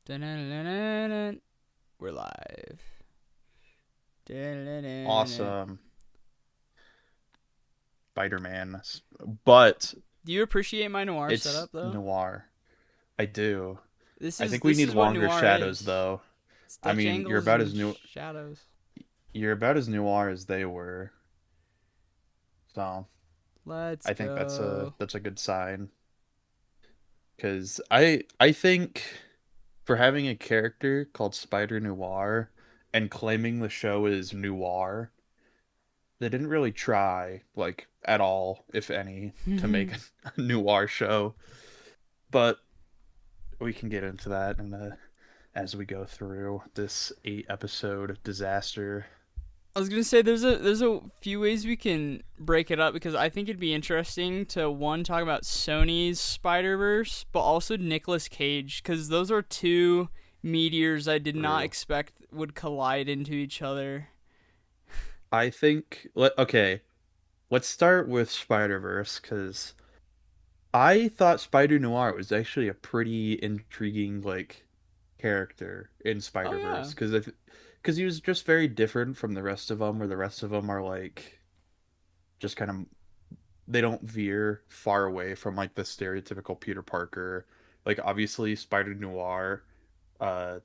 Dun-dun-dun-dun-dun. We're live. Dun-dun-dun-dun. Awesome Spider-Man, but Do you appreciate my noir it's setup though? noir. I do. This I is think we this need is what longer noir shadows, is. though. It's I Dutch mean, angles and shadows. you're about as noir as they were. So Let's I think go. that's a good sign. Because I think for having a character called Spider Noir and claiming the show is noir, they didn't really try like at all, if any, to make a noir show. But we can get into that as we go through this 8 episode disaster. I was gonna say there's a few ways we can break it up because I think it'd be interesting to one talk about Sony's Spider-Verse, but also Nicolas Cage because those are two meteors I did not True. expect would collide into each other. I think okay, let's start with Spider-Verse because I thought Spider Noir was actually a pretty intriguing like character in Oh Spider-Verse yeah, because he was just very different from the rest of them, where the rest of them are like just kind of they don't veer far away from like the stereotypical Peter Parker. Like obviously Spider Noir, uh,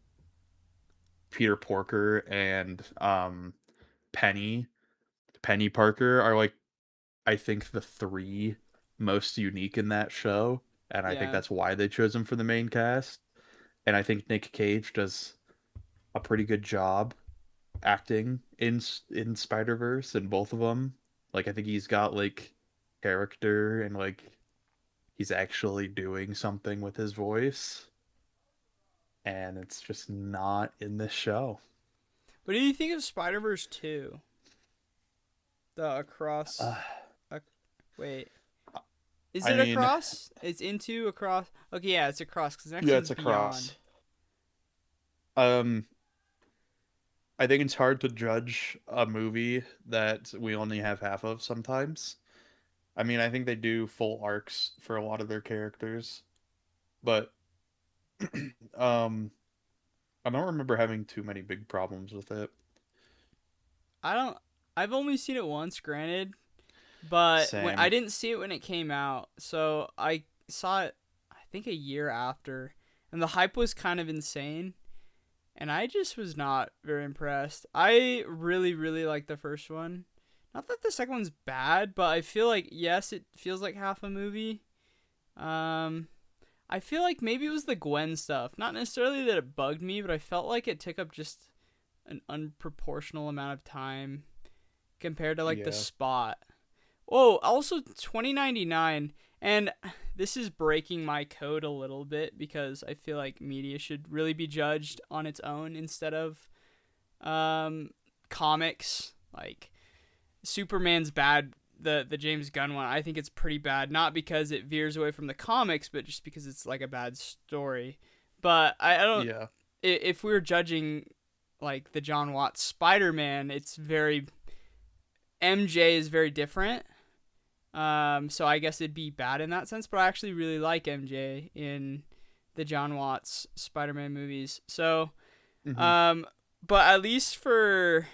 Peter Porker, and Penny Parker are like I think the three most unique in that show, and I think yeah. that's why they chose him for the main cast. And I think Nick Cage does a pretty good job acting in Spider Verse in both of them. Like I think he's got like character and like he's actually doing something with his voice, and it's just not in this show. What do you think of Spider Verse 2? The Uh, across. Uh, wait. Is I it mean, across? It's into across. Okay, yeah, it's across because the next yeah, one's it's a beyond. cross. Um, I think it's hard to judge a movie that we only have half of sometimes. I mean, I think they do full arcs for a lot of their characters, but um, I don't remember having too many big problems with it. I don't. I've only seen it once, granted, but when I Same. didn't see it when it came out, so I saw it. I think a year after, and the hype was kind of insane, and I just was not very impressed. I really, really like the first one. Not that the second one's bad, but I feel like yes, it feels like half a movie. Um, I feel like maybe it was the Gwen stuff. Not necessarily that it bugged me, but I felt like it took up just an unproportional amount of time compared to like the Yeah. Spot. Oh, also 2099, and this is breaking my code a little bit because I feel like media should really be judged on its own instead of um comics. Like Superman's bad, the James Gunn one. I think it's pretty bad, not because it veers away from the comics, but just because it's like a bad story. But I don't. Yeah. If we were judging like the John Watts Spider Man, it's very MJ is very different. So I guess it'd be bad in that sense. But I actually really like MJ in the John Watts Spider Man movies. So, Hmm. um, but at least for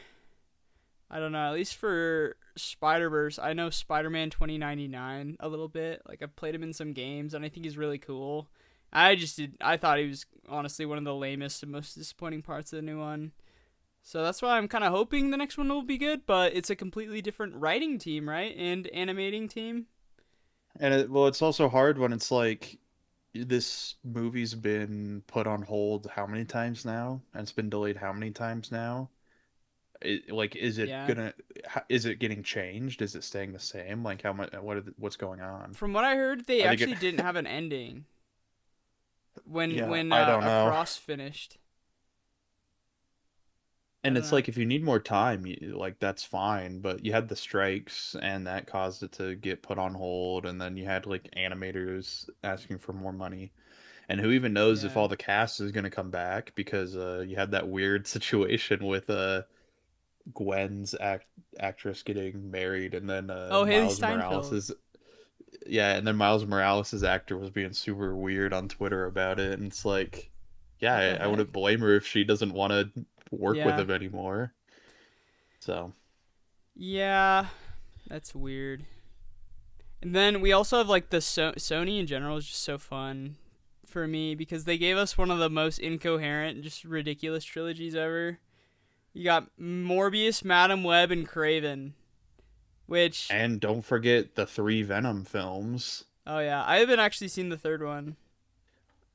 I don't know. At least for Spider Verse, I know Spider Man 2099 a little bit. Like I've played him in some games, and I think he's really cool. I just did. I thought he was honestly one of the lamest and most disappointing parts of the new one. So that's why I'm kind of hoping the next one will be good. But it's a completely different writing team, right, and animating team. And well, it's also hard when it's like this movie's been put on hold how many times now, and it's been delayed how many times now. Like, Yeah. is it getting changed? Is it staying the same? Like, how much? What's going on? From what I heard, they I think it. actually didn't have an ending when Yeah, when I don't know. Across finished. I And don't it's know. like if you need more time, like that's fine. But you had the strikes, and that caused it to get put on hold. And then you had like animators asking for more money. And who even knows if Yeah. all the cast is going to come back because you had that weird situation with Gwen's actress getting married, and then Oh, Haley Steinfeld. Miles Morales' actor was being super weird on Twitter about it, and it's like Yeah, What the I heck? wouldn't blame her if she doesn't want to work with Yeah. him anymore. So, Yeah, that's weird. And then we also have like the Sony in general is just so fun for me because they gave us one of the most incoherent, just ridiculous trilogies ever. You got Morbius, Madam Web, and Craven. Which, and don't forget the 3 Venom films. oh yeah, I haven't actually seen the third one.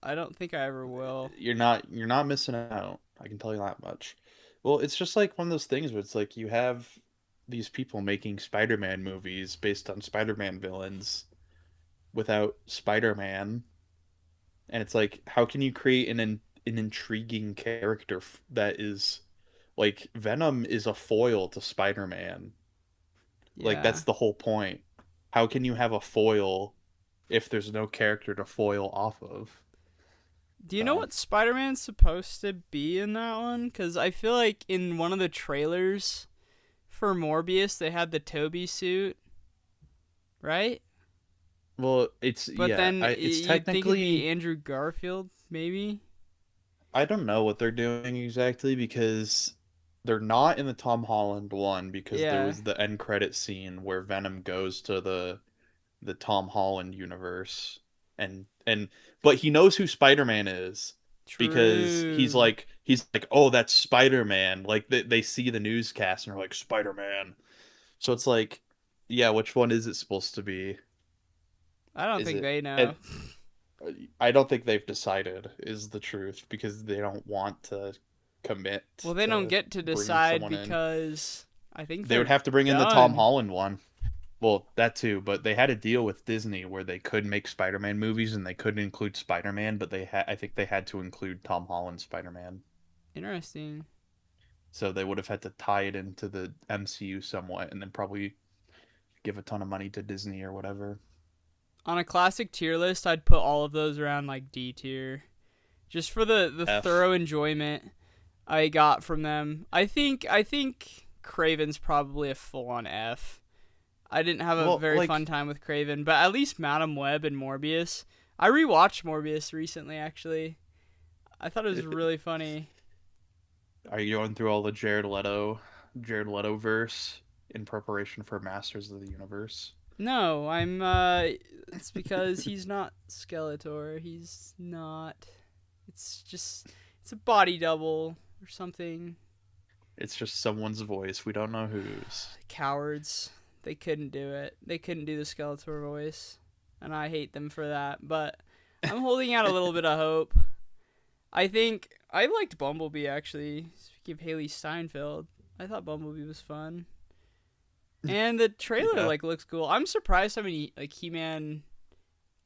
I don't think I ever will. You're not missing out. I can tell you that much. Well, it's just like one of those things where it's like you have these people making Spider-Man movies based on Spider-Man villains without Spider-Man, and it's like how can you create an intriguing character that is like Venom is a foil to Spider-Man. Like Yeah. that's the whole point. How can you have a foil if there's no character to foil off of? Do you know So, what Spider Man's supposed to be in that one? Because I feel like in one of the trailers for Morbius, they had the Toby suit, right? well, it's But yeah, then it's you'd think it'd be technically Andrew Garfield, maybe? I don't know what they're doing exactly because they're not in the Tom Holland one because there Yeah, was the end credit scene where Venom goes to the Tom Holland universe and but he knows who Spider-Man is because true. he's like oh that's Spider-Man like they see the newscast and are like Spider-Man. So it's like yeah, which one is it supposed to be? I don't Is think it they and know. I don't think they've decided is the truth because they don't want to commit Well, they don't to get to bringing decide someone in. because I think They would they're have to bring in the Tom done. Holland one. Well, that too, but they had a deal with Disney where they could make Spider-Man movies and they couldn't include Spider-Man, but I think they had to include Tom Holland Spider-Man. Interesting. So they would have had to tie it into the MCU somewhat and then probably give a ton of money to Disney or whatever. On a classic tier list, I'd put all of those around like D tier, just for the F. thorough enjoyment I got from them. I think Craven's probably a full on F. I didn't have a Well, very fun like time with Craven, but at least Madam Web and Morbius. I rewatched Morbius recently actually. I thought it was really funny. are you going through all the Jared Leto verse in preparation for Masters of the Universe? No, I'm it's because he's not Skeletor. He's not. It's just it's a body double or something. It's just someone's voice. We don't know whose. Cowards. They couldn't do it. They couldn't do the Skeletor voice. And I hate them for that, but I'm holding out a little bit of hope. I think I liked Bumblebee actually. Speaking of Haley Steinfeld, I thought Bumblebee was fun. And the trailer Yeah. like looks cool. I'm surprised how many like He-Man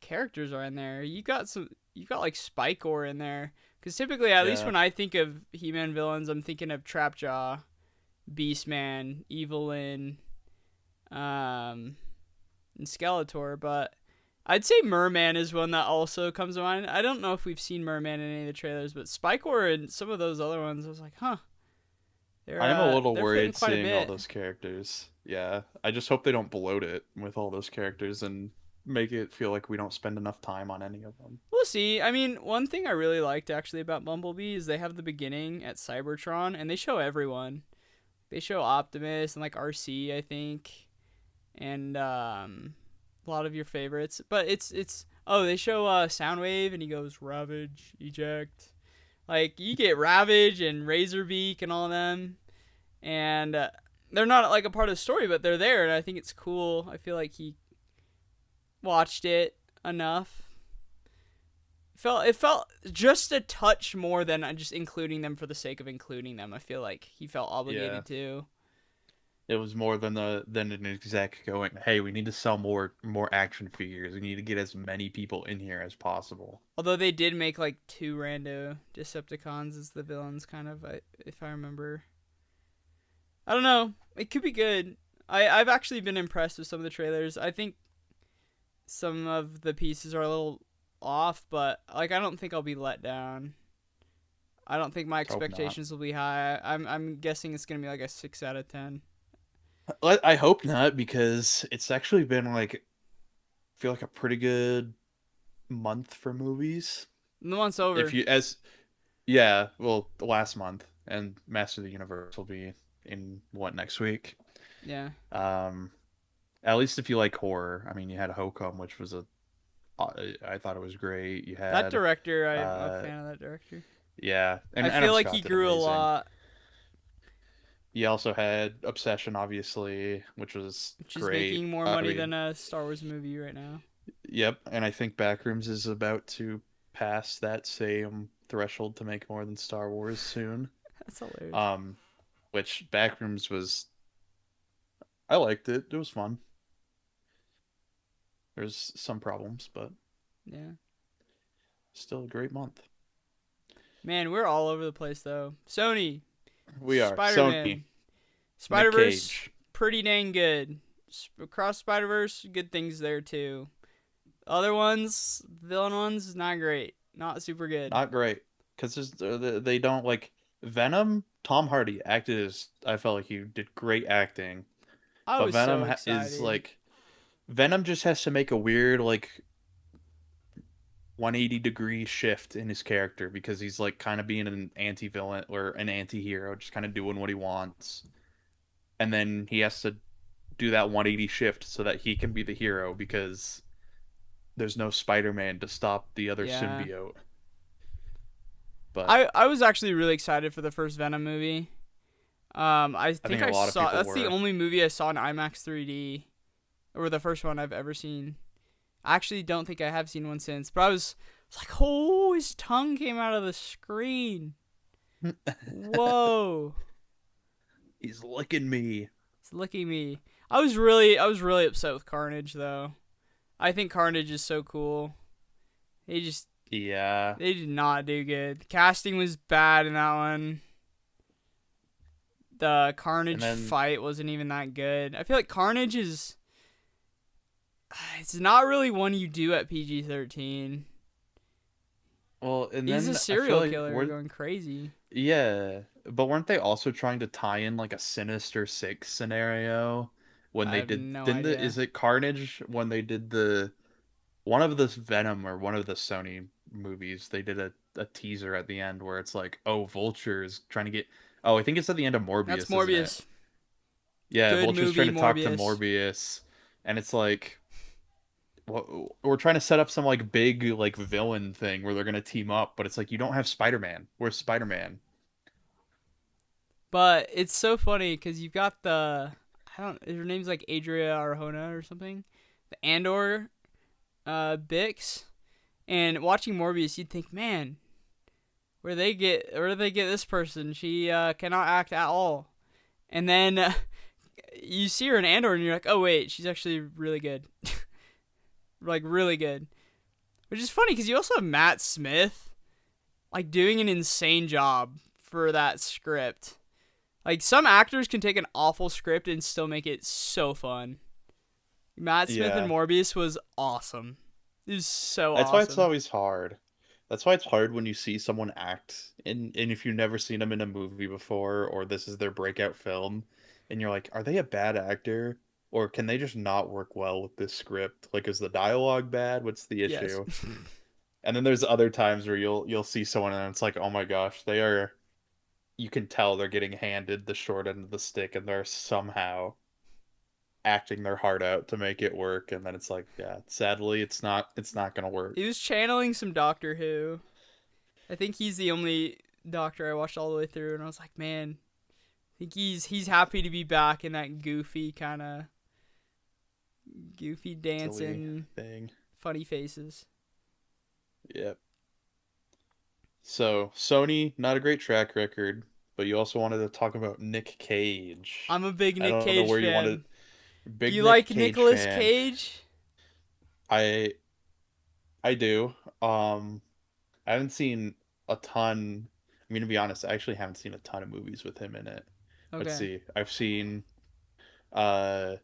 characters are in there. You got like Spikor in there cuz typically at least Yeah. when I think of He-Man villains, I'm thinking of Trapjaw, Beastman, Evelyn, um and Skeletor, but I'd say Merman is one that also comes to mind. I don't know if we've seen Merman in any of the trailers, but Spikor and some of those other ones, I was like, huh, I'm a little they're fitting worried quite a seeing all bit. those characters. Yeah. I just hope they don't bloat it with all those characters and make it feel like we don't spend enough time on any of them. We'll see. I mean, one thing I really liked actually about Bumblebee is they have the beginning at Cybertron, and they show everyone. They show Optimus and like RC, I think, and a lot of your favorites. But it's oh they show Soundwave and he goes Ravage, eject. Like you get Ravage and Razorbeak and all of them, and they're not like a part of the story, but they're there, and I think it's cool. I feel like he watched it enough. It felt just a touch more than just including them for the sake of including them. I feel like he felt Yeah. obligated to. It was more than an exec going, "Hey, we need to sell more action figures. We need to get as many people in here as possible." Although they did make like two rando Decepticons as the villains, kind of, if I remember. I don't know. It could be good. I've actually been impressed with some of the trailers. I think some of the pieces are a little off, but like I don't think I'll be let down. I don't think my Hope not. expectations will be high. I'm guessing it's gonna be like a 6 out of 10. I hope not because it's actually been like I feel like a pretty good month for movies. And the month's If over. you as Yeah, well, last month, and Master of the Universe will be in what, next week. Yeah. Um, at least if you like horror. I mean, you had Hokum, which was a I thought it was great. You That had director, I'm a uh fan of that director. yeah, and I feel Adam like he Scott did grew a amazing. lot, You also had Obsession, obviously, which was which is great. making more I money mean, than a Star Wars movie right now. yep, and I think Backrooms is about to pass that same threshold to make more than Star Wars soon. That's hilarious. Um, which Backrooms was, I liked it. It was fun. There's some problems, but Yeah. still a great month. Man, we're all over the place though. Sony, We are Spider Sony, Man, Nick Spider Verse, Cage, pretty dang good. Across Spider Verse, good things there too. Other ones, villain ones, not great, not super good. not great because they don't like Venom. Tom Hardy acted as I felt like he did great acting, I but was so Is excited. like Venom just has to make a weird like 180-degree shift in his character because he's like kind of being an anti-villain or an anti-hero, just kind of doing what he wants. And then he has to do that 180 shift so that he can be the hero because there's no Spider-Man to stop the other Yeah, symbiote. But I was actually really excited for the first Venom movie. I I think think a I lot of saw people that's the were. only movie I saw in IMAX 3D, or the first one I've ever seen. I actually don't think I have seen one since, but I was like, oh, his tongue came out of the screen. Whoa, He's licking me. it's licking me. I was really upset with Carnage though. I think Carnage is so cool. They just, Yeah. they did not do good. The casting was bad in that one. The And Carnage then, fight wasn't even that good. I feel like Carnage is, it's not really one you do at PG-13. well, and He's a then I feel serial like killer going crazy. yeah, but weren't they also trying to tie in like a Sinister Six scenario when I they have did, no didn't the, idea. is it Carnage when they did the one of the Venom or one of the Sony movies, they did a teaser at the end where it's like, oh, Vulture is trying to get. Oh, I think it's at the end of That's Morbius, isn't it? Morbius. Yeah, Good Vulture's trying movie, to talk to Morbius. Morbius, and it's like, what, we're trying to set up some like big like villain thing where they're gonna team up, but it's like you don't have Spider-Man. Where's Spider-Man? But it's so funny because you've got the, I don't, her name's like Adria Arjona or something. The Andor Bix. And watching Morbius, you'd think, man, where did they get this person? She cannot act at all. And then you see her in Andor, and you're like, oh wait, she's actually really good, like really good. Which is funny because you also have Matt Smith, like doing an insane job for that script. Like some actors can take an awful script and still make it so fun. Matt Smith in Yeah, Morbius was awesome. It was so that's why it's awesome. always hard. That's why it's hard when you see someone act and if you've never seen them in a movie before or this is their breakout film and you're like, are they a bad actor or can they just not work well with this script? Like, is the dialogue bad? What's the Yes. issue? And then there's other times where you'll see someone and it's like, oh my gosh, they are, you can tell they're getting handed the short end of the stick and they're somehow acting their heart out to make it work and then it's like, yeah, sadly it's not gonna He work. was channeling some Doctor Who. I think he's the only Doctor I watched all the way through, and I was like, man, I think he's happy to be back in that goofy kind of goofy Silly dancing, thing. funny faces. Yep. So Sony, not a great track record, but you also wanted to talk about Nick Cage. I'm a big I Nick don't know Cage where you wanted. fan. Do Big you Nick like Cage Nicolas fan. Cage? I I do. I haven't seen a ton. I mean, to be honest, I actually haven't seen a ton of movies with him in it. Let's Okay. see. I've seen uh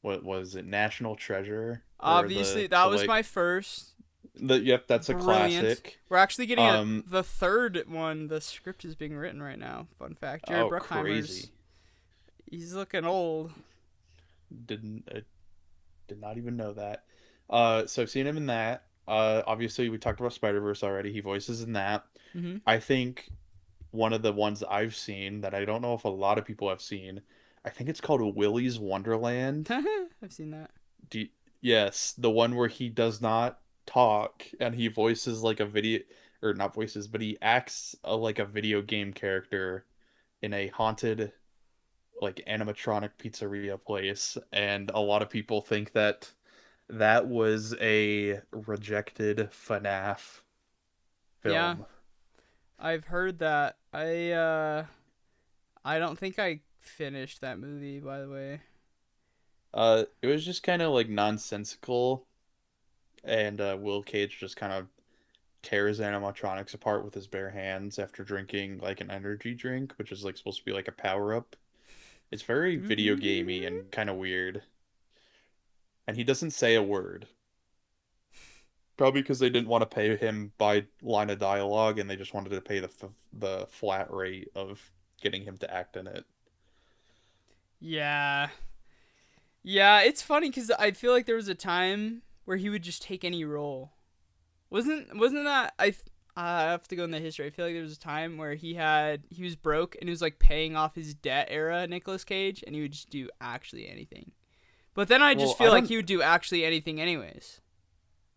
what was it? National Treasure or Obviously, that the was like my first. the yep, that's a Brilliant. classic. We're actually getting Um the third one. The script is being written right now. Fun fact: Jared oh, Bruckheimer's, crazy. he's looking old. Didn't Did not even know that. So I've seen him in that. Obviously we talked about Spider-Verse already. He voices in that. Mm-hmm. I think one of the ones I've seen that I don't know if a lot of people have seen, I think it's called Willy's Wonderland. I've seen that. Do you- yes, the one where he does not talk and he voices like a video, or not voices, but he acts like a video game character in a haunted like animatronic pizzeria place, and a lot of people think that that was a rejected FNAF Yeah, film. I've heard that. I don't think I finished that movie, by the way. It was just kind of like nonsensical, and Will Cage just kind of tears animatronics apart with his bare hands after drinking like an energy drink, which is like supposed to be like a power up. It's very Do video do do gamey do. and kind of weird. And he doesn't say a word. Probably because they didn't want to pay him by line of dialogue, and they just wanted to pay the flat rate of getting him to act in it. Yeah, yeah. It's funny because I feel like there was a time where he would just take any role. Wasn't that I have to go in the history. I feel like there was a time where he was broke and he was like paying off his debt era Nicolas Cage, and he would just do actually anything. But then I Well, just I feel like don't. he would do actually anything anyways.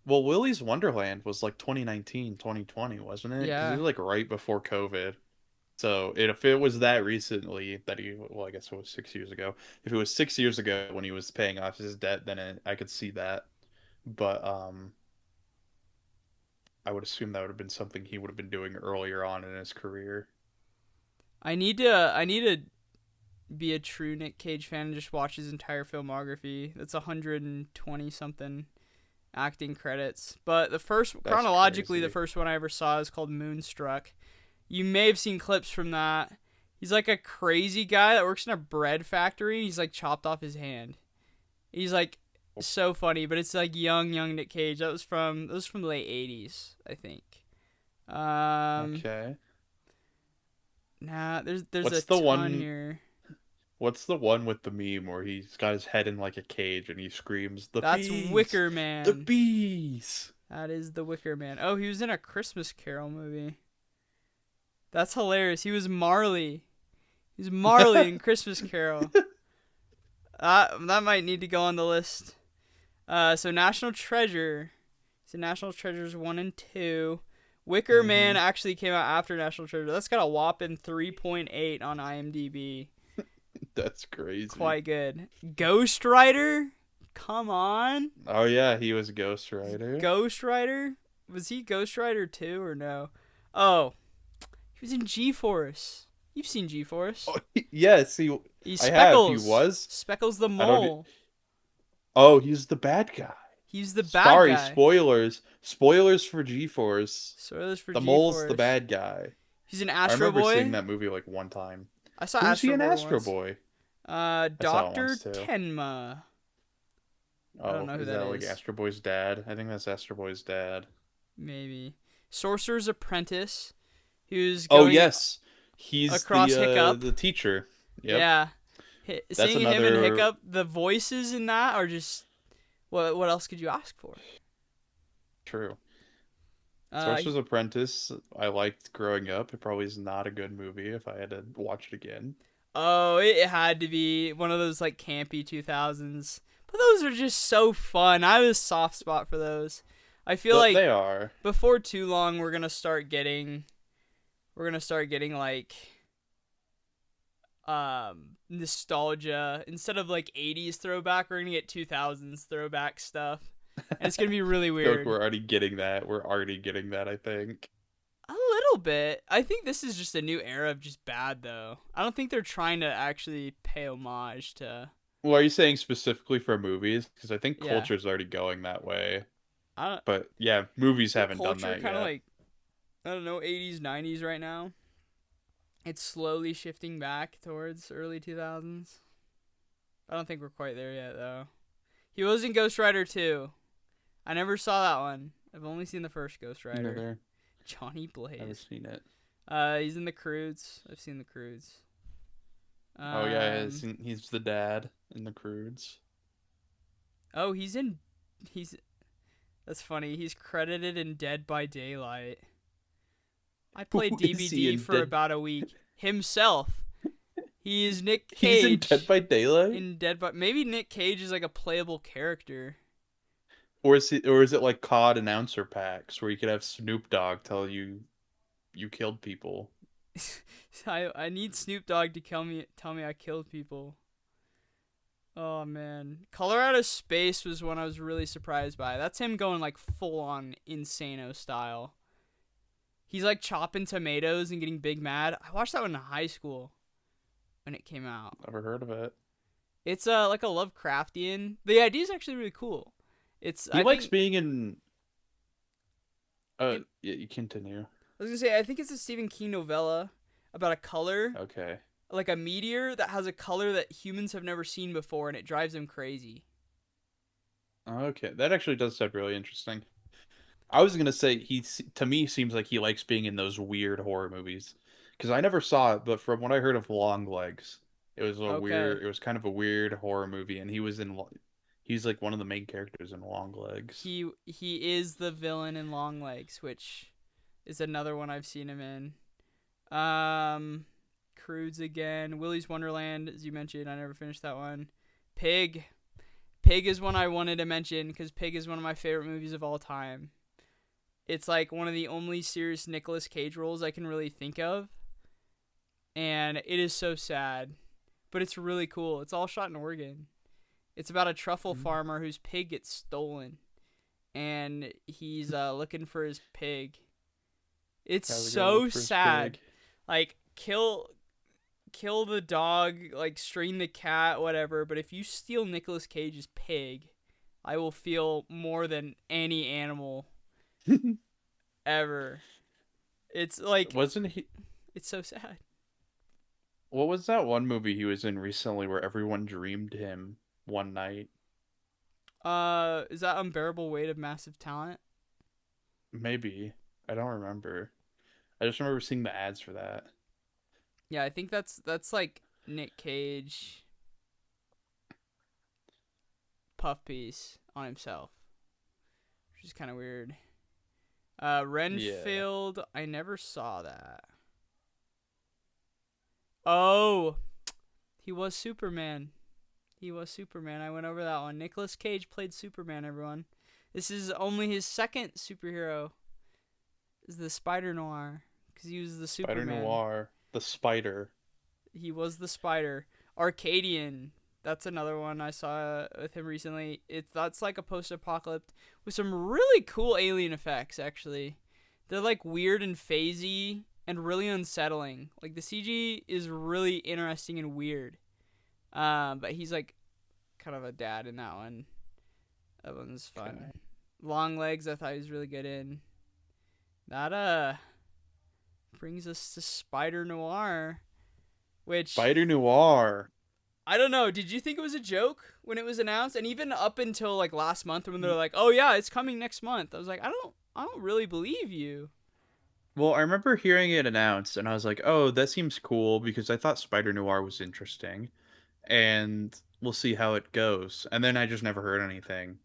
Well, Willy's Wonderland was like 2019, 2020, wasn't it? Because it Yeah. was like right before COVID. So if it was that recently that he, well, I guess it was 6 years ago. If it was 6 years ago when he was paying off his debt, then I could see that. But I would assume that would have been something he would have been doing earlier on in his career. I need to be a true Nick Cage fan and just watch his entire filmography. That's 120 something acting credits. But the first That's chronologically the crazy. first one I ever saw is called Moonstruck. You may have seen clips from that. He's like a crazy guy that works in a bread factory. He's like chopped off his hand. He's like so funny, but it's like young Nick Cage. That was from the late 80s, I think. Um Okay. nah, there's a What's the ton one? here. What's the one with the meme where he's got his head in like a cage and he screams, "The That's bees! Wicker The Man. bees!" That is the Wicker Man. Oh, he was in a Christmas Carol movie. That's hilarious. He was Marley. He's Marley in Christmas Carol. That might need to go on the list. So National Treasure. So National Treasures 1 and 2. Wicker Man Hmm. actually came out after National Treasure. That's got a whopping 3.8 on IMDb. That's crazy. Quite good. Ghost Rider? Come on. Oh yeah, he was Ghost Rider. Ghost Rider? Was he Ghost Rider 2 or no? Oh, he was in G-Force. You've seen G-Force. Oh, yes, he. He's I have. He Speckles. was. Speckles the I don't. E, mole. oh, he's the bad guy. He's the bad Sorry, guy. spoilers. Spoilers for G-Force. Spoilers for The mole's the G-Force. bad guy. He's an I Astro remember seeing Boy. that movie like one time. I saw Who's he Astro in Boy Astro once. Boy? I saw it Doctor once too. Tenma. I don't Oh, know who is that that like is. Astro Boy's dad? I think that's Astro Boy's dad. Maybe. Sorcerer's Apprentice. Who's Oh going yes, he's across Hiccup. the teacher. Yep, Yeah. that's Seeing him and another Hiccup, the voices in that are just what else could you ask for? true. Uh, Sorcerer's Apprentice. I liked growing up. It probably is not a good movie if I had to watch it again. oh, it had to be one of those like campy 2000s. But those are just so fun. I have a soft spot for those. I feel But like they are. before too long we're gonna start getting like nostalgia instead of like 80s throwback. We're gonna get 2000s throwback stuff, and it's gonna be really I feel like weird. we're already getting that. We're already getting that, I think. A little bit. I think this is just a new era of just bad though. I don't think they're trying to actually pay homage to. Well, are you saying specifically for movies? Because I think Yeah. culture's already going that way. I don't. But yeah, movies The haven't done culture that kind of yet. like, I don't know, 80s 90s right now. It's slowly shifting back towards early 2000s. I don't think we're quite there yet though. He was in Ghost Rider 2. I never saw that one. I've only seen the first Ghost Rider. Never, Johnny never Blaze. seen it. He's in the Croods. I've seen the Croods. Oh yeah, Um he's the dad in the Croods. oh, he's That's funny. He's credited in Dead by Daylight. I Who played is he DBD in for Dead? about a week. Himself. He is Nick He's in Dead Cage by Daylight, in Dead by. Maybe Nick Cage is like a playable character. or is it like COD announcer packs where you could have Snoop Dogg tell you you killed people? I need Snoop Dogg to tell me I killed people. Oh man, Color Out of Space was one I was really surprised by. That's him going like full on Insano style. He's like chopping tomatoes and getting big mad. I watched that one in high school when it came out. Never heard of it. It's like a Lovecraftian. The idea is actually really cool. It's He I likes think being in. it, Yeah, you continue. I was gonna say I think it's a Stephen King novella about a color, Okay. like a meteor that has a color that humans have never seen before, and it drives them crazy. Okay, that actually does sound really interesting. I was gonna say to me seems like he likes being in those weird horror movies because I never saw it, but from what I heard of Long Legs, Okay, it was kind of a weird horror movie, and he's like one of the main characters in Long Legs. he is the villain in Long Legs, which is another one I've seen him in. Um, Crudes again. Willy's Wonderland, as you mentioned. I never finished that one. Pig. Pig is one I wanted to mention because Pig is one of my favorite movies of all time. It's like one of the only serious Nicolas Cage roles I can really think of. And it is so sad. But it's really cool. It's all shot in Oregon. It's about a truffle Mm. farmer whose pig gets stolen. And he's looking for his pig. It's Gotta go look so for his sad. pig. Like, kill the dog, like strain the cat, whatever. But if you steal Nicolas Cage's pig, I will feel more than any animal ever. It's like Wasn't he? it's so sad. What was that one movie he was in recently where everyone dreamed him one night? Is that Unbearable Weight of Massive Talent? Maybe. I don't remember. I just remember seeing the ads for that. Yeah, I think that's like Nick Cage puff piece on himself, which is kind of weird. Yeah. Renfield, I never saw that. Oh, he was Superman. He was Superman. I went over that one. Nicolas Cage played Superman, everyone. This is only his second superhero. Is the Spider Noir. Because he was the Spider Superman. Noir. The Spider. He was the Spider. Arcadian. That's another one I saw with him recently. That's like a post-apocalypse with some really cool alien effects. Actually, they're like weird and phasey and really unsettling. Like the CG is really interesting and weird. But he's like kind of a dad in that one. That one's fun. Okay. Long Legs, I thought he was really good in. That brings us to Spider Noir, which Spider Noir. I don't know. Did you think it was a joke when it was announced? And even up until like last month when they're like, "Oh yeah, it's coming next month," I was like, I don't really believe you. Well, I remember hearing it announced, and I was like, "Oh, that seems cool," because I thought Spider Noir was interesting, and we'll see how it goes. And then I just never heard anything.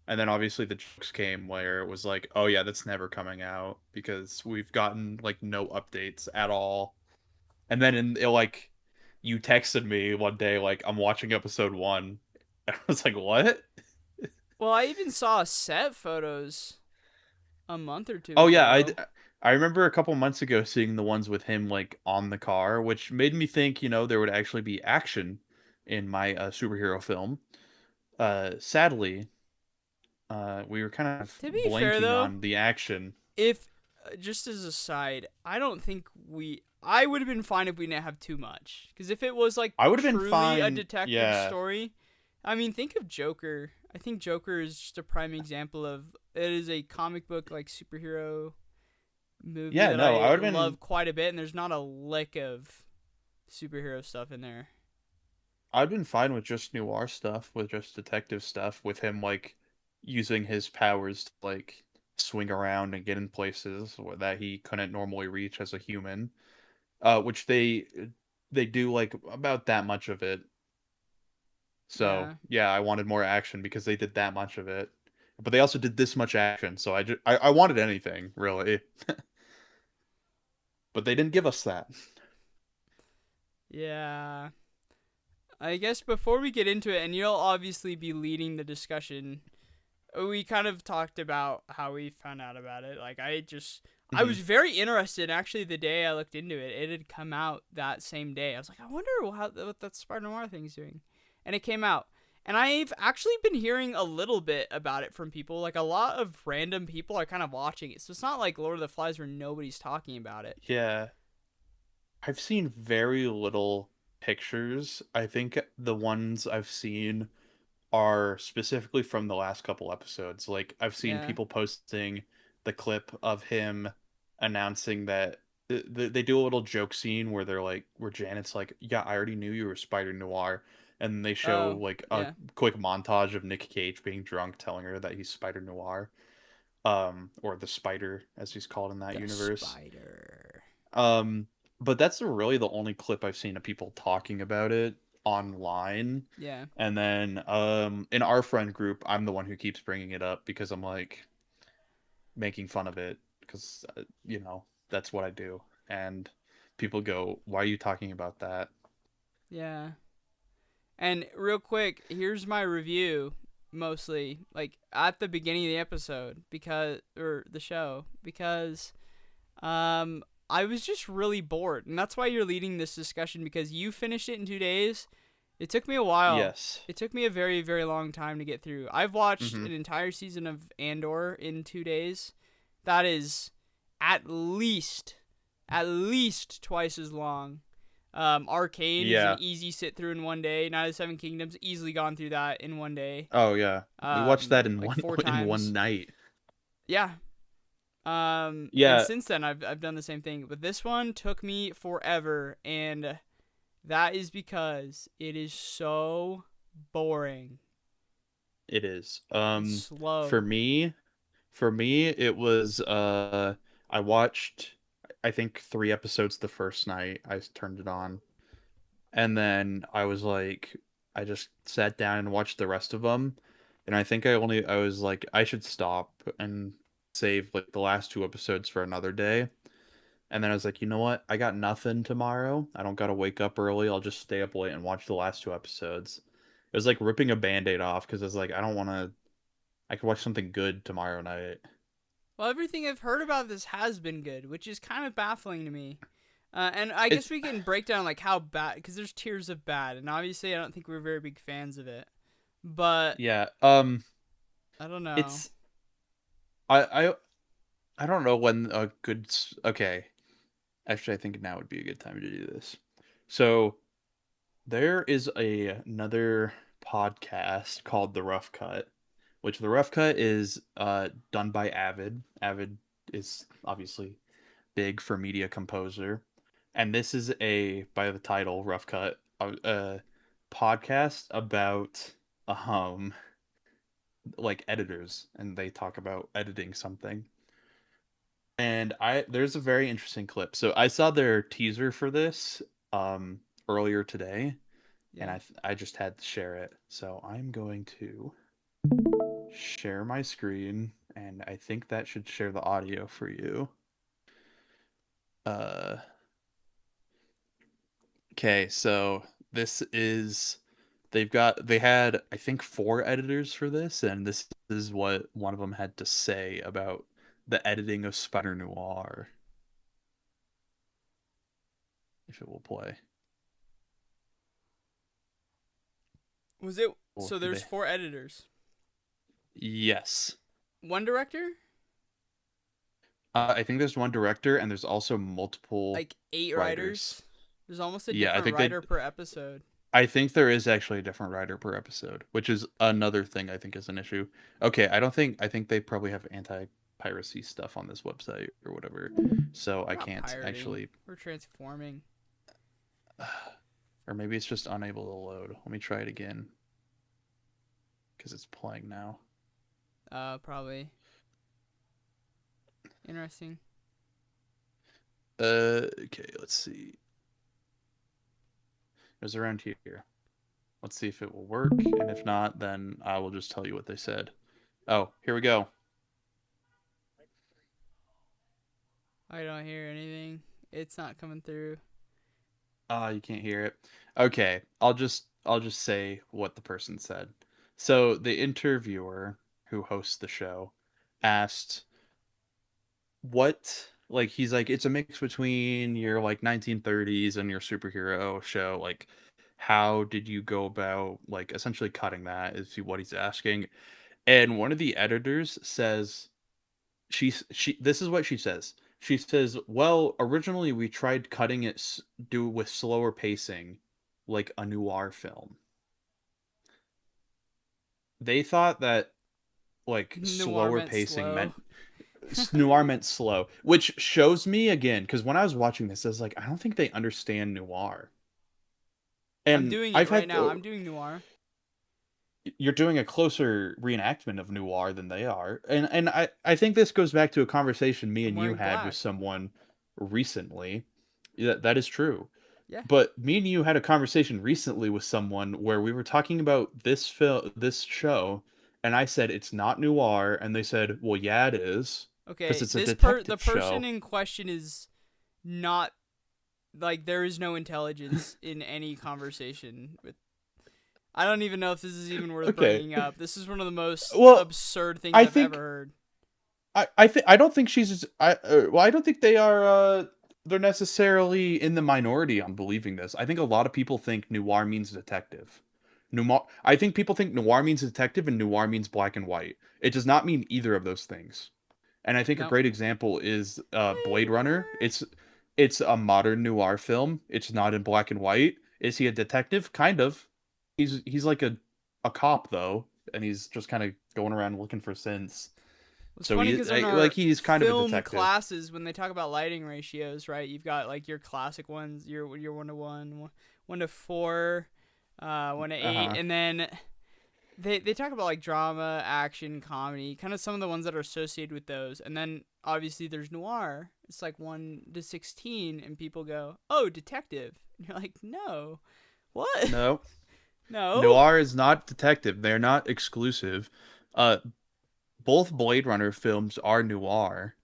And then obviously the jokes came where it was like, "Oh yeah, that's never coming out because we've gotten like no updates at all." And then you texted me one day like, "I'm watching episode 1." And I was like, "What?" Well, I even saw set photos a month or two Oh yeah, ago. I remember a couple months ago seeing the ones with him like on the car, which made me think, there would actually be action in my superhero film. Sadly, we were kind of To be fair blanking though, on the action. if just as a side, I don't think we. I would have been fine if we didn't have too much. Because if it was like I would have been truly a fine. detective Yeah. story, I mean, think of Joker. I think Joker is just a prime example of it is a comic book like superhero movie Yeah, that no, I I would have been love quite a bit, and there's not a lick of superhero stuff in there. I've been fine with just noir stuff, with just detective stuff, with him like using his powers to like swing around and get in places that he couldn't normally reach as a human. Which they do like about that much of it. So Yeah, yeah, I wanted more action because they did that much of it. but they also did this much action, so I wanted anything really, but they didn't give us that. Yeah. I guess before we get into it, and you'll obviously be leading the discussion, we kind of talked about how we found out about it. Like, I Hmm. was very interested. Actually, the day I looked into it, it had come out that same day. I was like, I wonder what that Spider Noir thing's doing. And it came out. And I've actually been hearing a little bit about it from people. Like, a lot of random people are kind of watching it. So it's not like Lord of the Flies where nobody's talking about it. Yeah, I've seen very little pictures. I think the ones I've seen are specifically from the last couple episodes. Like I've seen Yeah. people posting the clip of him announcing that they do a little joke scene where they're like, where Janet's like, "Yeah, I already knew you were Spider Noir," and they show Oh, like a yeah. quick montage of Nick Cage being drunk, telling her that he's Spider Noir, or the Spider as he's called in that The universe. Spider. Um, but that's really the only clip I've seen of people talking about it online. Yeah. And then in our friend group, I'm the one who keeps bringing it up because I'm like making fun of it because that's what I do. And people go, "Why are you talking about that?" Yeah. And real quick, here's my review mostly like at the beginning of the episode because or the show because I was just really bored. And that's why you're leading this discussion because you finished it in 2 days. It took me a while. Yes. It took me a very very long time to get through. I've watched Mm-hmm. an entire season of Andor in 2 days. That is at least at least twice as long. Arcane is an Yeah. easy sit through in 1 day. Night of the Seven Kingdoms, easily gone through that in 1 day. Oh yeah. We watched that in Like one four in one times. night. Yeah. And Yeah, since then I've done the same thing, but this one took me forever, and that is because it is so boring it is. and For slow. me, it was I watched I think 3 episodes the first night I turned it on. And then I was like, I just sat down and watched the rest of them. And I was like, I should stop and save like the last 2 episodes for another day. And then I was like, you know what? I got nothing tomorrow. I don't got to wake up early. I'll just stay up late and watch the last 2 episodes. It was like ripping a band-aid off because I was like, I don't want to, I could watch something good tomorrow night. Well, everything I've heard about this has been good, which is kind of baffling to me. And I guess It's, we can break down like how bad, because there's tiers of bad, and obviously I don't think we're very big fans of it. But yeah, I don't know. it's, I, I, I don't know when a good, okay. Actually, I think now would be a good time to do this. So there is another podcast called The Rough Cut, which The Rough Cut is done by Avid. Avid is obviously big for media composer, and this is by the title Rough Cut, a podcast about um like editors, and they talk about editing something. And I there's a very interesting clip. So I saw their teaser for this earlier today, and Yeah. I just had to share it. So I'm going to share my screen, and I think that should share the audio for you. Uh, okay, so this is they had I think 4 editors for this, and this is what one of them had to say about the editing of Spider Noir, if it will play. Was it Well, so? There's they 4 editors, yes. one director, I think there's one director and there's also multiple like 8 writers. writers. There's almost a Yeah, different writer per episode. I think there is actually a different writer per episode, which is another thing I think is an issue. Okay, I think they probably have anti-piracy stuff on this website or whatever. So We're I not can't pirating. actually We're transforming. or maybe it's just unable to load. Let me try it again because it's playing now. Probably interesting. Okay, let's see. It was around here. Let's see if it will work, and if not, then I will just tell you what they said. Oh, here we go. I don't hear anything. It's not coming through. You can't hear it. Okay, I'll just say what the person said. So the interviewer who hosts the show asked what, like, he's like, it's a mix between your like 1930s and your superhero show, like how did you go about like essentially cutting that is what he's asking. And one of the editors says, she this is what she says. She says, "Well, originally we tried cutting it do with slower pacing, like a noir film. They thought that like Noir slower meant pacing slow. meant noir meant slow, which shows me again because when I was watching this, I was like, I don't think they understand noir. I'm And doing it I've right had now. I'm doing Noir. you're doing a closer reenactment of noir than they are, and I think this goes back to a conversation me I'm and you wearing had with black. someone recently. That is true. Yeah. But me and you had a conversation recently with someone where we were talking about this show, and I said it's not noir, and they said, "Well, yeah, it is, because Okay. it's a The detective person show." in question is not like there is no intelligence in any conversation with. I don't even know if this is even worth Okay. bringing up. This is one of the most Well, absurd things I I've ever think heard. I don't think she's well, I don't think they are they're necessarily in the minority on believing this. I think a lot of people think noir means detective. Noir, I think people think noir means detective and noir means black and white. It does not mean either of those things. And I think a No. great example is Blade Blade Runner. Runner. It's a modern noir film. It's not in black and white. Is he a detective? Kind of. He's like a cop though, and he's just kind of going around looking for sins. It's So funny because in like our he's kind of a film detective. classes, when they talk about lighting ratios, right? You've got like your classic ones, your 1:1, 1:4, 1:8, Uh-huh. and then they talk about like drama, action, comedy, kind of some of the ones that are associated with those, and then obviously there's noir. It's like 1:16, and people go, "Oh, detective," and you're like, "No, what? No. No." Noir is not detective. They're not exclusive. Uh both Blade Runner films are noir,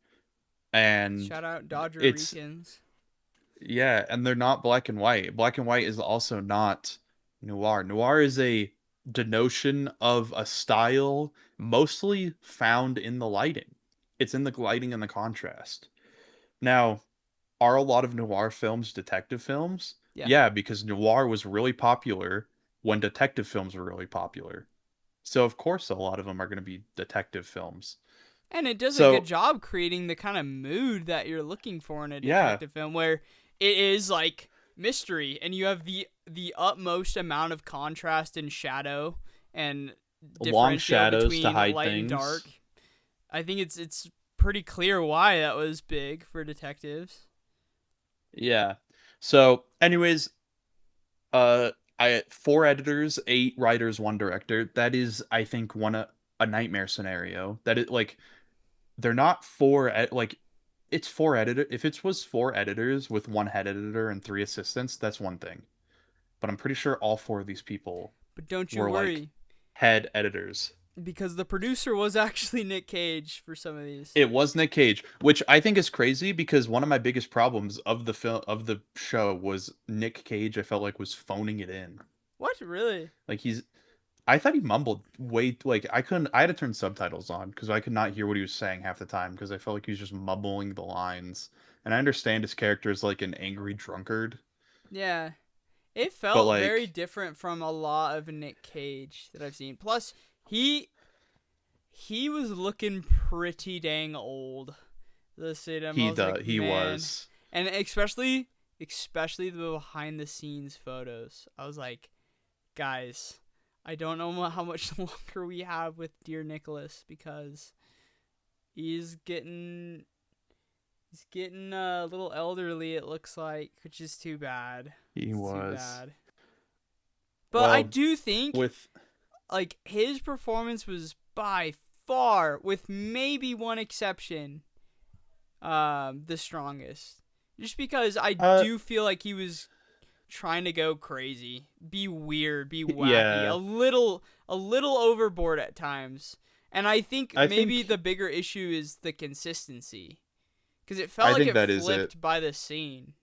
and Shout out Dodger it's Ricans. yeah, and they're not black and white. Black and white is also not noir. Noir is a denotion of a style mostly found in the lighting. It's in the lighting and the contrast. Now, are a lot of noir films detective films? Yeah. Yeah, because noir was really popular when detective films were really popular. So of course a lot of them are going to be detective films. And it does a good So, job creating the kind of mood that you're looking for in a yeah, detective film where it is like mystery and you have the utmost amount of contrast and shadow and long differential shadows to between hide light and things. dark. I think it's pretty clear why that was big for detectives. Yeah. So, anyways, uh I four editors, eight writers, one director. That is, I think, a nightmare scenario. That it like they're not like it's four editor. If it was four editors with one head editor and three assistants, that's one thing. But I'm pretty sure all four of these people But don't you were like worry head editors. because the producer was actually Nick Cage for some of these. It was Nick Cage, which I think is crazy because one of my biggest problems of the film of the show was Nick Cage. I felt like was phoning it in. What really? Like I thought he mumbled way like I couldn't. I had to turn subtitles on because I could not hear what he was saying half the time because I felt like he was just mumbling the lines. And I understand his character is like an angry drunkard, Yeah. It but felt very like different from a lot of Nick Cage that I've seen. Plus, he was looking pretty dang old. Listed him, I was like, he man, was. and especially the behind the scenes photos. I was like, guys, I don't know how much longer we have with dear Nicholas because he's getting a little elderly. It looks like, which is too bad. He It's too was. bad. But I Well, do think with like his performance was by far, with maybe one exception, the strongest. Just because I uh do feel like he was trying to go crazy, be weird, be wacky, yeah, a little overboard at times. And I think I maybe the think bigger issue is the consistency, because it felt I like think it that is it. flipped by the scene.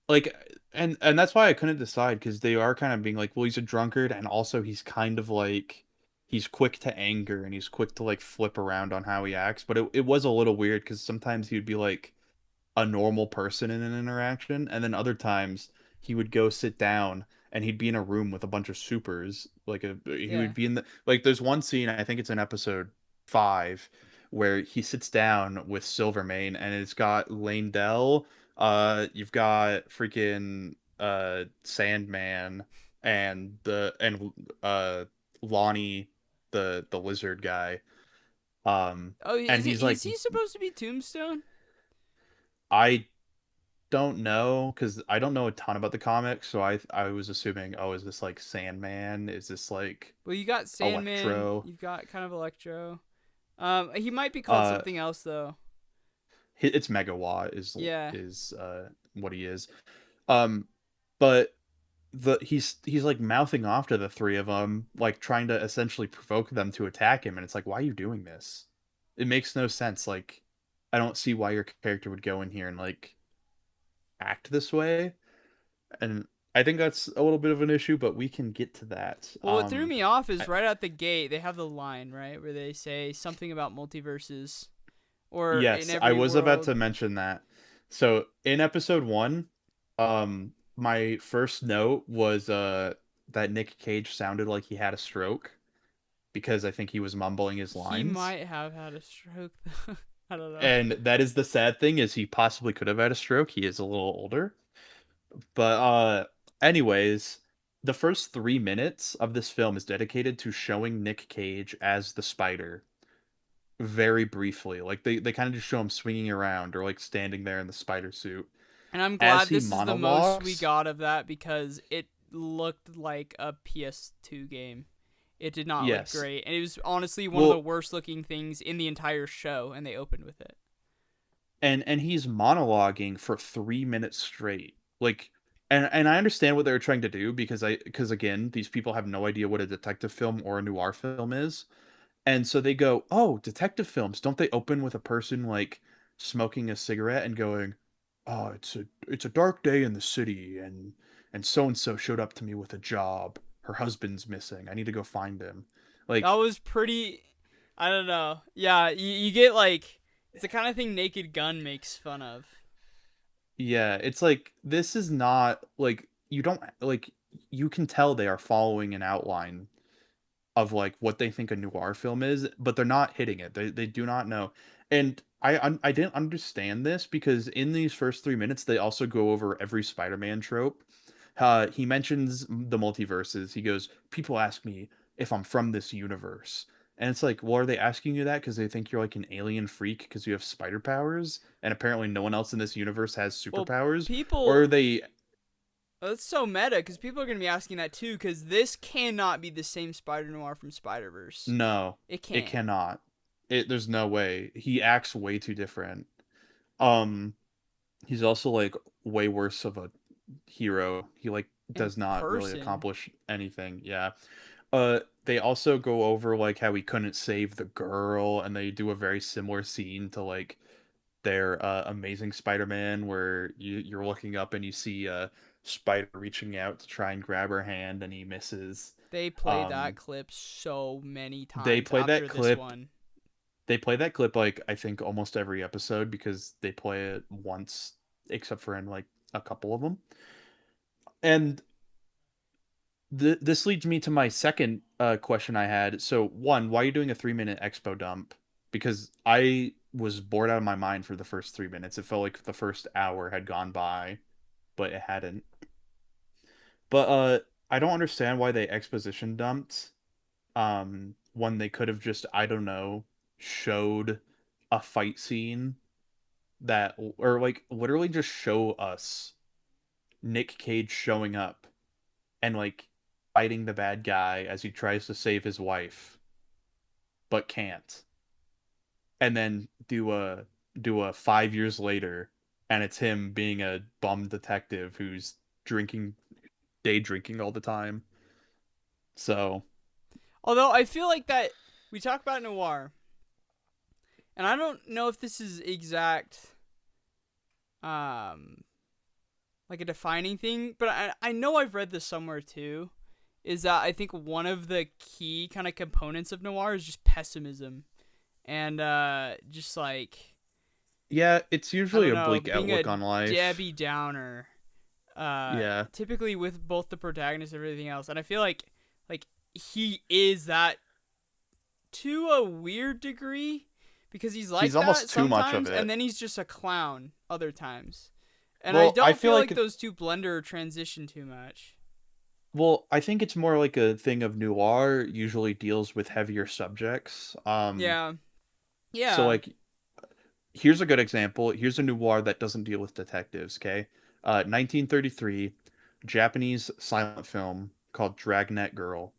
Like, and that's why I couldn't decide because they are kind of being like, well, he's a drunkard, and also he's kind of like he's quick to anger and he's quick to like flip around on how he acts. But it was a little weird because sometimes he would be like a normal person in an interaction, and then other times he would go sit down and he'd be in a room with a bunch of supers. He Yeah. would be in the like. There's one scene, I think it's in episode 5, where he sits down with Silvermane, and it's got Lane-Del, you've got freaking Sandman, and Lonnie, the lizard guy. Oh, And is it? he's Is like, he supposed to be Tombstone? I don't know because I don't know a ton about the comics, so I was assuming, oh, is this like Sandman? Is this like Well, you got Sandman. Electro? You've got kind of Electro. He might be called Uh, something else though. it's Megawatt Yeah. is what he is. Um, but he's like mouthing off to the three of them, like trying to essentially provoke them to attack him, and it's like, why are you doing this? It makes no sense. Like, I don't see why your character would go in here and like act this way. And I think that's a little bit of an issue, but we can get to that. Well, what threw me off is I- right out the gate they have the line right where they say something about multiverses or in yes, I every was about world. to mention that. So in episode 1, my first note was that Nick Cage sounded like he had a stroke because I think he was mumbling his He lines. might have had a stroke though. I don't know. And that is the sad thing, is he possibly could have had a stroke. He is a little older. But anyways, the first 3 minutes of this film is dedicated to showing Nick Cage as the Spider very briefly. Like they kind of just show him swinging around or like standing there in the spider suit. And I'm As glad he this is the most we monologues, got of that because it looked like a PS2 game. It did not look yes. great, and it was honestly one of the Well, worst looking things in the entire show, and they opened with it. and he's monologuing for 3 minutes straight. Like, and I understand what they were trying to do because again, these people have no idea what a detective film or a noir film is. And so they go, "Oh, detective films, don't they open with a person like smoking a cigarette and going, "Oh, it's a dark day in the city and so and so showed up to me with a job. Her husband's missing. I need to go find him." That Like, was pretty. I don't know. Yeah, you get like it's the kind of thing Naked Gun makes fun of. yeah, it's like this is not like you don't like you can tell they are following an outline of like what they think a noir film is, but they're not hitting it. They do not know. And I didn't understand this because in these first 3 minutes they also go over every Spider-Man trope. He mentions the multiverses. He goes, "People ask me if I'm from this universe." And it's like, well, are they asking you that because they think you're like an alien freak because you have spider powers, and apparently no one else in this universe has Well, superpowers? Or people. are they That's so meta because people are gonna be asking that too. Because this cannot be the same Spider Noir from Spider-Verse. no, It it can't. cannot. There's no way. He acts way too different. Um, he's also like way worse of a hero. He like In does not really person, accomplish anything. Yeah. They also go over like how he couldn't save the girl, and they do a very similar scene to like their Amazing Spider-Man, where you're looking up and you see Spider reaching out to try and grab her hand, and he misses. they play that Um, clip so many they times play that after this clip. one. They play that clip like I think almost every episode because they play it once, except for in like a couple of them. And this leads me to my second question I had. So, one, why are you doing a 3 minute expo dump? Because I was bored out of my mind for the first 3 minutes. It felt like the first hour had gone by, but it hadn't. But I don't understand why they exposition dumped when they could have just, I don't know, showed a fight scene that, or like literally just show us Nick Cage showing up and like fighting the bad guy as he tries to save his wife but can't, and then do a 5 years later and it's him being a bum detective who's drinking day drinking all the time. So Although I feel like that. we talk about noir, and I don't know if this is exact, um, like a defining thing, but I know I've read this somewhere too. Is that I think one of the key kind of components of noir is just pessimism and just like Yeah, it's I usually don't a know, bleak being a outlook on life. Debbie Downer. Yeah. Typically with both the protagonist and everything else, and I feel like he is that to a weird degree because he's He's like that almost too much of sometimes, and it. then he's just a clown other times. And I Well, I don't feel feel like like those two blend or transition too much. I think it's more like a thing of noir usually deals with heavier subjects. Yeah, So yeah, like here's a good example. Here's a noir that doesn't deal with detectives, okay? 1933, Japanese silent film called Dragnet Girl.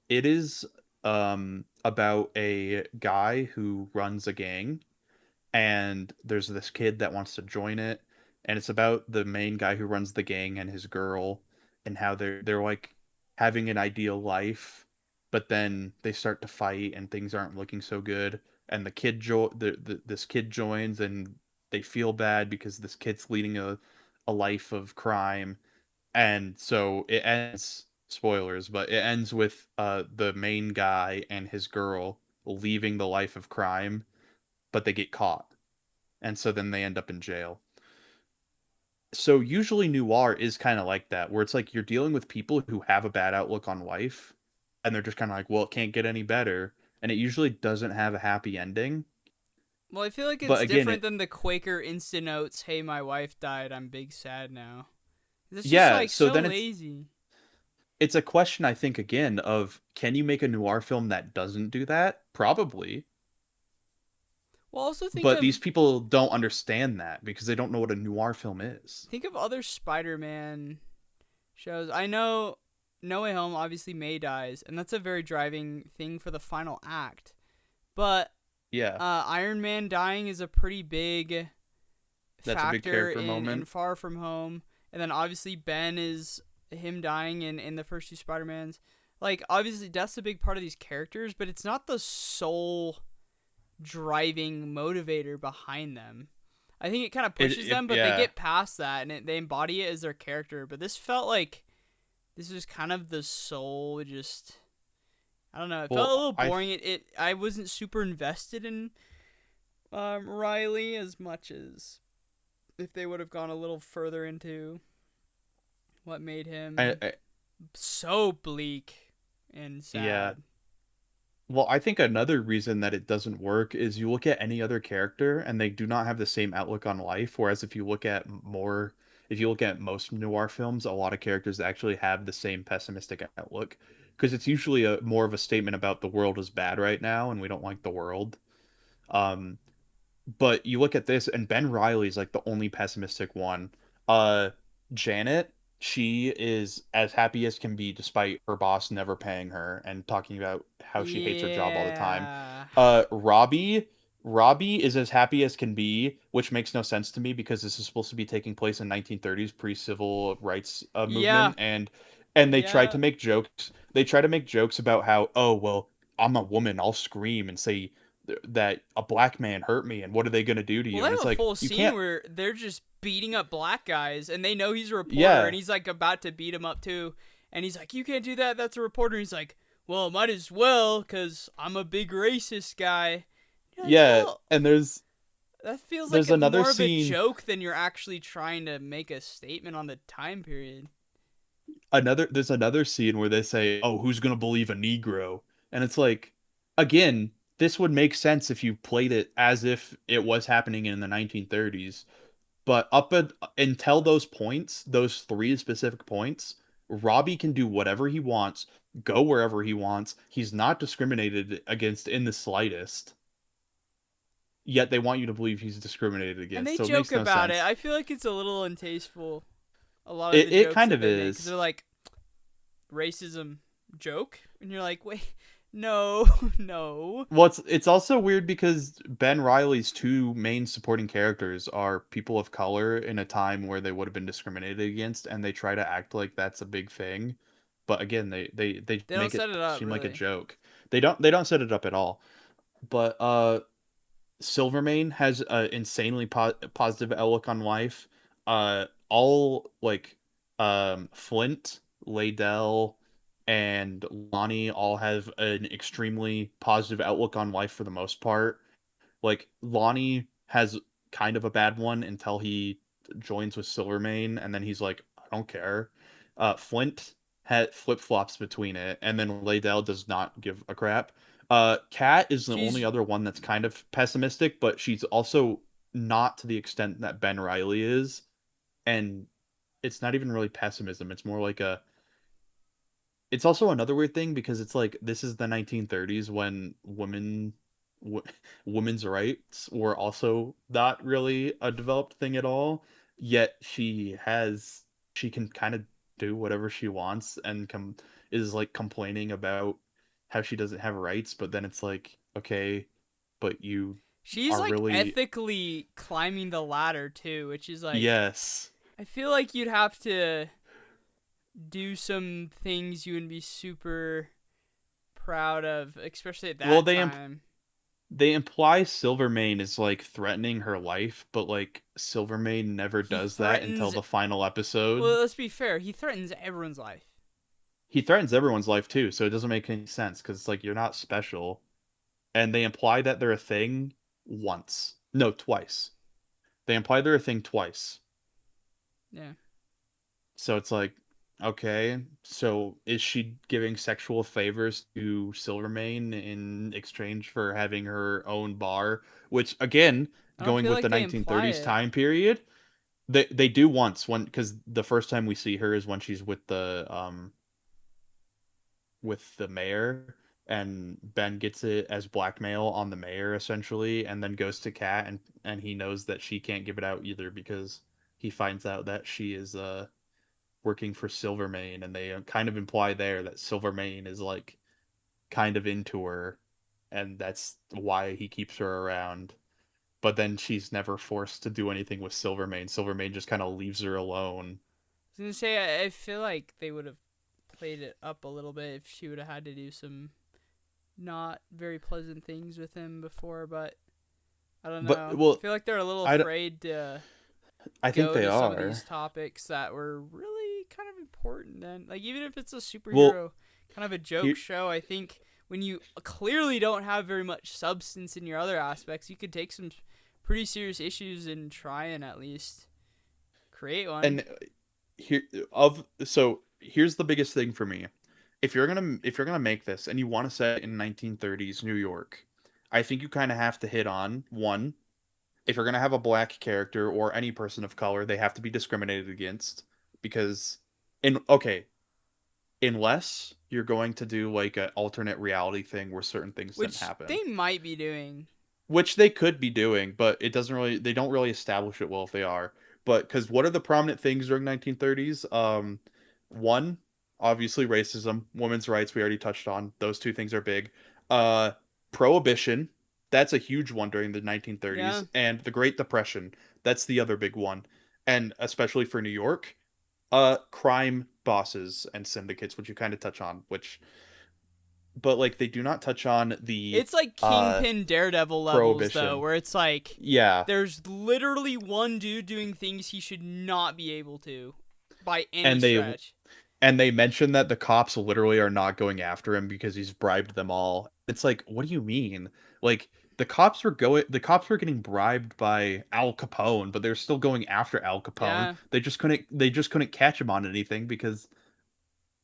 It is about a guy who runs a gang, and there's this kid that wants to join it, and it's about the main guy who runs the gang and his girl, and how they're like having an ideal life, but then they start to fight and things aren't looking so good, and this kid joins, and they feel bad because this kid's leading a life of crime, and so it ends, spoilers, but it ends with the main guy and his girl leaving the life of crime, but they get caught, and so then they end up in jail. So usually noir is kind of like that, where it's like you're dealing with people who have a bad outlook on life, and they're just kind of like, well, it can't get any better, and it usually doesn't have a happy ending. well, I feel like But it's again, different than the Quaker instant notes. Hey, my wife died. I'm big sad now. It's just yeah, like so so then lazy. it's a question, I think, again of, can you make a noir film that doesn't do that? Probably. Well, also But these people don't understand that because they don't know what a noir film is. think of other Spider-Man shows. I know No Way Home obviously May dies, and that's a very driving thing for the final act. But Yeah, Iron Man dying is a pretty big that's a big factor character in moment. Far From Home, and then obviously Ben is him dying in the first two Spider-Mans. Like obviously death's a big part of these characters, but it's not the sole driving motivator behind them. I think it kind of pushes them, but they Yeah. get past that and they embody it as their character. But this felt like this was kind of the soul. Just I don't know. It felt a Well, little boring. It I wasn't super invested in Riley as much as if they would have gone a little further into what made him I so bleak and yeah. sad. Well, I think another reason that it doesn't work is you look at any other character and they do not have the same outlook on life. Whereas if you look at most noir films, a lot of characters actually have the same pessimistic outlook because it's usually a more of a statement about the world is bad right now and we don't like the world. Um, but you look at this, and Ben Riley's like the only pessimistic one. Uh, Janet, she is as happy as can be despite her boss never paying her and talking about how she hates her job all the time. Yeah. Robbie is as happy as can be, which makes no sense to me because this is supposed to be taking place in 1930s pre-civil rights Yeah. movement, and they tried Yeah. to make jokes. They try to make jokes about how, oh well, I'm a woman, I'll scream and say that a black man hurt me, and what are they going to do to Well, you? they And it's have a like, full you scene can't. where they're just beating up black guys, and they know he's a reporter, and Yeah, he's like about to beat him up too, and he's like, "You can't do that. That's a reporter." And he's like, "Well, might as well, cause I'm a big racist guy." You're like, yeah, well, and that feels there's like another more of a scene, joke than you're actually trying to make a statement on the time period. there's another scene where they say, oh, who's going to believe a negro? And it's like, again, this would make sense if you played it as if it was happening in the 1930s, but until those points, those three specific points, Robbie can do whatever he wants, go wherever he wants. He's not discriminated against in the slightest, yet they want you to believe he's discriminated And against. they So it joke makes no about it. sense. I feel like it's a little untasteful. A lot of the It jokes kind that of they make, because they're is. like, racism joke, and you're like, wait, no, no. Well, it's also weird because Ben Riley's two main supporting characters are people of color in a time where they would have been discriminated against, and they try to act like that's a big thing. But again, they They don't make set it it up seem like a really. joke. They don't set it up at all. But Silvermane has an insanely positive outlook on life. All like Flint, Laydell, and Lonnie all have an extremely positive outlook on life for the most part. Like Lonnie has kind of a bad one until he joins with Silvermane, and then he's like, I don't care. Flint had flip flops between it, and then Laydell does not give a crap. Kat is the only She's other one that's kind of pessimistic, but she's also not to the extent that Ben Riley is, and it's not even really pessimism. It's more like a it's also another weird thing because it's like this is the 1930s when w women's rights were also not really a developed thing at all. Yet she can kind of do whatever she wants and com is like complaining about how she doesn't have rights, but then it's like, okay, but you she's are like really ethically climbing the ladder too, which is like yes. I feel like you'd have to do some things you wouldn't be super proud of, especially at Well, that time. they imply Silvermane is like threatening her life, but like Silvermane never He does that until threatens. the final episode. Well, let's be fair. He threatens everyone's life. He threatens everyone's life too, so it doesn't make any sense because it's like you're not special. And they imply that they're a thing once. No, twice. They imply they're a thing twice. Yeah. So it's like, okay, so is she giving sexual favors to Silvermane in exchange for having her own bar? Which again, I don't going feel with the like they imply 1930s it. time period, they do once when because the first time we see her is when she's with the mayor and Ben gets it as blackmail on the mayor essentially and then goes to Kat and he knows that she can't give it out either because he finds out that she is working for Silvermane and they kind of imply there that Silvermane is like kind of into her and that's why he keeps her around. But then she's never forced to do anything with Silvermane. Silvermane just kind of leaves her alone. I was gonna say I feel like they would have played it up a little bit if she would have had to do some not very pleasant things with him before, but I don't But know. I well, feel like they're a little I, afraid to I think go they to some of these are. topics that were really kind of important then. Like even if it's a Well, superhero kind of a joke here show, I think when you clearly don't have very much substance in your other aspects, you could take some pretty serious issues and try and at least create one. and here of so here's the biggest thing for me. If you're gonna make this and you want to set it in 1930s New York, I think you kind of have to hit on one. If you're gonna have a black character or any person of color, they have to be discriminated against because in okay, unless you're going to do like an alternate reality thing where certain things didn't Which happen, they might be doing. which they could be doing, but they don't really establish it well if they are. But because what are the prominent things during 1930s? One, obviously racism, women's rights. We already touched on those two things are big. Uh, Prohibition, that's a huge one during the 1930s, Yeah. and the Great Depression, that's the other big one, and especially for New York, crime bosses and syndicates, which you kind of touch on, which, but like they do not touch on the It's like uh Kingpin Daredevil levels though, prohibition. where it's like Yeah, there's literally one dude doing things he should not be able to by any and they stretch. mention that the cops literally are not going after him because he's bribed them all. It's like, what do you mean? Like the cops were getting bribed by Al Capone, but they're still going after Al Capone. Yeah. They just couldn't catch him on anything because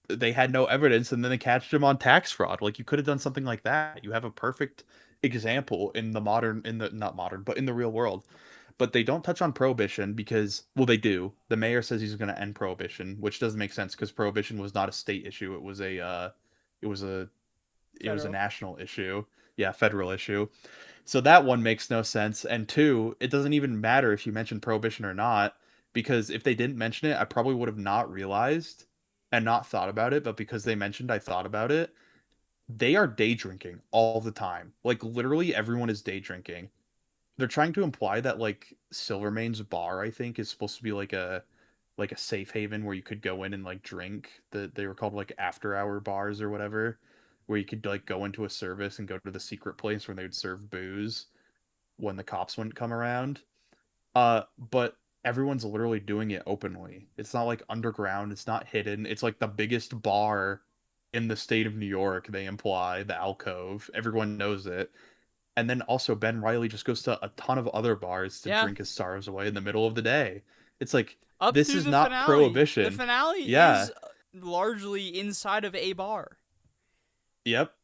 they had no evidence and then they catched him on tax fraud. Like you could have done something like that. You have a perfect example in the modern in the not modern, but in the real world. But they don't touch on prohibition because well they do. The mayor says he's going to end prohibition, which doesn't make sense because prohibition was not a state issue. It was a it was a Federal. national issue. Yeah, federal issue. So that one makes no sense. And two, it doesn't even matter if you mention prohibition or not, because if they didn't mention it, I probably would have not realized and not thought about it. But because they mentioned, I thought about it. They are day drinking all the time. Like literally everyone is day drinking. They're trying to imply that like Silvermane's bar, I think, is supposed to be like a safe haven where you could go in and like drink. They were called like after hour bars or whatever. where you could like go into a service and go to the secret place where they would serve booze when the cops wouldn't come around. But everyone's literally doing it openly. It's not like underground, it's not hidden. It's like the biggest bar in the state of New York, they imply, the alcove. Everyone knows it. And then also Ben Riley just goes to a ton of other bars to Yeah. drink his sorrows away in the middle of the day. It's like Up this through is the not finale. The prohibition. finale Yeah. is largely inside of a bar. Yep.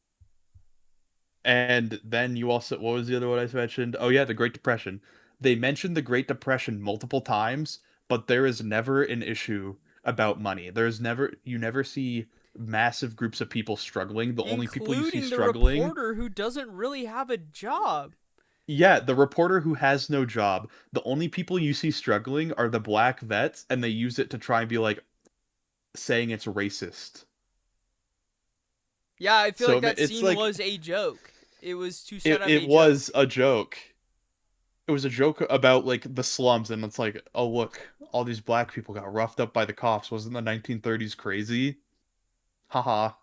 And then you also, what was the other one I mentioned? Oh yeah, the Great Depression. They mentioned the Great Depression multiple times, but there is never an issue about money. There's never, you never see massive groups of people struggling. The only people you see Including the struggling, reporter who doesn't really have a job. yeah, the reporter who has no job. The only people you see struggling are the black vets, and they use it to try and be like saying it's racist. Yeah, I feel So like that it's scene like was a joke. It was to set it, up it a joke. was a joke. It was a joke about like the slums, and it's like, oh look, all these black people got roughed up by the cops. Wasn't the 1930s crazy? Haha.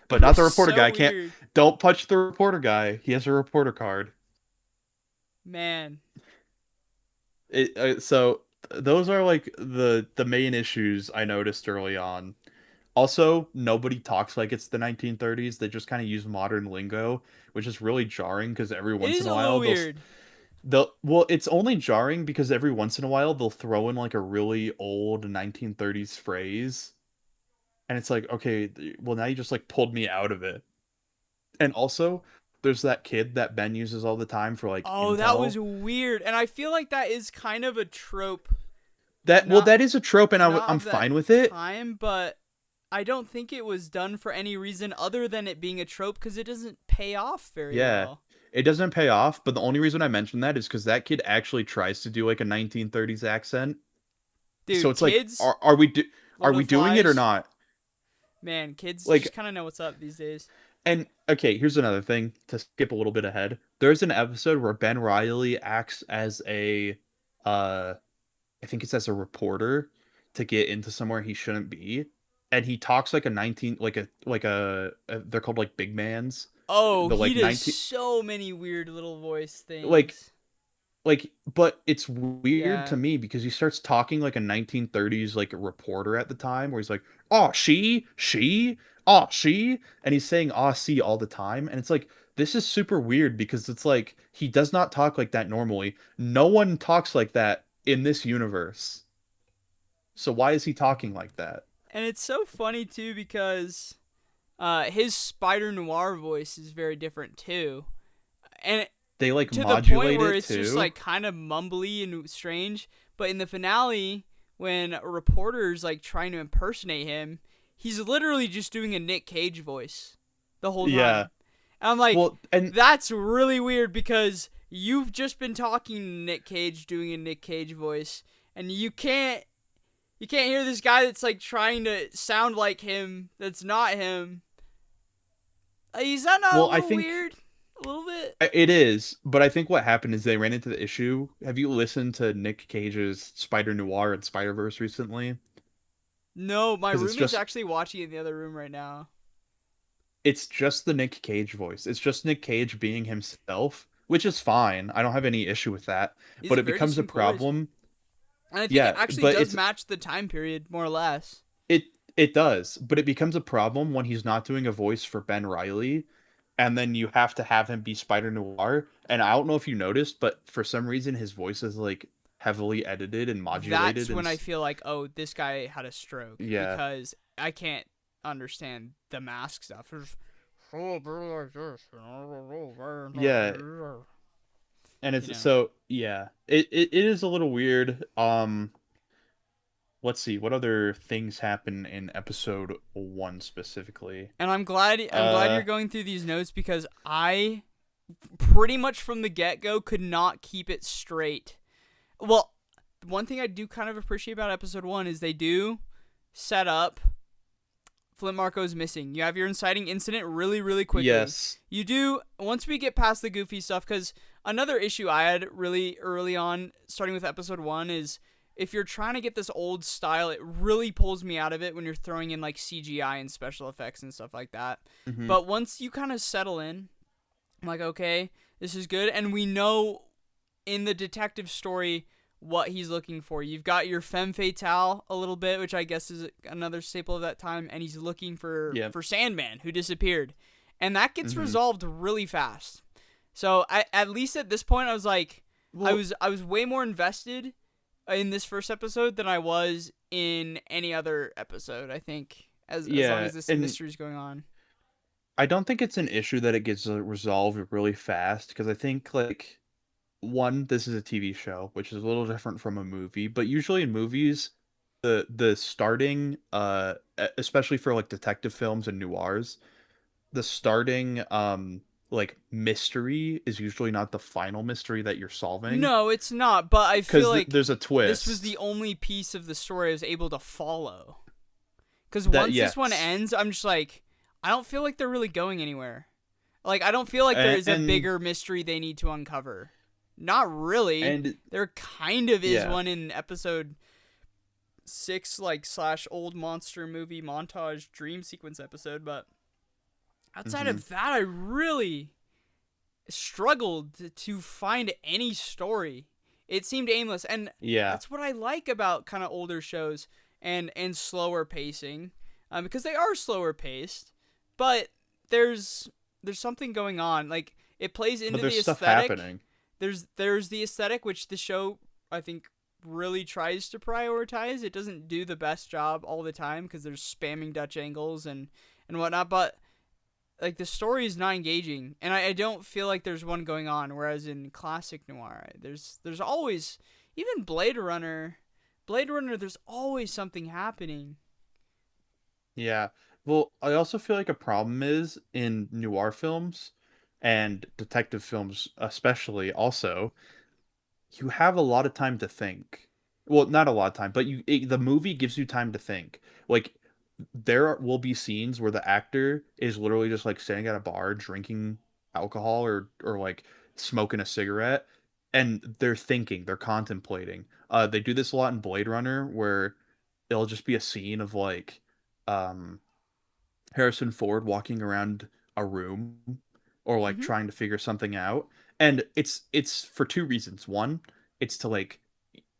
But It not was the reporter so guy. Can't, weird. don't punch the reporter guy. He has a reporter card. Man. So those are like the main issues I noticed early on. Also, nobody talks like it's the 1930s. They just kind of use modern lingo, which is really jarring because every It once is in a a little while weird. well, it's only jarring because every once in a while they'll throw in like a really old 1930s phrase, and it's like, okay, well now you just like pulled me out of it. And also, there's that kid that Ben uses all the time for like Oh, that was intel. weird. And I feel like that is kind of a trope. That, well, Not that is a trope, and not I'm of that fine with it. time, but I don't think it was done for any reason other than it being a trope because it doesn't pay off very Yeah. well. It doesn't pay off, but the only reason I mention that is because that kid actually tries to do like a 1930s accent. So Dude, it's like, kids, are Lord of we the doing it or Flies, not? man, kids just Like, kind of know what's up these days. and okay, here's another thing to skip a little bit ahead. There's an episode where Ben Riley acts as a, uh, I think it's as a reporter to get into somewhere he shouldn't be, and he talks like a 19, they're called like big mans, Oh, the he like does 19, so many weird little voice like things. but it's weird Yeah. to me because he starts talking like a 1930s like a reporter at the time where he's like, oh she, and he's saying oh see all the time, and it's like, this is super weird because it's like he does not talk like that normally. No one talks like that in this universe, so why is he talking like that? And it's so funny too because his Spider Noir voice is very different too. And They like to the point modulate where it it's just too. like kind of mumbly and strange. But in the finale, when a reporter's like trying to impersonate him, he's literally just doing a Nick Cage voice the whole Yeah, time. And I'm like, well, and that's really weird because you've just been talking to Nick Cage doing a Nick Cage voice, and you can't hear this guy that's like trying to sound like him that's not him. Is that not a well, I little think weird? A little bit? it is, but I think what happened is they ran into the issue. Have you listened to Nick Cage's Spider Noir and Spider-Verse recently? No, my Because roommate's actually watching it in the other room right now. it's just the Nick Cage voice. It's just Nick Cage being himself, which is fine. I don't have any issue with that. He has But a it very becomes a distinct voice. problem. And I think it Yeah, actually but does match the time period, more or less. it it does, but it becomes a problem when he's not doing a voice for Ben Riley, and then you have to have him be Spider Noir. And I don't know if you noticed, but for some reason his voice is like heavily edited and That's modulated when I feel like, oh, this guy had a stroke yeah. because I can't understand the mask stuff. It's, "Oh, be like this, Yeah, and you it's know. so yeah. It is a little weird. Let's see what other things happen in episode 1 specifically. And I'm glad Uh you're going through these notes because I pretty much from the get-go could not keep it straight. Well, one thing I do kind of appreciate about episode 1 is they do set up Flint Marco's missing. You have your inciting incident really, really quickly. yes. You do, once we get past the goofy stuff, because another issue I had really early on, starting with episode 1, is if you're trying to get this old style, it really pulls me out of it when you're throwing in like CGI and special effects and stuff like that. Hmm. But once you kind of settle in, I'm like, okay, this is good, and we know in the detective story what he's looking for. You've got your femme fatale a little bit, which I guess is another staple of that time, and he's looking Yeah. for Sandman who disappeared, and that gets Hmm. resolved really fast. So at least at this point, I was like, Well, I was way more invested in this first episode than I was in any other episode. I think as long yeah, as this and mystery's going on. I don't think it's an issue that it gets resolved really fast because I think like one, this is a TV show, which is a little different from a movie, but usually in movies, the starting especially for like detective films and noirs, the starting like mystery is usually not the final mystery that you're solving No, it's not. But I feel because like there's a this was the twist. only piece of the story I was able to follow. Because That once this one yes. ends, I'm just like, I don't feel like they're really going anywhere. Like, I don't feel like there is a And bigger mystery they need to uncover. Not really. and There kind of is yeah. one in episode 6, like, slash old monster movie montage dream sequence episode, but outside Hmm. of that, I really struggled to find any story. It seemed aimless, and Yeah. that's what I like about kind of older shows and slower pacing, because they are slower paced, but there's there's something going on. Like it plays But into there's the stuff aesthetic. happening. There's the aesthetic which the show I think really tries to prioritize. It doesn't do the best job all the time because there's spamming Dutch angles and whatnot, but like the story is not engaging, and I don't feel like there's one going on. Whereas in classic noir, there's always, even Blade Runner, there's always something happening. Yeah. Well, I also feel like a problem is in noir films and detective films especially also, you have a lot of time to think. Well, not a lot of time, but the movie gives you time to think. Like will be scenes where the actor is literally just like sitting at a bar drinking alcohol or like smoking a cigarette and they're thinking, they're contemplating. They do this a lot in Blade Runner where it'll just be a scene of like um Harrison Ford walking around a room or like Mm-hmm. trying to figure something out. And it's for two reasons. One, it's to like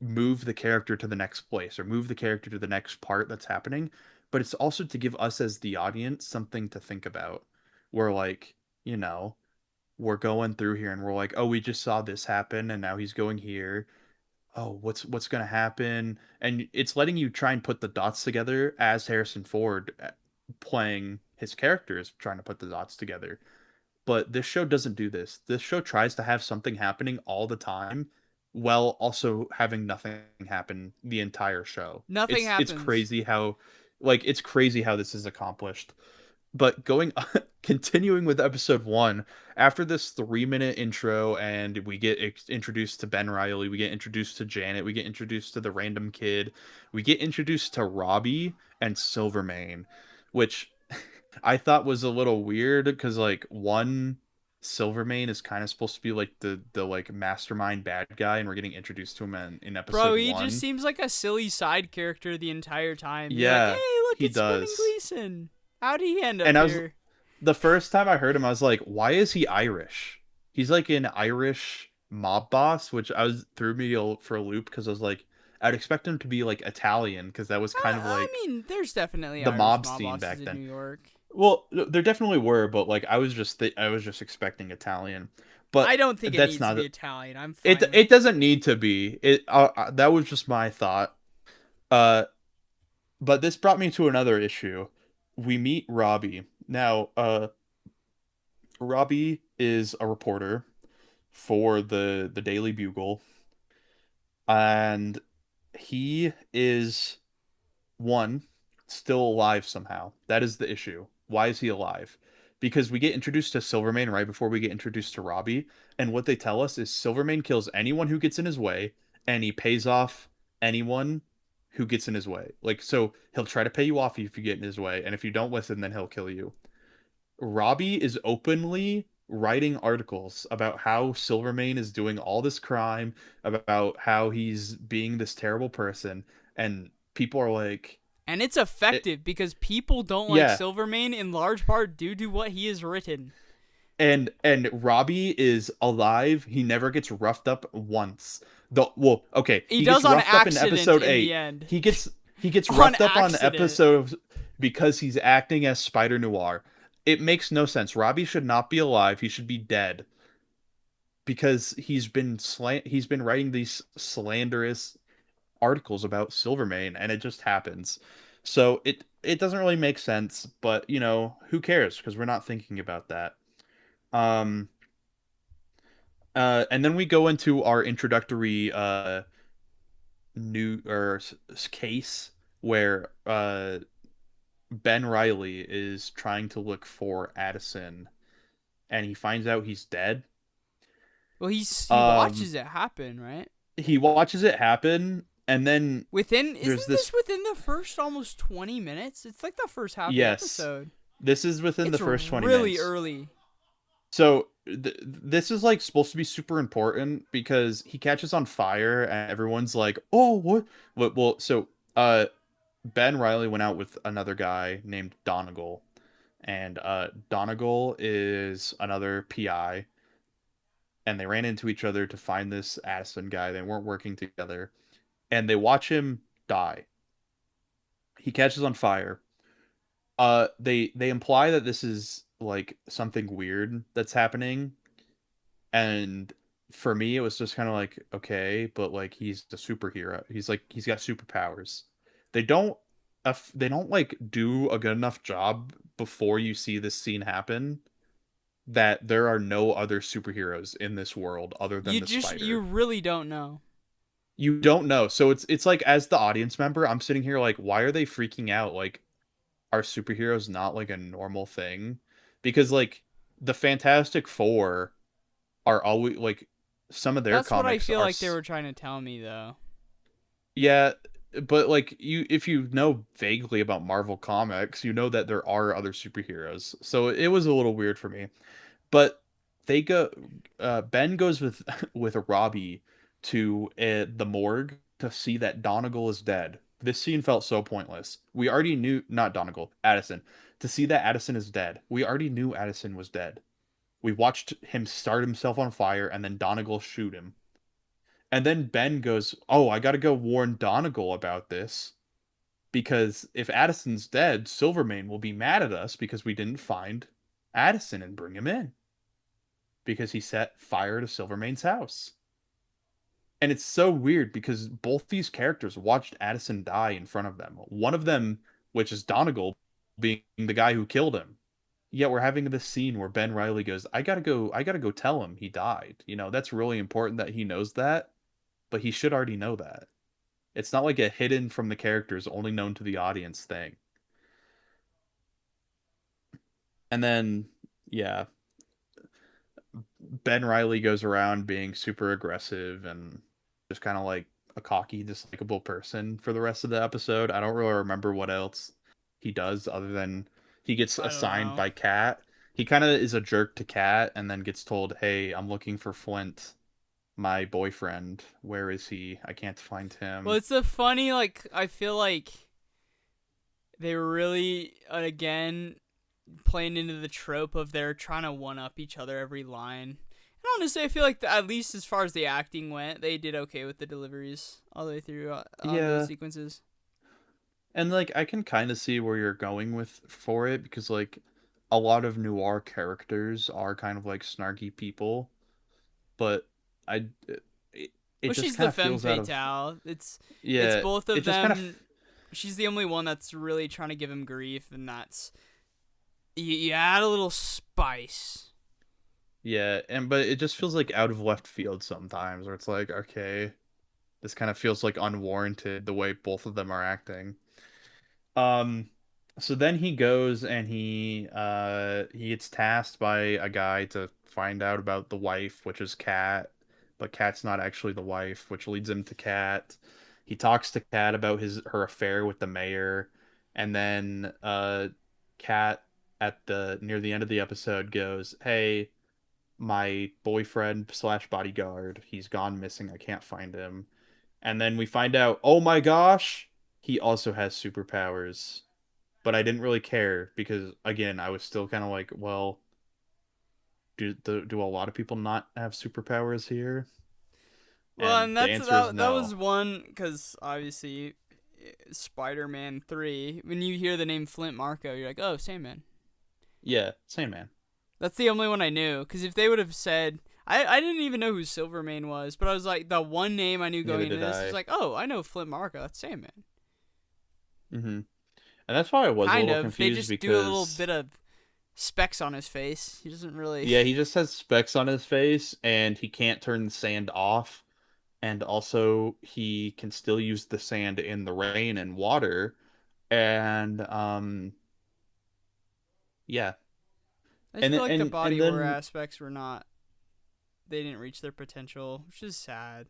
move the character to the next place or move the character to the next part that's happening, but it's also to give us as the audience something to think about. We're like, you know, we're going through here and we're like, oh, we just saw this happen and now he's going here. Oh, what's going to happen? And it's letting you try and put the dots together as Harrison Ford playing his characters trying to put the dots together. But this show doesn't do this. This show tries to have something happening all the time while also having nothing happen the entire show. Nothing It's happens. crazy how it's crazy how this is accomplished. But going continuing with episode 1, after this 3-minute intro and we get introduced to Ben Riley, we get introduced to Janet, we get introduced to the random kid, we get introduced to Robbie and Silvermane, which I thought was a little weird because like one, Silvermane is kind of supposed to be like the like mastermind bad guy, and we're getting introduced to him in Bro, episode he just 1. seems like a silly side character the entire time. You're like, Yeah, hey, look, he it's Brendan does. Gleeson. How'd he end up And I was here? the first time I heard him, I was like, why is he Irish? He's like an Irish mob boss, which I was threw me for a loop because I was like, I'd expect him to be like Italian because that was kind of I like mean, there's definitely the Irish mob mob scene bosses back in then. New York. Well, there definitely were, but like I was just expecting Italian. I But don't think it that's needs to not be Italian. I'm it. fine with. It doesn't need to be. That was just my thought. Uh, but this brought me to another issue. We meet Robbie. Now, Robbie is a reporter for the Daily Bugle, and he is one, still alive somehow. That is the issue. Why is he alive? Because we get introduced to Silvermane right before we get introduced to Robbie, and what they tell us is Silvermane kills anyone who gets in his way, and he pays off anyone who gets in his way. Like, so he'll try to pay you off if you get in his way, and if you don't listen, then he'll kill you. Robbie is openly writing articles about how Silvermane is doing all this crime, about how he's being this terrible person, and people are like, And it's it, effective because people don't like yeah. Silvermane in large part due to what he has written. And Robbie is alive. He never gets roughed up once. Okay, He he gets does on roughed up in accident episode in the 8. end. He gets On roughed up on accident. episode because he's acting as Spider Noir. It makes no sense. Robbie should not be alive. He should be dead because he's been writing these slanderous articles about Silvermane, and it just happens. So it doesn't really make sense, but who cares, because we're not thinking about that. Um and then we go into our introductory new or case where Ben Riley is trying to look for Addison, and he finds out he's dead. Well, he Um watches it happen, right? he watches it happen, and then Within there's isn't this this. within the first almost 20 minutes? It's like the first half of the Yes, episode. this is within the It's first 20 really minutes. early. So this is like supposed to be super important because he catches on fire and everyone's like, "Oh, what?" Well, so uh Ben Riley went out with another guy named Donegal, and Donegal is another PI, and they ran into each other to find this Addison guy. They weren't working together, and they watch him die. He catches on fire. They imply that this is like something weird that's happening, and for me it was just kind of like, okay, but like he's a superhero. He's got superpowers. They don't they don't like do a good enough job before you see this scene happen that there are no other superheroes in this world other than the You spider. really don't know. You don't know. So it's like, as the audience member, I'm sitting here like, why are they freaking out? Like, are superheroes not like a normal thing? Because like the Fantastic Four are always like, some of their That's what I comics feel are like they were trying to tell me though. yeah, but like, if you know vaguely about Marvel comics, you know that there are other superheroes. So it was a little weird for me. But they go Ben goes with with Robbie to the morgue to see that Donegal is dead. This scene felt so pointless. We already knew, not Donegal, Addison. To see that Addison is dead. We already knew Addison was dead. We watched him start himself on fire and then Donegal shoot him. And then Ben goes, "Oh, I got to go warn Donegal about this, because if Addison's dead, Silvermane will be mad at us because we didn't find Addison and bring him in, because he set fire to Silvermane's house." And it's so weird because both these characters watched Addison die in front of them. One of them, which is Donegal, being the guy who killed him. Yet we're having this scene where Ben Riley goes, I gotta go tell him he died. That's really important that he knows that, but he should already know that. It's not like a hidden from the characters, only known to the audience thing. And then, yeah, Ben Riley goes around being super aggressive and just kind of like a cocky, dislikable person for the rest of the episode. I don't really remember what else he does other than he gets I don't assigned know. by Kat. He kind of is a jerk to Kat and then gets told, "Hey, I'm looking for Flint, my boyfriend. Where is he? I can't find Well, him." it's the funny, like I feel like they were really again playing into the trope of they're trying to one up each other every line. And honestly, I feel like at least as far as the acting went, they did okay with the deliveries all the way through those Yeah, sequences. and like I can kind of see where you're going with for it, because like a lot of noir characters are kind of like snarky people, but I it Well, just she's kind the of femme feels out of. fatale. It's Yeah, both it of just kind of. them. She's the only one that's really trying to give him grief, and that's you add a little spice. Yeah, and but it just feels like out of left field sometimes, where it's like, okay, this kind of feels like unwarranted the way both of them are acting. Um, so then he goes and he gets tasked by a guy to find out about the wife, which is Kat, but Kat's not actually the wife, which leads him to Kat. He talks to Kat about her affair with the mayor, and then Kat at the near the end of the episode goes, "Hey, my boyfriend slash bodyguard. He's gone missing. I can't find him. And then we find out, oh my gosh, he also has superpowers. But I didn't really care because, again, I was still kind of like, well, do a lot of people not have superpowers here? Well, And and the that's answer is that was no. one because obviously Spider-Man 3, when you hear the name Flint Marko, you're like, "Oh, Sandman." Yeah, Sandman. That's the only one I knew cuz if they would have said I didn't even know who Silvermane was, but I was like the one name I knew Neither going into did this is I. like, "Oh, I know Flint Marko. That's Sandman." Hmm. And that's why I was a Kind little of. They confused just do a little because, bit of specks on his face. He doesn't really yeah, he just has specks on his face and he can't turn the sand off. And also, he can still use the sand in the rain and water. And, yeah. I just And feel like the and body horror then aspects were not they didn't reach their potential, which is sad.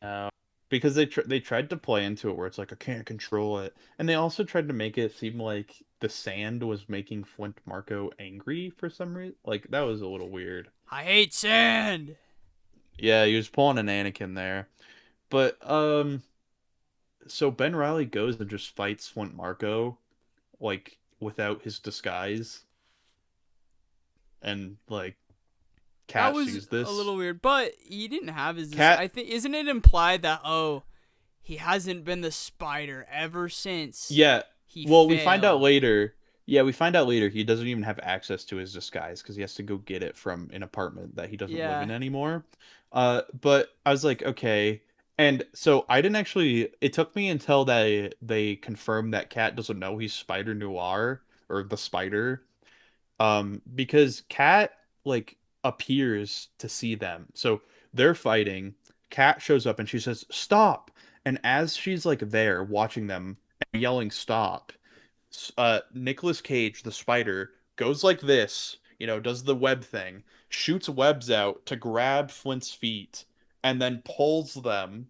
uh, because they tried to play into it where it's like I can't control it, and they also tried to make it seem like the sand was making Flint Marco angry for some reason. Like that was a little weird. I hate sand. Yeah, he was pulling an Anakin there. But so Ben Riley goes and just fights Flint Marco like without his disguise, and like That Cat was sees a this. little weird, but he didn't have his. Cat I think isn't it implied that he hasn't been the spider ever since Yeah. he Well, we find out failed. later. Yeah, we find out later he doesn't even have access to his disguise because he has to go get it from an apartment that he doesn't live Yeah, in anymore. But I was like, okay. And so I didn't actually. It took me until they confirmed that Cat doesn't know he's Spider Noir or the Spider. Because Cat like appears to see them. So they're fighting. Cat shows up and she says, "Stop!" And as she's like there watching them and yelling "Stop," Nicolas Cage, the spider, goes like this, does the web thing, shoots webs out to grab Flint's feet, and then pulls them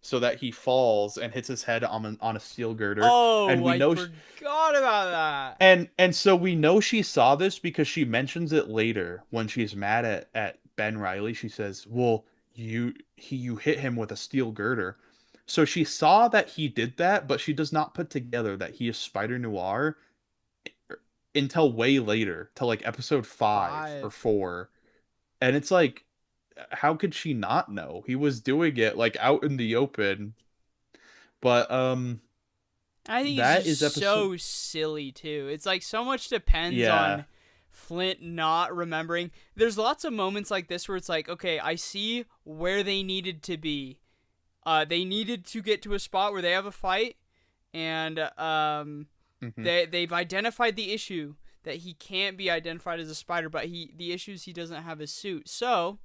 so that he falls and hits his head on a steel girder. And oh, we I know, forgot about that. and so we know she saw this because she mentions it later when she's mad at Ben Riley. She says, "Well, you hit him with a steel girder." So she saw that he did that, but she does not put together that he is Spider Noir until way later, till like episode 5 or 5. 4. And it's like how could she not know? He was doing it like out in the open. But I think it's that just is episode so silly too. It's like so much depends yeah. on Flint not remembering. There's lots of moments like this where it's like, okay, I see where they needed to be. They needed to get to a spot where they have a fight, and Hmm. they've identified the issue that he can't be identified as a spider, but the issues he doesn't have his suit. So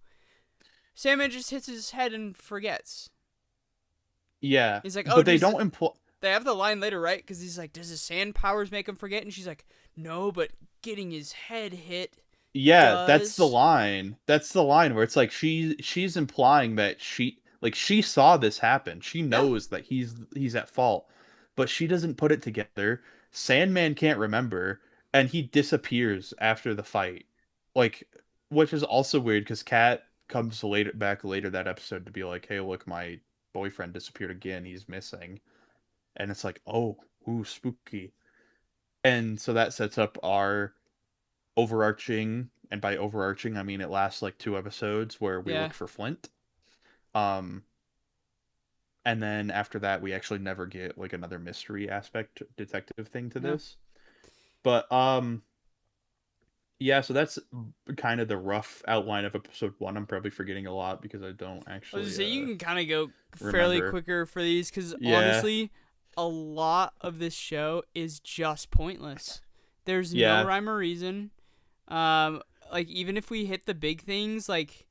Sandman just hits his head and forgets. Yeah. He's like, oh, But they does don't imply they have the line later, right? Because he's like, does his sand powers make him forget? And she's like, no, but getting his head hit Yeah, that's the does. line. That's the line where it's like she's implying that she saw this happen. She Yeah. knows that he's at fault, but she doesn't put it together. Sandman can't remember, and he disappears after the fight. Like, which is also weird because Kat comes later that episode to be like, "Hey, look, my boyfriend disappeared again. He's missing." And it's like, "Oh, ooh, spooky." And so that sets up our overarching, and by overarching I mean it lasts like 2 episodes where we Yeah. look for Flint. Um, and then after that, we actually never get like another mystery aspect detective thing to Yeah. this. But yeah, so that's kind of the rough outline of episode 1. I'm probably forgetting a lot because I don't I was gonna actually say you can kind of go fairly remember. quicker for these because Yeah, honestly, a lot of this show is just pointless. There's no yeah. rhyme or reason. Um, like even if we hit the big things, like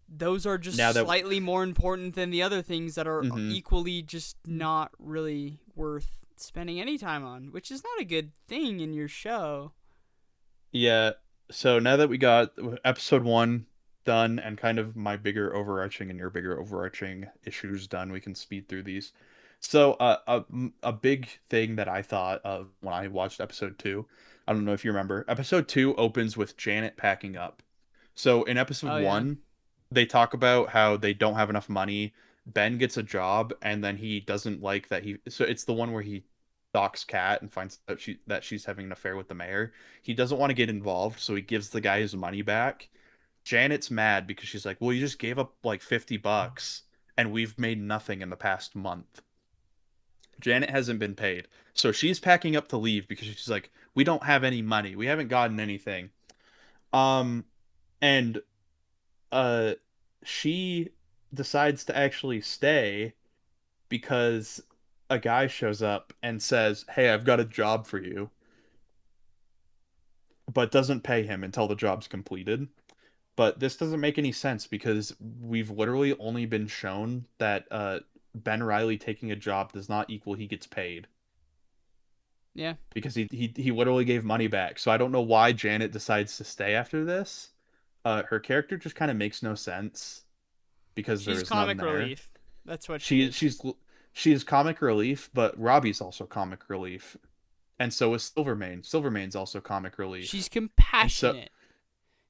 those are just Now that slightly more important than the other things that are hmm equally just not really worth spending any time on, which is not a good thing in your show. Yeah. So now that we got episode 1 done and kind of my bigger overarching and your bigger overarching issues done, we can speed through these. So a big thing that I thought of when I watched episode 2, I don't know if you remember, episode 2 opens with Janet packing up. So in episode Oh yeah. 1, they talk about how they don't have enough money. Ben gets a job, and then he doesn't like that he. So it's the one where he stalks Kat and finds out she's having an affair with the mayor. He doesn't want to get involved, so he gives the guy his money back. Janet's mad because she's like, "Well, you just gave up like $50, and we've made nothing in the past month." Janet hasn't been paid, so she's packing up to leave because she's like, "We don't have any money. We haven't gotten anything." Um, and uh she decides to actually stay because a guy shows up and says, "Hey, I've got a job for you," but doesn't pay him until the job's completed. But this doesn't make any sense because we've literally only been shown that Ben Riley taking a job does not equal he gets paid Yeah. because he literally gave money back. So I don't know why Janet decides to stay after this. Her character just kind of makes no sense because there She's is none comic there. relief. That's what she She is. she's she is comic relief, but Robbie's also comic relief, and so is Silvermane. Silvermane's also comic relief, She's and so compassionate.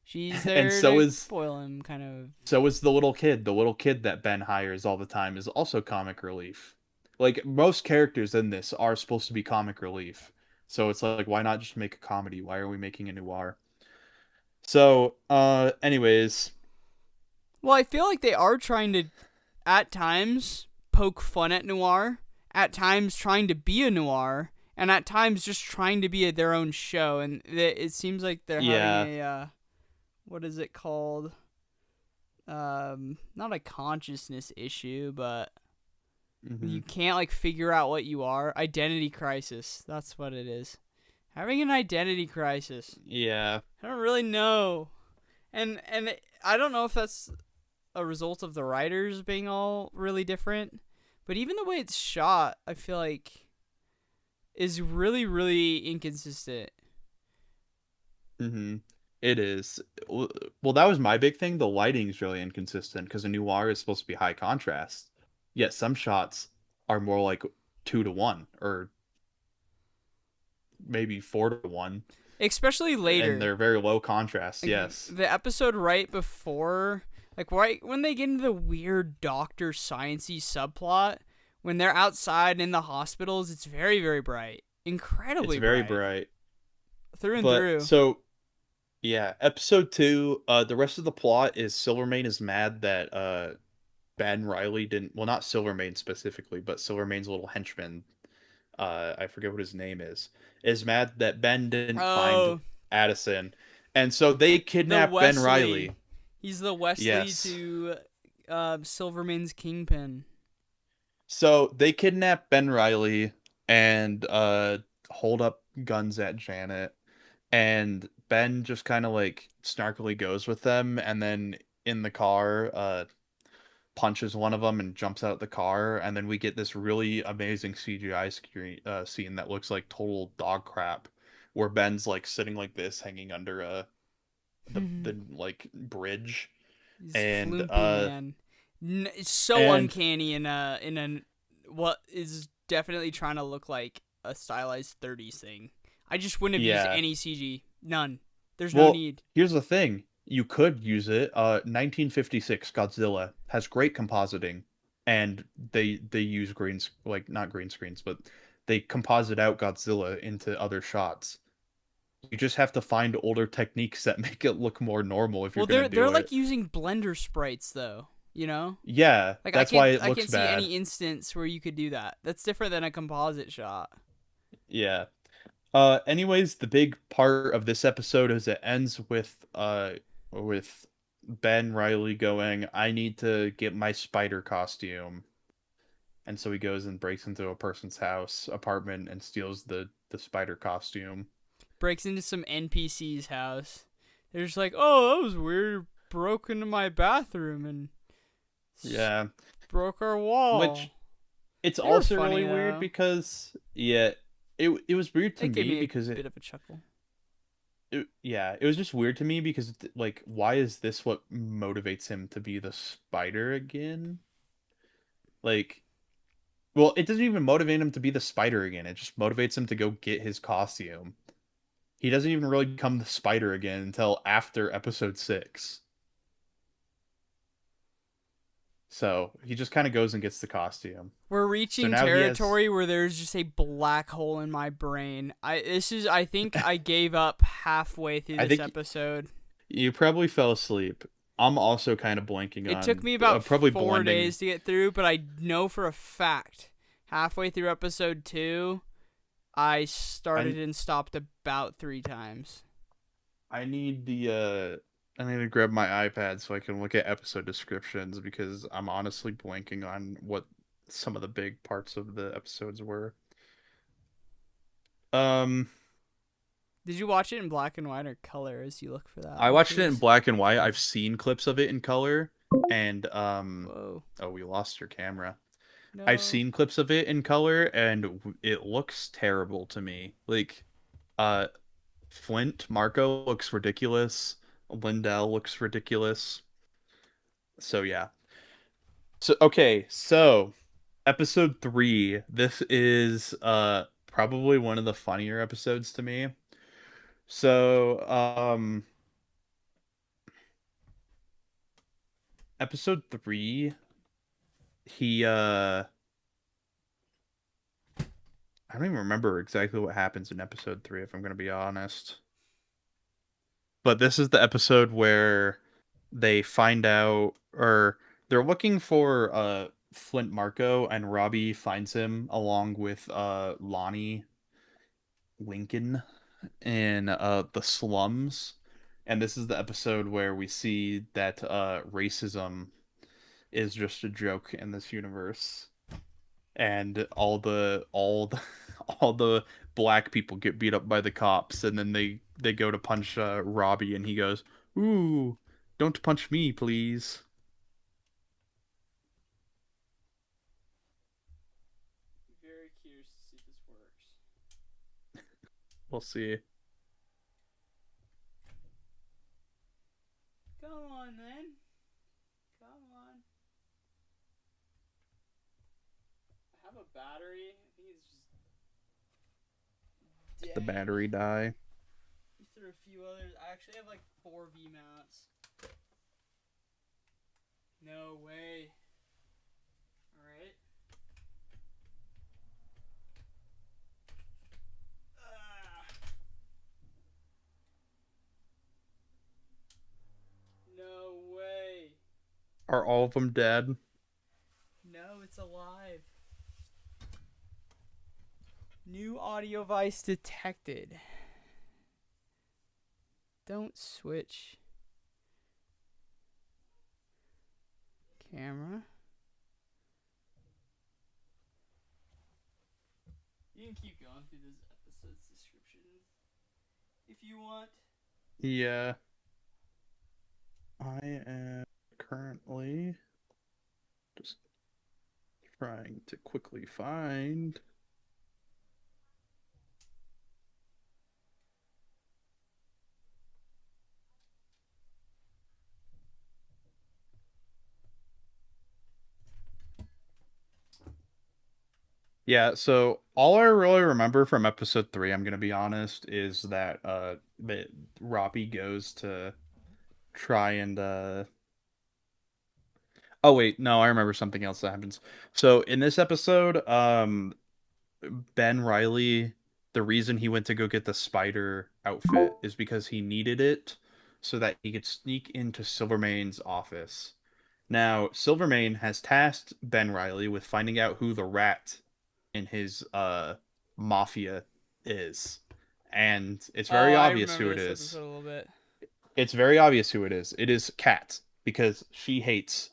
She's and there so to is foil him, kind of. so is the little kid. The little kid that Ben hires all the time is also comic relief. Like most characters in this are supposed to be comic relief, so it's like why not just make a comedy? Why are we making a noir? So, anyways, Well, I feel like they are trying to, at times, poke fun at noir, at times trying to be a noir, and at times just trying to be their own show. And it seems like they're having yeah, a, what is it called? Not a consciousness issue, but hmm you can't like figure out what you are. Identity crisis. That's what it is. Having an identity crisis. yeah. I don't really know. And I don't know if that's a result of the writers being all really different, but even the way it's shot, I feel like is really really inconsistent. hmm It is. Well, that was my big thing. The lighting's really inconsistent because a noir is supposed to be high contrast. Yet some shots are more like 2 to 1 or maybe 4 to 1, Especially and later. they're very low contrast. Like Yes. the episode right before, like right when they get into the weird doctor sciencey subplot, when they're outside in the hospitals, it's very very bright. It's Incredibly very bright. bright. Through and But through. so yeah, episode 2, the rest of the plot is Silvermane is mad that Ben Riley didn't, well, not Silvermane specifically, but Silvermane's little henchman, I forget what his name is mad that Ben didn't find Oh, Addison. And so they the kidnap Ben Wesley. Riley. He's the Wesley Yes. to Silverman's Kingpin. So they kidnap Ben Riley and hold up guns at Janet. And Ben just kind of like snarkily goes with them, and then in the car punches one of them and jumps out the car, and then we get this really amazing CGI scene that looks like total dog crap, where Ben's like sitting like this, hanging under the like bridge, He's and Floopy man. It's so and uncanny in a what is definitely trying to look like a stylized 30s thing. I just wouldn't have used yeah. any CG. None. There's no Well, need. here's the thing. You could use it. 1956 Godzilla has great compositing, and they use like not green screens, but they composite out Godzilla into other shots. You just have to find older techniques that make it look more normal if you're Well, gonna they're do like it. using Blender sprites though. You know, Yeah, like that's why it I looks can't see bad. any instance where you could do that. That's different than a composite shot. Yeah. Anyways, the big part of this episode is it ends with Ben Riley going, "I need to get my spider costume." And so he goes and breaks into a person's house, apartment, and steals the spider costume. Breaks into some NPC's house. They're just like, "Oh, that was weird. Broke into my bathroom and Yeah. broke our wall." Which it's They were also funny really weird though. because yeah, it was weird to It gave me me a because bit of a chuckle. it was just weird to me because like why is this what motivates him to be the spider again? Like well, it doesn't even motivate him to be the spider again. It just motivates him to go get his costume. he doesn't even really become the Spider again until after episode 6. So he just kind of goes and gets the costume. We're So reaching now he has. territory where there's just a black hole in my brain. I think I gave up halfway through I this think episode. you probably fell asleep. I'm also kind of blanking It took on me about probably 4 days blending. to get through, but I know for a fact halfway through episode 2, I started I and stopped about 3 times. I need the I need to grab my iPad so I can look at episode descriptions because I'm honestly blanking on what some of the big parts of the episodes were. Um, Did you watch it in black and white or color as you look for that? I I'm watched it in curious. black and white. I've seen clips of it in color, and Whoa. oh, we lost your camera. I've No. seen clips of it in color, and it looks terrible to me. Like, uh, Flint Marco looks ridiculous. Lindell looks ridiculous. So yeah. So okay, so episode 3. This is probably one of the funnier episodes to me. So episode 3, he I don't even remember exactly what happens in episode 3 if I'm gonna be honest. But this is the episode where they find out, or they're looking for Flint Marco, and Robbie finds him along with Lonnie Lincoln in the slums. And this is the episode where we see that racism is just a joke in this universe, and all the black people get beat up by the cops, and then they go to punch Robbie, and he goes, "Ooh, don't punch me, please." Very curious to see if this works. We'll see. Come on, then. Come on. I have a battery. I think it's just Did the dead. battery die? You threw a few others. I actually have like 4 V mounts. No way. Alright. No way. Are all of them dead? No, it's alive. New audio device detected. Don't switch. Camera. You can keep going through this episode's descriptions if you want. Yeah. I am currently just trying to quickly find. Yeah, so all I really remember from episode 3, I'm gonna be honest, is that Robbie goes to try and oh wait, no, I remember something else that happens. So in this episode, Ben Riley, the reason he went to go get the spider outfit is because he needed it so that he could sneak into Silvermane's office. Now, Silvermane has tasked Ben Riley with finding out who the rat in his mafia is. And it's Oh, very I obvious remember who it this is. episode a little bit. It's very obvious who it is. It is Kat because she hates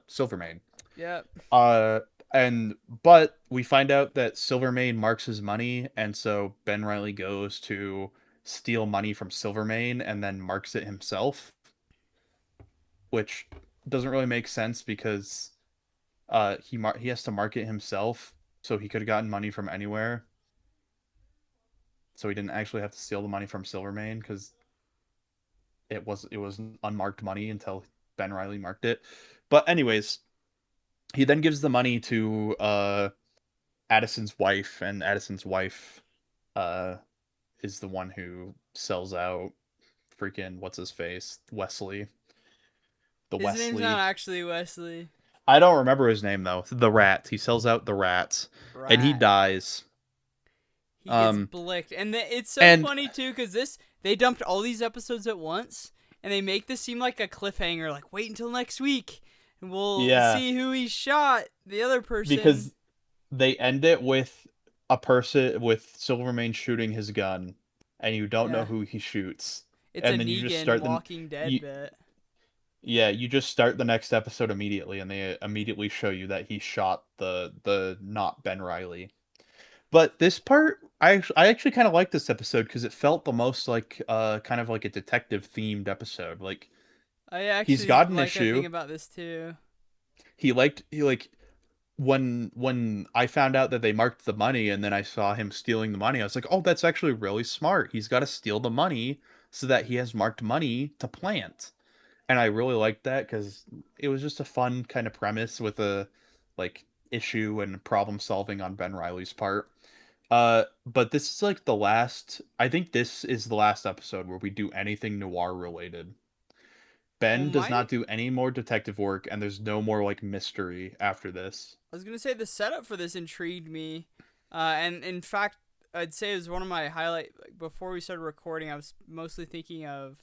Silvermane. Yep. Uh and but we find out that Silvermane marks his money, and so Ben Riley goes to steal money from Silvermane and then marks it himself, which doesn't really make sense because he has to market himself, so he could have gotten money from anywhere. So he didn't actually have to steal the money from Silvermane because it was unmarked money until Ben Riley marked it. But anyways, he then gives the money to Addison's wife, and Addison's wife uh is the one who sells out freaking what's his face, Wesley, the His name's not Wesley. actually Wesley. I don't remember his name though. The rat. He sells out the rats, and he Rat. dies. He gets Um, blicked, and it's so and funny too because they dumped all these episodes at once, and they make this seem like a cliffhanger. Like, wait until next week, and we'll yeah, see who he shot. The other person. because they end it with a person with Silvermane shooting his gun, and you don't know Yeah, who he shoots, it's a and then you just Negan start the Walking Dead you, bit. yeah, you just start the next episode immediately, and they immediately show you that he shot the not Ben Riley. But this part, I actually kind of like this episode because it felt the most like kind of like a detective themed episode. Like I he's actually got an like that thing issue. about this too. He like when I found out that they marked the money and then I saw him stealing the money, I was like, "Oh, that's actually really smart. He's got to steal the money so that he has marked money to plant." And I really liked that because it was just a fun kind of premise with a like issue and problem solving on Ben Riley's part. But this is like the last. I think this is the last episode where we do anything noir related. Well, Ben does my not do any more detective work, and there's no more like mystery after this. I was gonna say the setup for this intrigued me, and in fact, I'd say it was one of my highlight. Like, before we started recording, I was mostly thinking of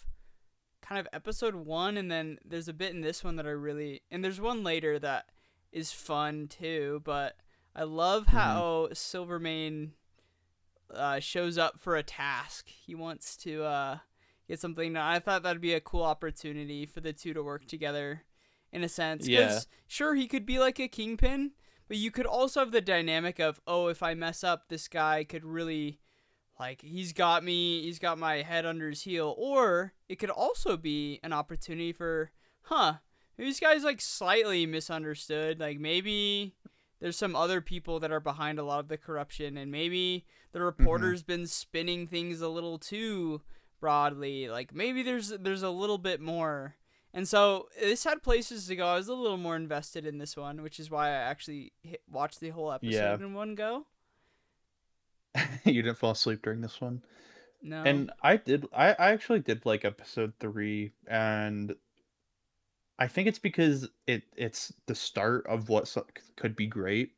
kind of episode one, and then there's a bit in this one that I really, and there's one later that is fun too. But I love Hmm. how Silvermane shows up for a task. He wants to get something done. I thought that'd be a cool opportunity for the two to work together in a sense. Yeah. Because, sure, he could be like a kingpin, but you could also have the dynamic of, oh, if I mess up, this guy could really, like, he's got me, he's got my head under his heel. Or it could also be an opportunity for, maybe this guy's, like, slightly misunderstood. Like, maybe there's some other people that are behind a lot of the corruption, and maybe the Hmm. reporter's been spinning things a little too broadly. Like maybe there's a little bit more. And so this had places to go. I was a little more invested in this one, which is why I actually watched the whole Yeah. episode in one go. You didn't fall asleep during this one. No. And I did. I actually did like episode 3, and I think it's because it's the start of what could be great.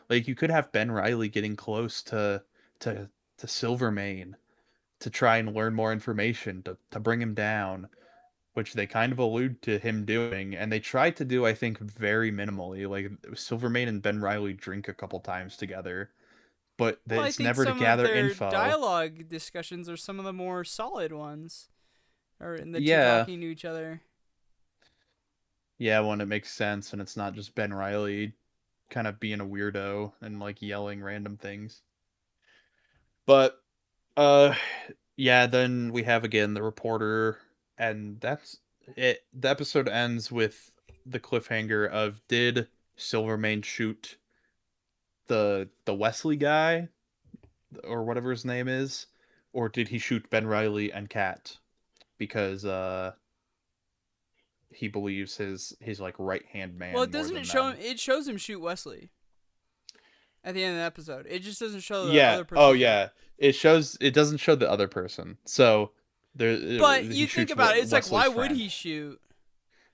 Like you could have Ben Riley getting close to to Silvermane to try and learn more information to bring him down, which they kind of allude to him doing, and they tried to do I think very minimally. Like Silvermane and Ben Riley drink a couple times together, but Well, I it's think never to some of gather their info. dialogue discussions are some of the more solid ones, or in the two Yeah, talking to each other. yeah, when it makes sense and it's not just Ben Riley kind of being a weirdo and like yelling random things. But uh yeah, then we have again the reporter, and that's it. The episode ends with the cliffhanger of did Silvermane shoot the Wesley guy or whatever his name is, or did he shoot Ben Riley and Kat because he believes his like right hand Well, man it more doesn't it than show them. it shows him shoot Wesley at the end of the episode. It just doesn't show the Yeah. other Oh person shot. yeah. It doesn't show the other person. So there But he you think shoots about it, it's like why Wesley's would friend. he shoot?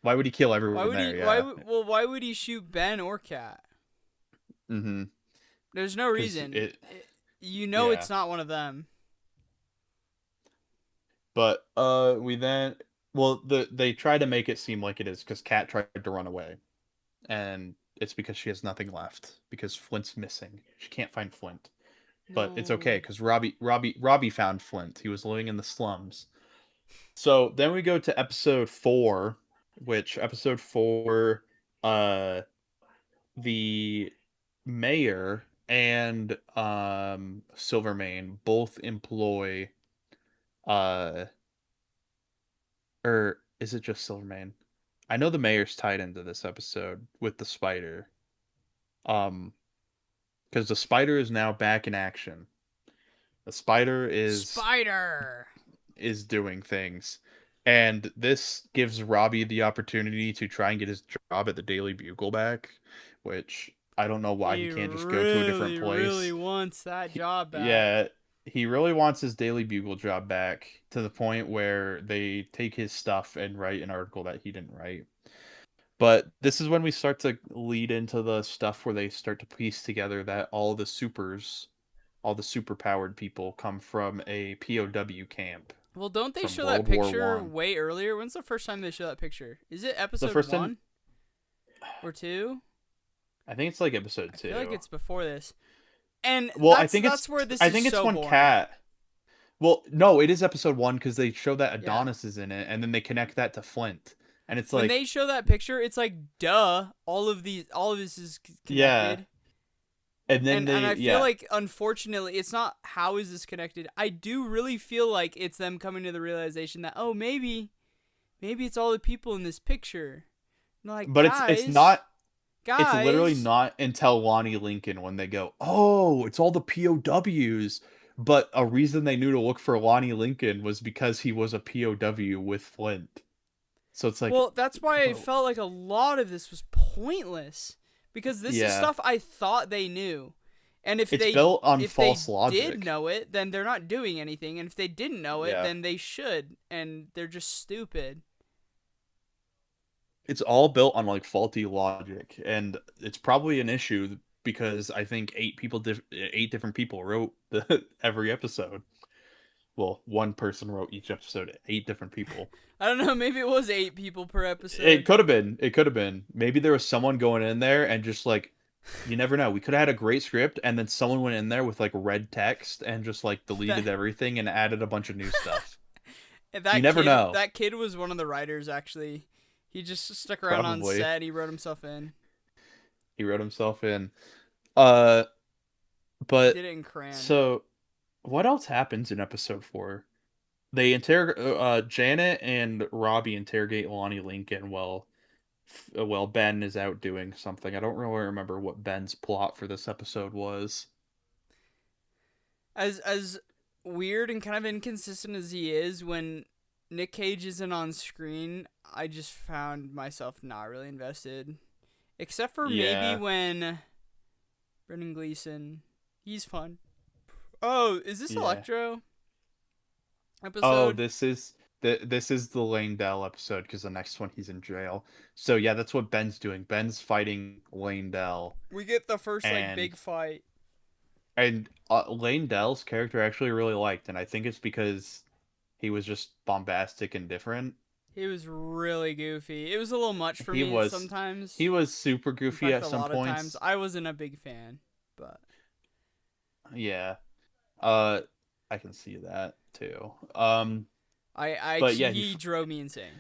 Why would he kill Why everyone would there? he? Why? Yeah. Well, why would he shoot Ben or Cat? Mhm. There's no Cuz reason. it You know, yeah. it's not one of them. But we then well they try to make it seem like it is cuz Kat tried to run away, and it's because she has nothing left because Flint's missing. She can't find Flint. But it's okay No. cuz Robbie found Flint. He was living in the slums. So then we go to episode 4, which episode 4 uh the mayor and Silvermane both employ uh or is it just Silvermane? I know the mayor's tied into this episode with the spider. Um because the spider is now back in action. The spider Spider. is doing things. And this gives Robbie the opportunity to try and get his job at the Daily Bugle back, which I don't know why he He can't just go to a different really, really place. wants that job back. Yeah, he really wants his Daily Bugle job back to the point where they take his stuff and write an article that he didn't write. But this is when we start to lead into the stuff where they start to piece together that all the superpowered people come from a POW camp Well, don't they from show that World War picture One. way earlier? When's the first time they show that picture? Is it The episode first time, 1 or 2? I think it's like episode I feel like two. it's before this. And Well, that's where this I is think it's so when boring. Cat. Well, no, it is episode one because they show that Yeah. Adonis is in it, and then they connect that to Flint, and it's When they like, show that picture, it's like duh, all of this is yeah, connected. and then And they, I feel yeah, like unfortunately, it's not how is this connected. I do really feel like it's them coming to the realization that oh, maybe it's all the people in this picture. And they're like, but it's not. It's literally guys. not until Lonnie Lincoln when they go, oh, it's all the POWs. But a reason they knew to look for Lonnie Lincoln was because he was a POW with Flint. So it's like, Well, that's why I bro, felt like a lot of this was pointless because this is yeah, stuff I thought they knew. And it's built on if they false did logic. know it, then they're not doing anything, and if they didn't know it, Yeah. then they should, and they're just stupid. It's all built on like faulty logic, and it's probably an issue because I think eight different people wrote every episode. Well, one person wrote each episode, eight different people. I don't know, maybe it was 8 people per It episode. could have been. It could have been. Maybe there was someone going in there and just like, you never know. We could have had a great script, and then someone went in there with like red text and just like That deleted everything and added a bunch of new stuff. You that never kid know. that kid was one of the writers actually. He just stuck around on Probably set, he wrote himself in. he wrote himself in. Uh, He but did it in crayon. so what else happens in episode four? They interrogate Janet and Robbie interrogate Lonnie Lincoln while Ben is out doing something. I don't really remember what Ben's plot for this episode was. As weird and kind of inconsistent as he is when Nick Cage isn't on screen, I just found myself not really invested. Except for maybe Yeah. when Brendan Gleeson, he's fun. Oh, is this Yeah. Electro Oh, episode? this is the Lane Dell episode because the next one he's in jail. So yeah, that's what Ben's doing. Ben's fighting Lane Dell, We get the first like and big fight. Lane Dell's character I actually really liked, and I think it's because he was just bombastic and different. He was really goofy. It was a little much for He me was sometimes. he was super In goofy fact, at a some lot of times points. I wasn't a big fan, but Yeah. Uh, I can see that too. I But actually yeah, he drove me insane.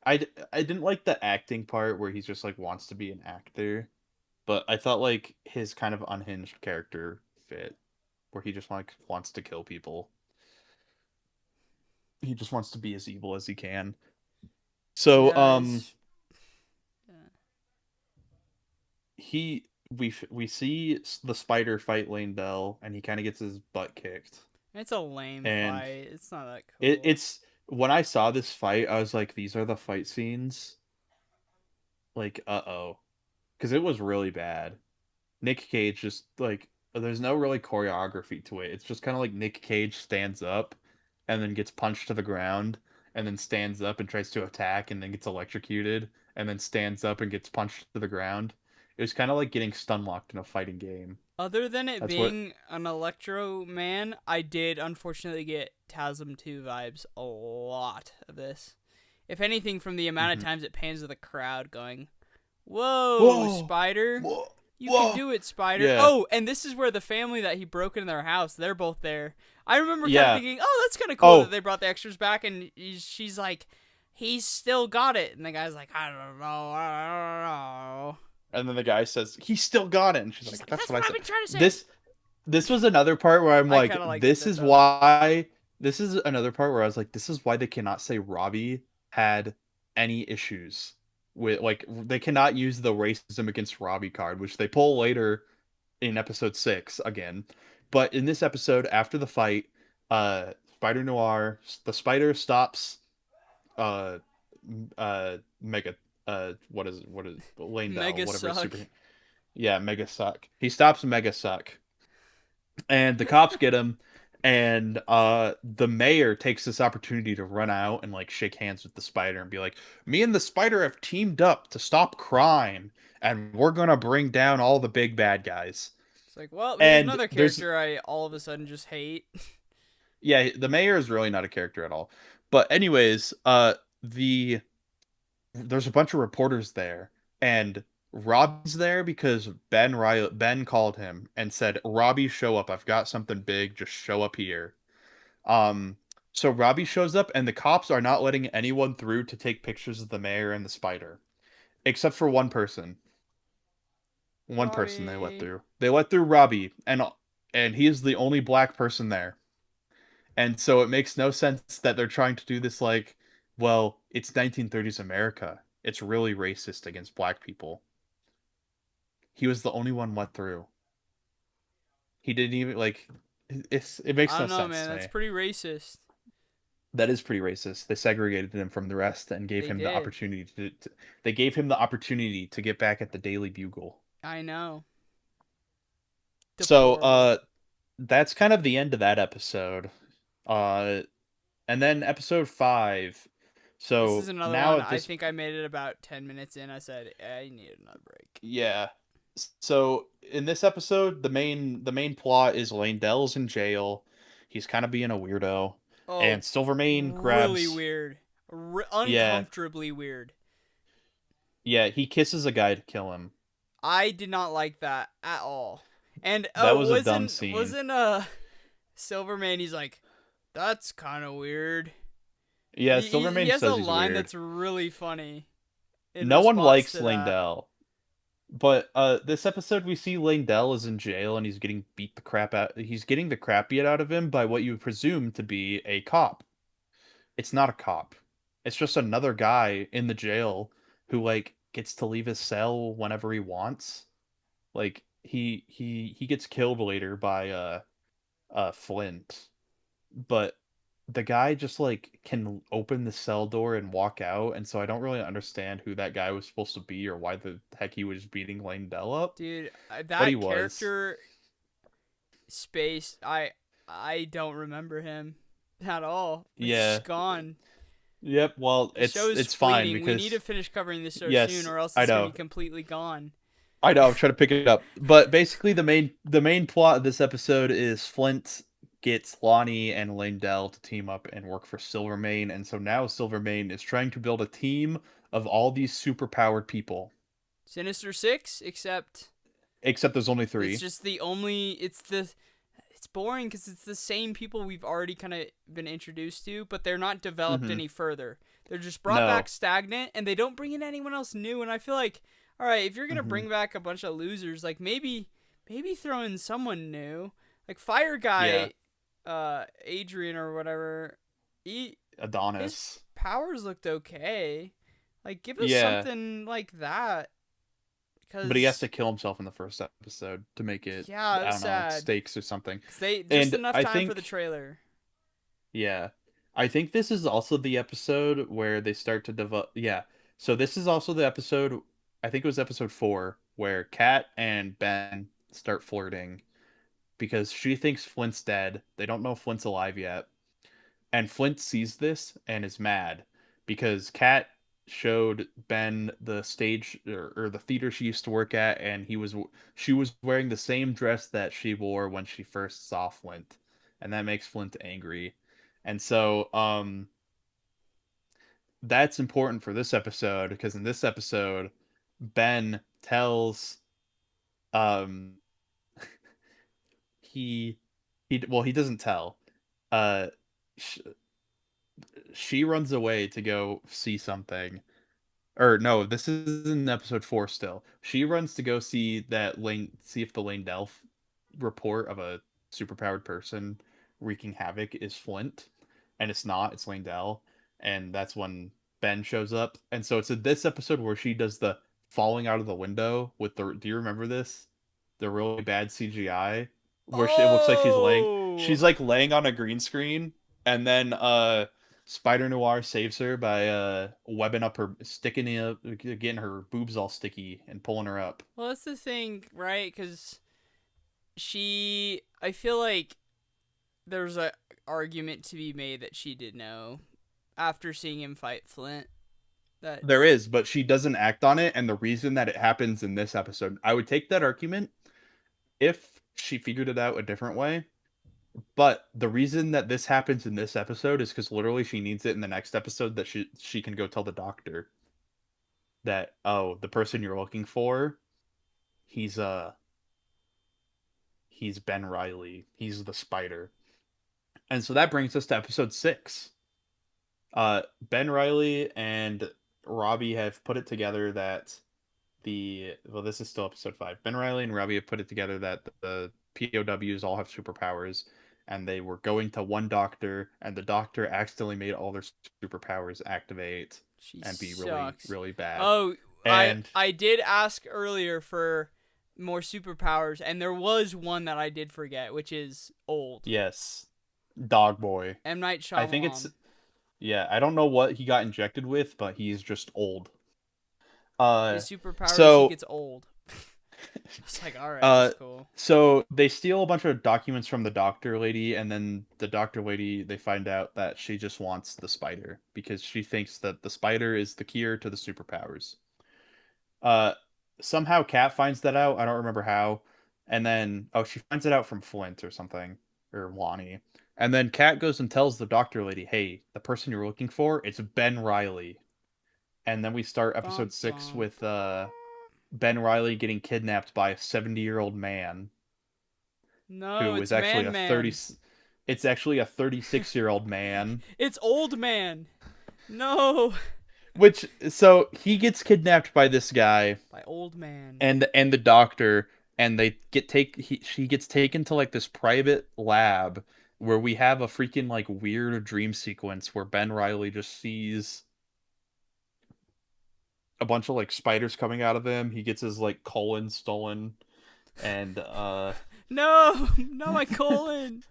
I didn't like the acting part where he's just like wants to be an actor, but I thought like his kind of unhinged character fit, where he just like wants to kill people. He just wants to be as evil as he can. So Yeah, it's yeah. we see the spider fight Lane Dell, and he kind of gets his butt kicked. It's a lame And fight. It's not that it, cool. it's when I saw this fight, I was like, these are the fight scenes. Like, uh-oh, because it was really bad. Nick Cage just like there's no really choreography to it. It's just kind of like Nick Cage stands up and then gets punched to the ground and then stands up and tries to attack and then gets electrocuted and then stands up and gets punched to the ground. It was kind of like getting stun locked in a fighting game. Other than it That's what. being an Electro Man, I did unfortunately get TASM 2 vibes a lot of this. If anything, from the amount of Mhm. times it pans to the crowd going, "Whoa, Whoa, Spider! whoa, You can whoa. do it, Spider!" Yeah, Oh, and this is where the family that he broke into their house, they're both there. I remember kind of yeah. thinking, "Oh, that's kind of cool that Oh, they brought the extras back," and she's like, "He's still got it," and the guy's like, "I don't know." and then the guy says he still got it, and she's She's like, like, "That's "That's what I what I've said." been trying to say." This this was another part where I'm I like, kind of liked it then, though. this is another part where I was like, this is why they cannot say Robbie had any issues with like they cannot use the racism against Robbie card, which they pull later in episode 6 again. But in this episode, after the fight, Spider Noir, the spider stops uh Mega what is Lane Dell, Mega whatever his suck. super. Yeah, Mega Suck. He stops Mega Suck and the cops get him, and the mayor takes this opportunity to run out and like shake hands with the spider and be like, me and the spider have teamed up to stop crime, and we're gonna bring down all the big bad guys. It's like, well, here's And another there's character I all of a sudden just hate. yeah, the mayor is really not a character at all. But anyways, the there's a bunch of reporters there, and Robbie's there because Ben called him and said, "Robbie, show up. I've got something big. Just show up here." Um, so Robbie shows up, and the cops are not letting anyone through to take pictures of the mayor and the spider, except for one person. One person they let Robbie. through. They let through Robbie, and he is the only black person there. And so it makes no sense that they're trying to do this like, well, it's 1930s America. It's really racist against black people. He was the only one let through. He didn't even like it makes I no don't know, sense man. to That's me. pretty racist. That is pretty racist. They segregated him from the rest and gave They him the did. opportunity they gave him the opportunity to get back at the Daily Bugle. I know. So Deplorable. that's kind of the end of that episode. Uh and then episode 5. This is So another now one. at I this think I made it about 10 minutes in. I said, I need another break. Yeah. So in this episode, the main plot is Langdell's in jail. He's kind of being a weirdo, Oh, and Silvermane really grabs weird. yeah, Uncomfortably weird. yeah, he kisses a guy to kill him. I did not like that at all. And That was a dumb wasn't scene. wasn't Silverman, he's like, that's kind of weird. Yeah, He Silvermane has a says he's line weird. that's really funny in No one response likes to that. Langdell. But this episode we see Langdell is in jail and he's getting the crap beat out of him by what you presume to be a cop. It's not a cop. It's just another guy in the jail who like gets to leave his cell whenever he wants. Like he gets killed later by Flint, but the guy just like can open the cell door and walk out, and so I don't really understand who that guy was supposed to be or why the heck he was beating Langdell up, Dude, but he that was. character space, I don't remember him at all. It's just Yeah. gone. Yep. Well, The show is it's fine fleeting. We need to because finish covering this show soon, yes, or else I it's gonna be know. completely gone. I know, I'm trying to pick it up. But basically the main plot of this episode is Flint gets Lonnie and Langdell to team up and work for Silvermane, and so now Silvermane is trying to build a team of all these superpowered people. Sinister Six, except Except there's only it's 3. just the only. It's boring because it's the same people we've already kind of been introduced to, but they're not developed Mm-hmm. any further. They're just brought back No. stagnant, and they don't bring in anyone else new. And I feel like, all right, if you're gonna Mm-hmm. bring back a bunch of losers, like maybe throw in someone new, like Fire Guy, Yeah. Adrian or whatever. His Adonis. powers looked okay. Like, give us Yeah. something like that, But he has because to kill himself in the first episode to make it, yeah, it I was don't know, sad. stakes or something. Cause they just And enough I time for the think trailer. Yeah. I think this is also the episode where they start to develop. Yeah. So this is also the episode, I think it was episode 4, where Kat and Ben start flirting because she thinks Flint's dead. They don't know Flint's alive yet. And Flint sees this and is mad because Kat showed Ben the stage or the theater she used to work at, and she was wearing the same dress that she wore when she first saw Flint, and that makes Flint angry. And so that's important for this episode because in this episode Ben tells um he he doesn't tell. Uh sh- she runs away to go see something. Or no, this is in episode 4 still. She runs to go see if the Lane Delph report of a superpowered person wreaking havoc is Flint, and it's not. It's Langdell, and that's when Ben shows up. And so it's in this episode where she does the falling out of the window with the. Do you remember this? The really bad CGI where it looks like Oh, she's like laying on a green screen, and then Spider Noir saves her by webbing up her, getting her boobs all sticky and pulling her up. well, that's the thing, right? Because I feel like there's a argument to be made that she did know after seeing him fight Flint. That There is, but she doesn't act on it, and the reason that it happens in this episode, I would take that argument if she figured it out a different way. But the reason that this happens in this episode is because literally she needs it in the next episode that she can go tell the doctor that, oh, the person you're looking for, he's he's Ben Riley. He's the spider. And so that brings us to episode 6. Ben Riley and Robbie have put it together that this is still episode 5. Ben Riley and Robbie have put it together that the POWs all have superpowers, and they were going to one doctor, and the doctor accidentally made all their superpowers activate she and be really, sucks. really bad. Oh, And I did ask earlier for more superpowers, and there was one that I did forget, which is old. yes, Dog Boy. M. Night I think it's, Shyamalan. yeah, I don't know what he got injected with, but he's just old. His superpower is he So gets old. It's like, all right, Uh, that's cool. so they steal a bunch of documents from the doctor lady, and then the doctor lady, they find out that she just wants the spider because she thinks that the spider is the cure to the superpowers. Uh, Somehow Kat finds that out. I don't remember how. And then, oh, she finds it out from Flint or something, or Lonnie. And then Kat goes and tells the doctor lady, "Hey, the person you're looking for, it's Ben Riley." And then we start Bum, episode 6 bum, with bum. Ben Riley getting kidnapped by a 70-year-old man No, who it's is actually Man a 30 Man. it's actually a 36-year-old man, It's Old Man. No. which so he gets kidnapped by this guy By Old Man. and the doctor, and they she gets taken to like this private lab where we have a freaking like weird dream sequence where Ben Riley just sees a bunch of like spiders coming out of him. He gets his like colon stolen, and No, not my colon.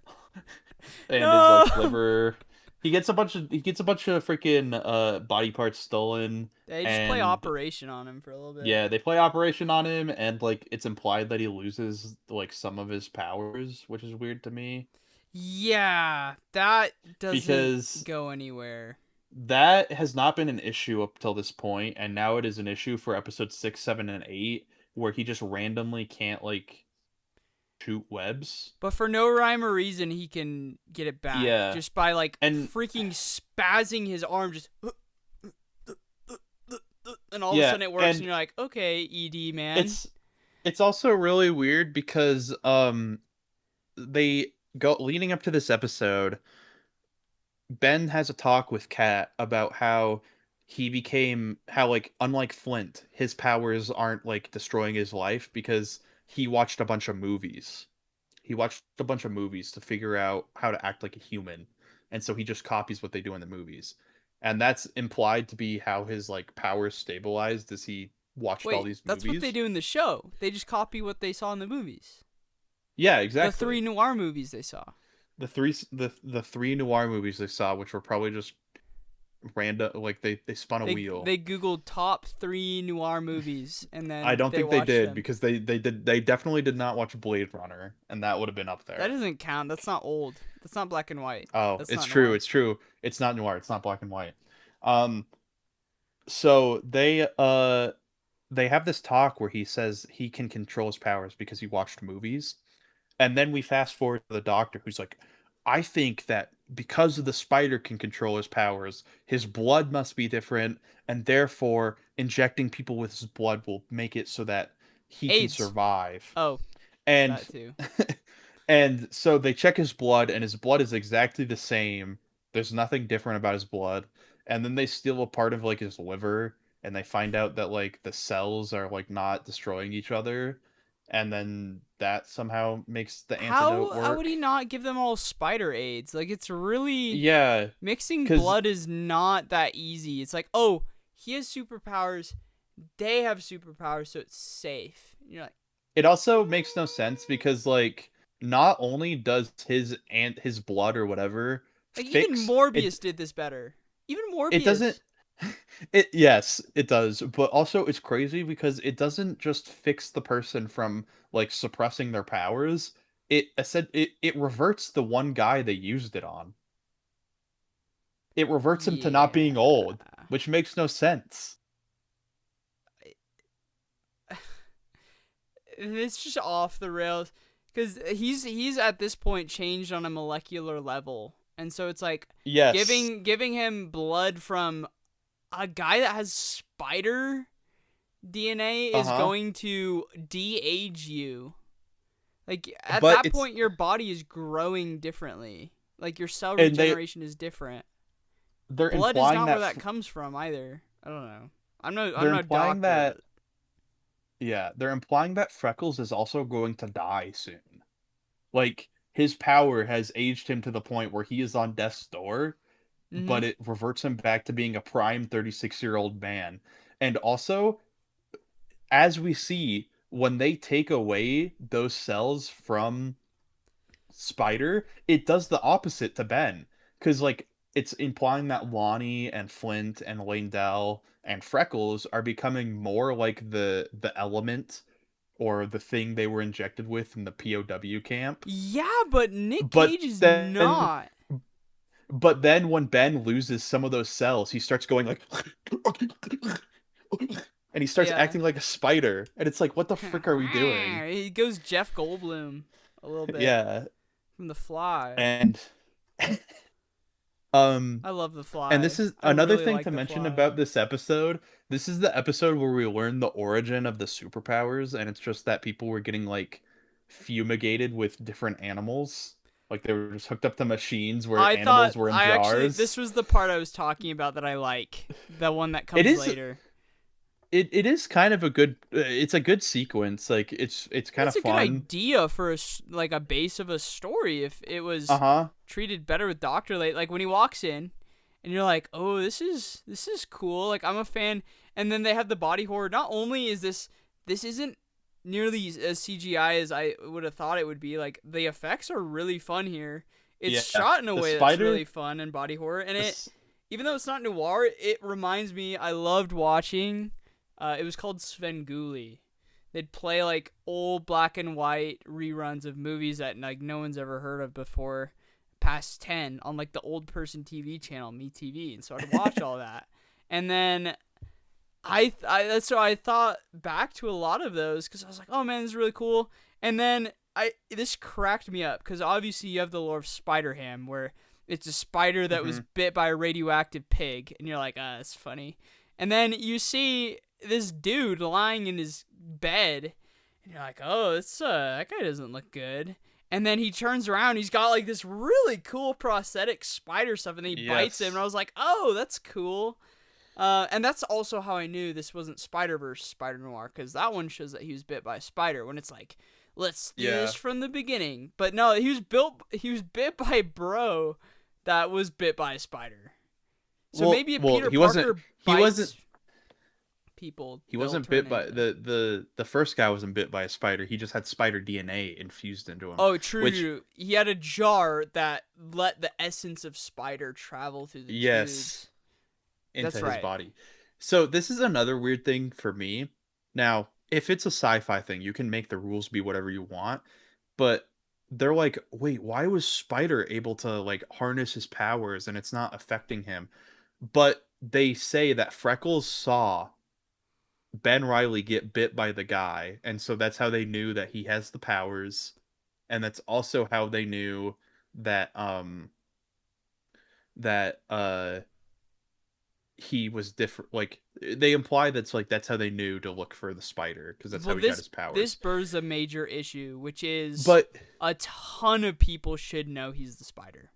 and his No. like liver. He gets a bunch of freaking body parts stolen, They just play and Operation on him for a little bit. yeah, they play Operation on him, and like it's implied that he loses like some of his powers, which is weird to me Yeah, that doesn't because go anywhere. that has not been an issue up till this point, and now it is an issue for episode 6, 7, and 8, where he just randomly can't like shoot webs. But for no rhyme or reason, he can get it back Yeah, just by like and freaking spazzing his arm, just and all of a yeah, sudden it works, and and you're like, okay, ED man. it's also really weird because they go leading up to this episode, Ben has a talk with Kat about how how like unlike Flint, his powers aren't like destroying his life because he watched a bunch of movies. He watched a bunch of movies to figure out how to act like a human. And so he just copies what they do in the movies. And that's implied to be how his like powers stabilized as he watched all Wait, these that's what they movies. do in the show. They just copy what they saw in the movies. Yeah, The 3 exactly. noir movies they saw. The three noir movies they saw, which were probably just random, like they spun a They wheel. they googled top 3 noir movies and I then don't they think they watched did them. because they definitely did not watch Blade Runner, and that would have been up That there. doesn't count. That's not old. That's not black and white. Oh, That's it's not true. noir. It's true. It's not noir. It's not black and white. Um, so they have this talk where he says he can control his powers because he watched movies. And then we fast forward to the doctor who's like, I think that because the spider can control his powers, his blood must be different, and therefore injecting people with his blood will make it so that he can AIDS. survive. Oh, And that too. and so they check his blood, and his blood is exactly the same. There's nothing different about his blood. And then they steal a part of like his liver, and they find out that like the cells are like not destroying each other, and then that somehow makes the antidote How would work. he not give them all spider AIDS? Like it's really Yeah, mixing because blood is not that easy. It's like, "Oh, he has superpowers. They have superpowers, so it's safe." And you're like, it also makes no sense because like not only does his blood or whatever even fix it Morbius did this better. Even it doesn't Morbius. It yes, it does, but also it's crazy because it doesn't just fix the person from like suppressing their powers. It reverts the one guy they used it on. It reverts him to not being Yeah. old, which makes no sense. It's just off the rails because he's at this point changed on a molecular level, and so it's like Yes. giving him blood from a guy that has spider DNA is Uh-huh. going to de-age you. Like at But that it's point, your body is growing differently. Like your cell and regeneration is different. they're Blood is implying not where that that comes from either. I don't know. I'm they're no implying doctor, that but yeah, they're implying that Freckles is also going to die soon. Like his power has aged him to the point where he is on death's door, mm-hmm. but it reverts him back to being a prime 36-year-old man. And also, as we see, when they take away those cells from Spider, it does the opposite to Ben. Because, like, it's implying that Lonnie and Flint and Langdell and Freckles are becoming more like the element or the thing they were injected with in the POW camp. Yeah, but Nick But Cage is then not. but then when Ben loses some of those cells, he starts going like and he starts Yeah. acting like a spider. And it's like, what the frick are we doing? He goes Jeff Goldblum a little bit Yeah. from The Fly. And um I love The and Fly. this is I another really thing like to The mention Fly. about this episode. This is the episode where we learn the origin of the superpowers, and it's just that people were getting like fumigated with different animals. Like they were just hooked up to machines where I thought animals were in I actually this jars. was the part I was talking about that I like. The one that It comes is later. it is kind of a good it's a good sequence. Like it's kind of It's a good fun. idea for like a base of a story if it was Uh-huh. treated better with Doctor Late. Like when he walks in, and you're like, oh, this is cool. Like I'm a fan. And then they have the body horror. Not only is this isn't nearly as CGI as I would have thought it would be. Like the effects are really fun here. It's Yeah. shot in a The way that's really spider fun and body horror. And the, it s- even though it's not noir, it reminds me. I loved watching. It was called Svengoolie. They'd play like old black and white reruns of movies that like no one's ever heard of before, past 10 on like the old person TV channel, MeTV, and so I'd watch all that. And then that's so I thought back to a lot of those because I was like, oh man, this is really cool. And then this cracked me up because obviously you have the lore of Spider Ham where it's a spider that was Mhm. bit by a radioactive pig, and you're like, ah, that's funny. And then you see this dude lying in his bed, and you're like, oh, that guy doesn't look good. And then he turns around, he's got like this really cool prosthetic spider stuff, and then he bites him, and I Yes. was like, oh, that's cool. And that's also how I knew this wasn't Spider-Verse Spider Noir, because that one shows that he was bit by a spider. When it's like, let's do Yeah. this from the beginning, but no, he was bit by a bro that was bit by a spider. So maybe if Well, Peter Parker he wasn't bites people, he they'll wasn't turn bit by into. the first guy wasn't bit by a spider. He just had spider DNA infused into him, Oh, true, which true. He had a jar that let the essence of spider travel through the yes, tubes. into That's his right. body. So this is another weird thing for me. Now, if it's a sci-fi thing, you can make the rules be whatever you want, but they're like, "Wait, why was Spider able to like harness his powers and it's not affecting him?" But they say that Freckles saw Ben Riley get bit by the guy, and so that's how they knew that he has the powers, and that's also how they knew that that he was different. Like they imply that's like that's how they knew to look for the spider because that's Well, how he got this his this powers. burrs a major issue, which is But a ton of people should know he's the spider.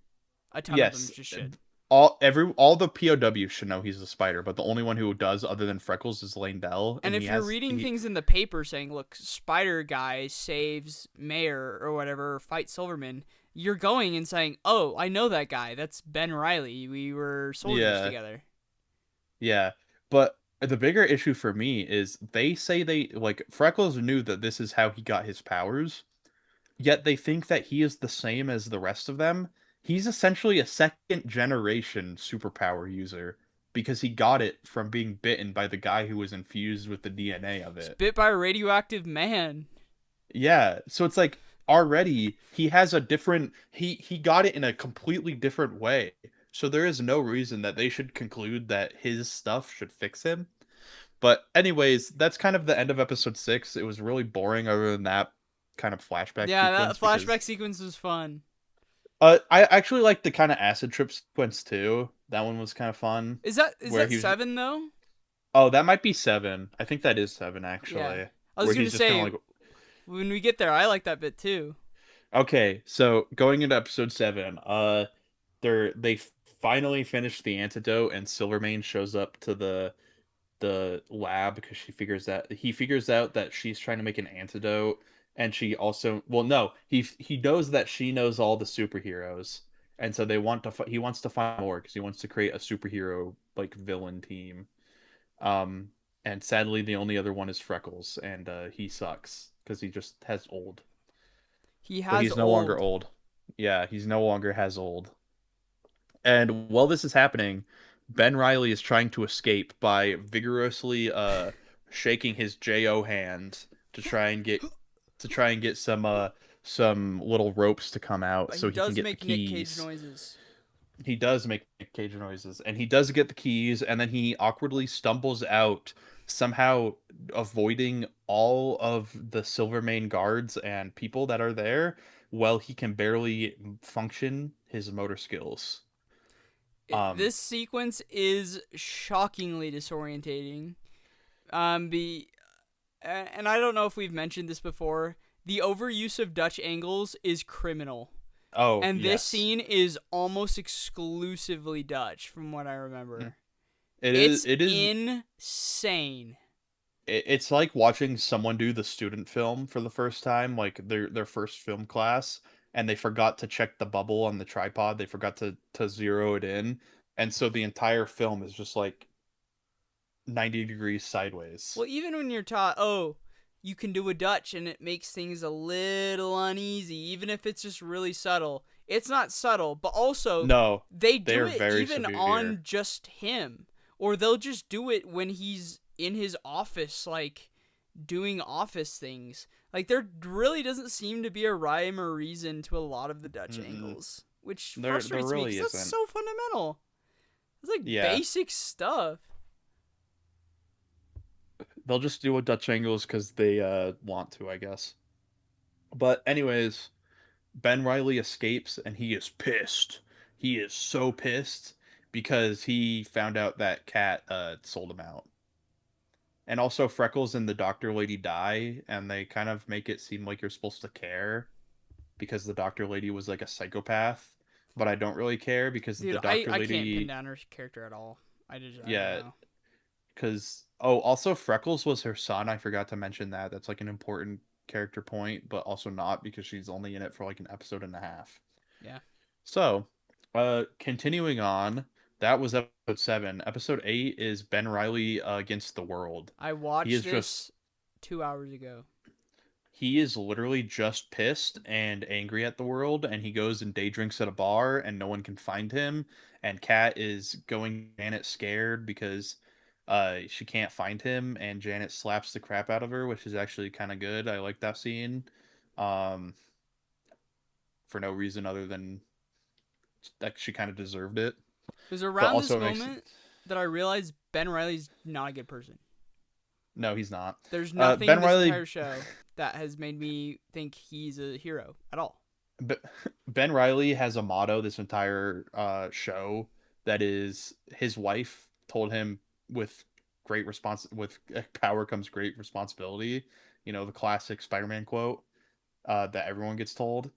A ton of them yes, just should. all the POWs should know he's the spider, but the only one who does other than Freckles is Lane Dell, And and if you're reading things in the paper saying, "Look, Spider Guy saves Mayor or whatever, or fights Silverman," you're going and saying, "Oh, I know that guy. That's Ben Riley. We were soldiers yeah. together." Yeah, but the bigger issue for me is they say they like Freckles knew that this is how he got his powers, yet they think that he is the same as the rest of them. He's essentially a second generation superpower user. because he got it from being bitten by the guy who was infused with the DNA of He's it. bit by a radioactive man. Yeah, so it's like already he has a different he got it in a completely different way. So there is no reason that they should conclude that his stuff should fix him. But anyways, that's kind of the end of episode 6. It was really boring other than that kind of flashback Yeah, that sequence flashback because sequence was fun. I actually like the kind of acid trip sequence too. That one was kind of fun Is where that he was. 7 though? Oh, that might be 7. I think that is 7 Yeah. actually. I was Where going to he's just kind say of like, when we get there, I like that bit too. okay, so going into episode 7, they finally finish the antidote and Silvermane shows up to the lab because he figures out that she's trying to make an antidote, and she also, well, no, he knows that she knows all the superheroes, and so he wants to find more because he wants to create a superhero like villain team. um and sadly the only other one is Freckles, and he sucks because he just has old, He but has he's no longer old. old. Yeah, he's no longer has old. And while this is happening, Ben Riley is trying to escape by vigorously shaking his JO hand to try and get some little ropes to come out But he so he can does get the make Nick Cage keys. noises. He does make cage noises, and he does get the keys, and then he awkwardly stumbles out, somehow avoiding all of the Silvermane guards and people that are there, while he can barely function his motor skills. Um, This sequence is shockingly disorientating. The and I don't know if we've mentioned this before. The overuse of Dutch angles is criminal. oh And this yes, scene is almost exclusively Dutch, from what I remember. it is. It's It is. insane. It's like watching someone do the student film for the first time, like their first film class, and they forgot to check the bubble on the tripod. They forgot to zero it in, and so the entire film is just like 90 degrees sideways. Well, even when you're taught, oh, you can do a Dutch and it makes things a little uneasy, even if it's just really subtle. It's not subtle, but also No, they they do are it very even severe. on just him. Or they'll just do it when he's in his office, like doing office things. Like there really doesn't seem to be a rhyme or reason to a lot of the Dutch Mm-mm. angles, which There frustrates me really because that's isn't. so fundamental. It's like Yeah, basic stuff. they'll just do a Dutch angles because they want to, I guess. But anyways, Ben Riley escapes and he is pissed. He is so pissed because he found out that Cat sold him out. And also Freckles and the doctor lady die, and they kind of make it seem like you're supposed to care because the doctor lady was like a psychopath, but I don't really care because Dude, the doctor I can't pin lady, down her character at all. I don't yeah, know. because oh, also Freckles was her son. I forgot to mention that. That's like an important character point, but also not because she's only in it for like an episode and a half. Yeah. So, continuing on, that was episode 7. Episode 8 is Ben Riley against the world. I He watched is just this 2 hours ago. he is literally just pissed and angry at the world, and he goes and day drinks at a bar and no one can find him, and Kat is going Janet scared because she can't find him, and Janet slaps the crap out of her, which is actually kind of good. I like that scene. Um for no reason other than that she kind of deserved it. It was But around this also it makes moment that I realized Ben Riley's not a good person. no, he's not. There's nothing in Ben this Riley entire show that has made me think he's a hero at all. B- Ben Riley has a motto this entire show that is his wife told him with with power comes great responsibility. You know, the classic Spider-Man quote that everyone gets told.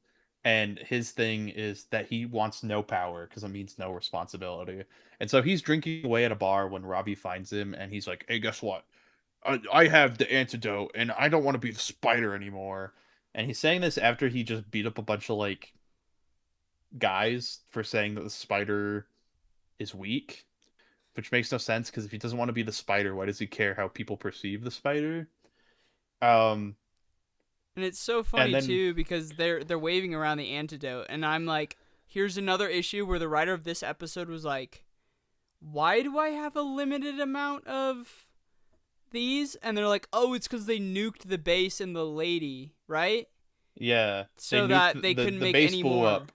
And his thing is that he wants no power because it means no responsibility. And so he's drinking away at a bar when Robbie finds him, and he's like, "Hey, guess what? I have the antidote, and I don't want to be the spider anymore." And he's saying this after he just beat up a bunch of like guys for saying that the spider is weak, which makes no sense because if he doesn't want to be the spider, why does he care how people perceive the spider? Um, And it's so and funny then too because they're waving around the antidote and I'm like, here's another issue where the writer of this episode was like, why do I have a limited amount of these? And they're like, oh, it's because they nuked the base and the lady, right? Yeah, they So nuked that they couldn't the make base any blew more. up,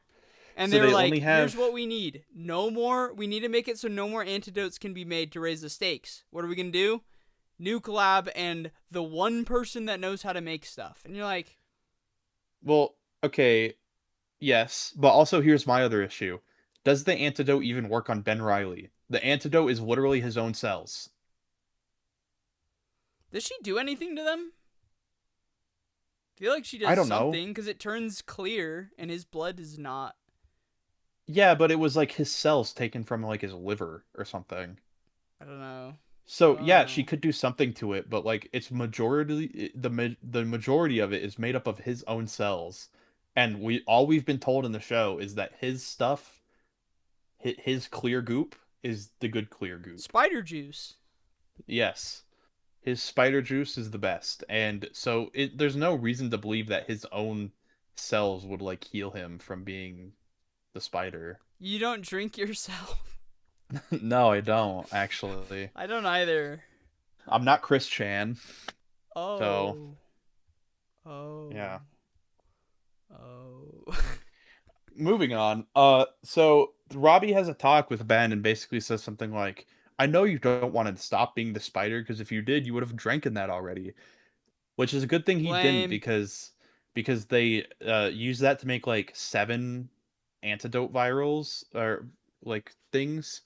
And so they were they only like, here's have what we need. No more. We need to make it so no more antidotes can be made to raise the stakes. What are we going to do? Nuke lab and the one person that knows how to make stuff. And you're like, well, okay, yes, but also here's my other issue. Does the antidote even work on Ben Riley? The antidote is literally his own cells. does she do anything to them? I feel like she I does don't know. something because it turns clear and his blood is not. Yeah, but it was like his cells taken from like his liver or something. I don't know. I So don't yeah, she know. could do something to it, but like it's majority the majority of it is made up of his own cells, and we've been told in the show is that his stuff, his clear goop is the good clear goop. Spider juice. Yes, his spider juice is the best, and so there's no reason to believe that his own cells would like heal him from being the spider. You don't drink yourself. No, I don't actually. I don't either. I'm not Chris Chan, so Oh. Oh. yeah. Oh. Moving on. So Robbie has a talk with Ben and basically says something like, "I know you don't want to stop being the spider because if you did, you would have drank in that already." Which is a good thing he didn't Lame. because they use that to make like 7 antidote virals or like things,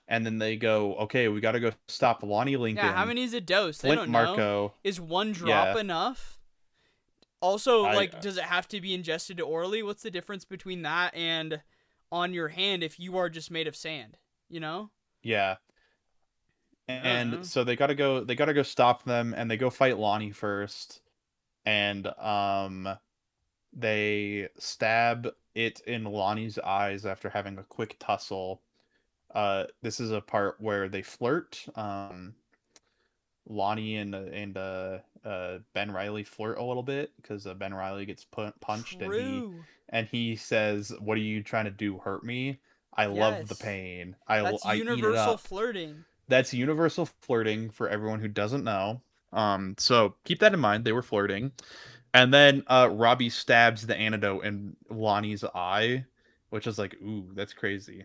and then they go, "Okay, we got to go stop Lonnie Yeah, how Lincoln, many is a dose? They Flint don't know. Marco." Is one drop Yeah, enough? Also, I like, does it have to be ingested orally? What's the difference between that and on your hand if you are just made of sand? You know? yeah. I don't And know. so they gotta go stop them, and they go fight Lonnie first, and they stab it in Lonnie's eyes after having a quick tussle. This is a part where they flirt. Lonnie and Ben Riley flirt a little bit because Ben Riley gets punched, and he True. and he says, "What are you trying to do? Hurt me? I love the Yes. pain. That's I eat it universal up." flirting. That's universal flirting for everyone who doesn't know. So keep that in mind. They were flirting. And then Robbie stabs the antidote in Lonnie's eye, which is like, ooh, that's crazy.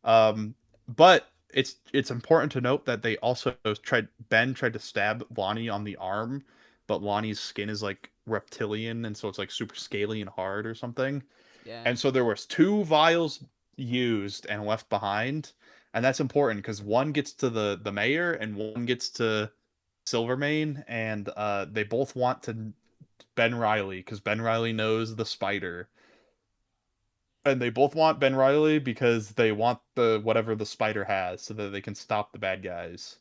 But it's important to note that they also tried to stab Lonnie on the arm, but Lonnie's skin is like reptilian, and so it's like super scaly and hard or something. Yeah. And so there was 2 vials used and left behind, and that's important because one gets to the mayor and one gets to Silvermane, and they both want to Ben Riley because Ben Riley knows the spider, and they both want Ben Riley because they want the whatever the spider has so that they can stop the bad guys.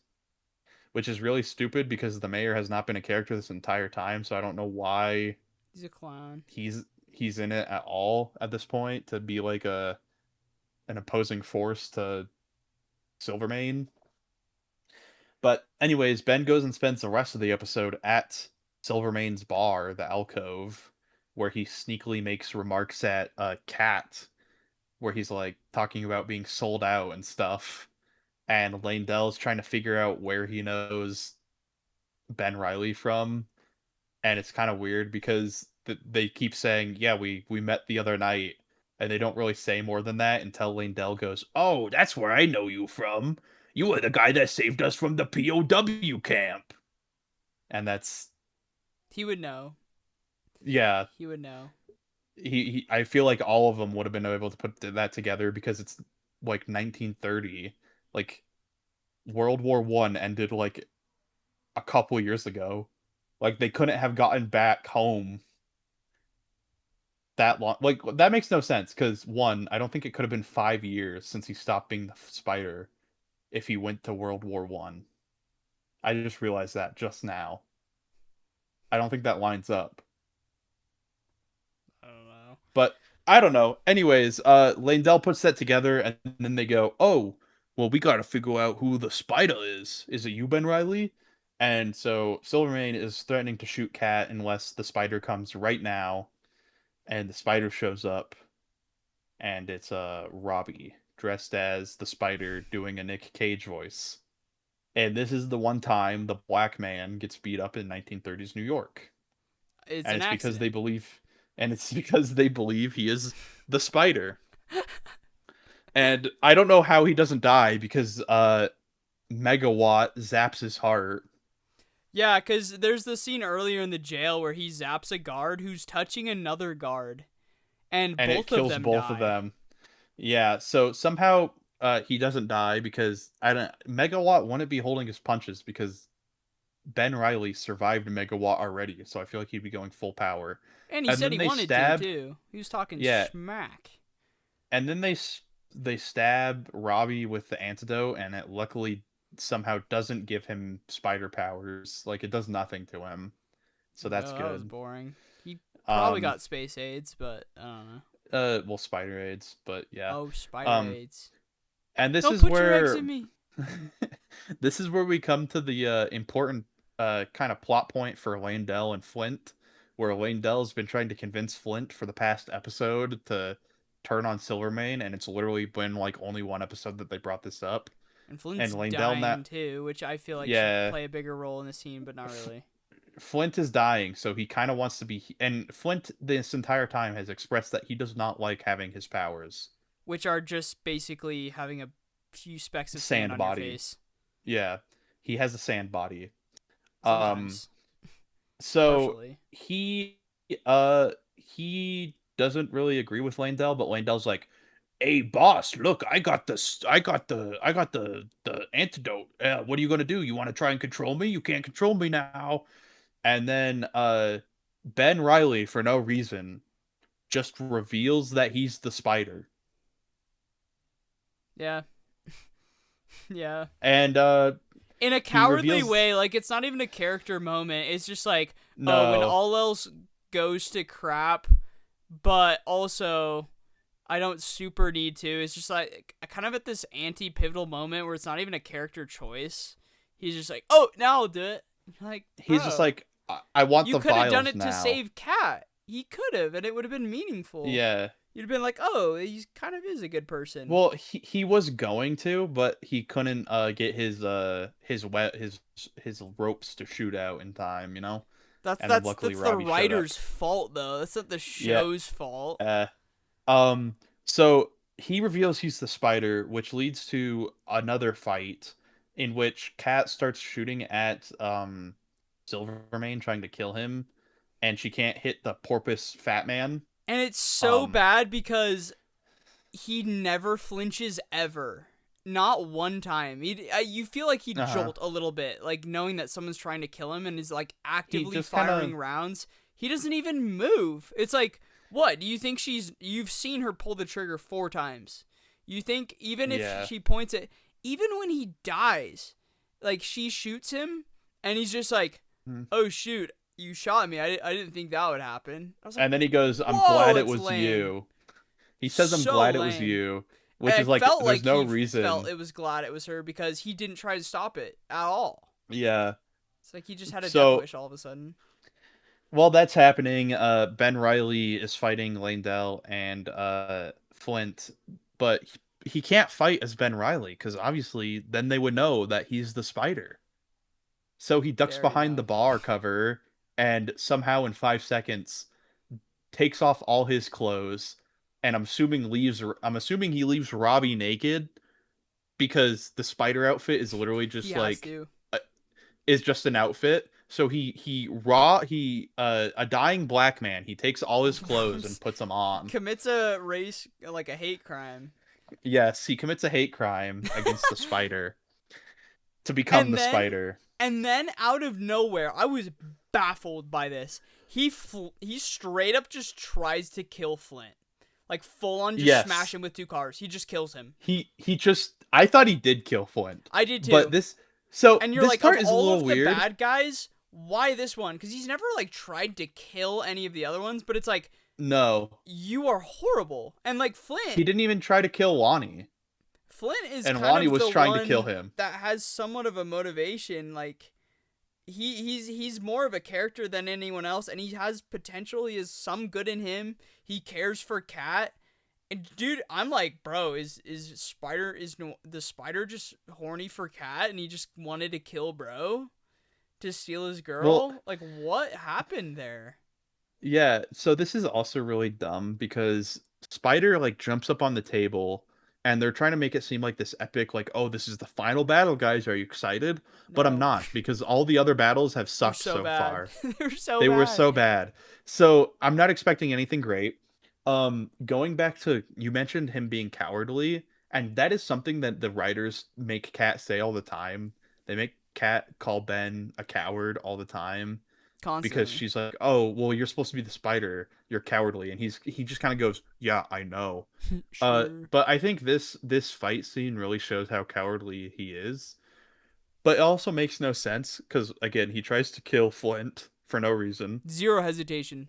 Which is really stupid because the mayor has not been a character this entire time, so I don't know why He's a clown. he's he's in it at all at this point to be like a an opposing force to Silvermane. But anyways, Ben goes and spends the rest of the episode at Silvermane's bar, the alcove, where he sneakily makes remarks at Cat, where he's like talking about being sold out and stuff. And Dell's trying to figure out where he knows Ben Riley from, and it's kind of weird because they keep saying, "Yeah, we met the other night," and they don't really say more than that until Dell goes, "Oh, that's where I know you from. You were the guy that saved us from the POW camp." And that's He would know. yeah. He would know. I feel like all of them would have been able to put that together because it's like 1930, like World War One ended like a couple years ago. Like they couldn't have gotten back home that long. Like that makes no sense because one, I don't think it could have been 5 years since he stopped being the spider if he went to World War One. I just realized that just now. I don't think that lines up. I don't know. But I don't know. Anyways, Dell puts that together, and then they go, "Oh, well, we got to figure out who the spider is. Is it you, Ben Riley?" And so Silvermane is threatening to shoot Cat unless the spider comes right now, and the spider shows up, and it's Robbie. dressed as the Spider doing a Nick Cage voice. And this is the one time the black man gets beat up in 1930s New York. It's And an it's because accident. they believe he is the Spider. And I don't know how he doesn't die because Megawatt zaps his heart. Yeah, because there's the scene earlier in the jail where he zaps a guard who's touching another guard, and And it both of kills them both of die. them. Yeah, so somehow he doesn't die because I don't Megawatt wouldn't be holding his punches because Ben Riley survived Megawatt already, so I feel like he'd be going full power. And he And said then he they wanted to, stab, too. He was talking yeah, smack. and then they stab Robbie with the antidote, and it luckily somehow doesn't give him spider powers. Like it does nothing to him, so that's Oh, that was good. boring. He probably Um, got space AIDS, but I don't know. well, spider aids, but yeah. Oh, spider Um, AIDS. and this Don't is put your eggs where in me. this is where we come to the important kind of plot point for Landell and Flint, where Landell's been trying to convince Flint for the past episode to turn on Silvermane, and it's literally been like only one episode that they brought this up. And Flint's And Landell, dying, too, which I feel like should yeah, play a bigger role in the scene, but not really. Flint is dying, so he kind of wants to be. And Flint, this entire time, has expressed that he does not like having his powers. Which are just basically having a few specks of sand Sand on your body. face. Yeah, he has a sand body. Um, Sometimes. so Partially. he doesn't really agree with Landell, but Landell's like, "Hey boss, look, I got the antidote. What are you gonna do? You want to try and control me? You can't control me now." And then Ben Riley, for no reason, just reveals that he's the Spider. Yeah. Yeah. And In a he cowardly reveals way, like it's not even a character moment. It's just like, oh, when no, all else goes to crap, but also I don't super need to. It's just like kind of at this anti-pivotal moment where it's not even a character choice. He's just like, oh, now I'll do it. Like, he's just bro, like, I want you the could have done vials it to now. save Cat. He could have, and it would have been meaningful. Yeah. You'd have been like, oh, he kind of is a good person. Well, he was going to, but he couldn't get his ropes to shoot out in time, you know? That's And then that's luckily that's the Robbie showed up. writer's fault though. That's not the Yeah. show's fault. Uh so he reveals he's the Spider, which leads to another fight in which Kat starts shooting at Silvermane trying to kill him, and she can't hit the porpoise fat man. And it's so Um bad because he never flinches ever. Not one time. You feel like he'd uh-huh. jolt a little bit, like knowing that someone's trying to kill him and is like He actively just kind of firing rounds. He doesn't even move. It's like, what? Do you think you've seen her pull the trigger 4 times? You think even if yeah. she points it, even when he dies, like she shoots him and he's just like, Mhm. oh shoot, you shot me. I didn't think that would happen. I was like, And then he goes, "I'm whoa, glad it it's was lame. you." He says, "I'm So glad it was lame. you," which I is like felt there's like no he felt reason. it was glad it was her because he didn't try to stop it at all. Yeah. It's like he just had a death So wish all of a sudden. while that's happening, Ben Riley is fighting Landell and Flint, but he can't fight as Ben Riley because obviously then they would know that he's the Spider. So he ducks Very behind the dumb. bar cover and somehow in 5 seconds takes off all his clothes, and I'm assuming he leaves Robbie naked because the Spider outfit is literally He just has like to. is just an outfit. So he a dying black man. He takes all his clothes and puts them on. Commits a race like a hate crime. Yes, he commits a hate crime against the Spider to become And the then Spider. out of nowhere, I was baffled by this. He straight up just tries to kill Flint. Like full on just smash Yes, him with 2 cars. He just kills him. he just I thought he did kill Flint, I did but too. so And you're this like, of part is a all little of the weird. bad guys, why this one? Because he's never like tried to kill any of the other ones, but it's like, No, you are horrible. And like he Flint didn't even try to kill Lonnie, is and kind Lonnie of was the trying to kill one him. that has somewhat of a motivation. Like he's more of a character than anyone else, and he has potential. He has some good in him. He cares for Kat, And dude, I'm like, bro, is Spider is no, the Spider just horny for Cat and he just wanted to kill bro to steal his Well, girl? Like what happened there? yeah, so this is also really dumb because Spider like jumps up on the table and they're trying to make it seem like this epic, like, oh, this is the final battle, guys. Are you excited? But I'm No. not because all the other battles have They're sucked so so bad. far. They're so They were bad. so bad. So I'm not expecting anything great. Going back to you mentioned him being cowardly, and that is something that the writers make Kat say all the time. They make Kat call Ben a coward all the time because Constantly. she's like, "Oh, well, you're supposed to be the spider. You're cowardly," and he just kind of goes, "Yeah, I know." Sure. But I think this fight scene really shows how cowardly he is. But it also makes no sense because again, he tries to kill Flint for no reason. Zero hesitation.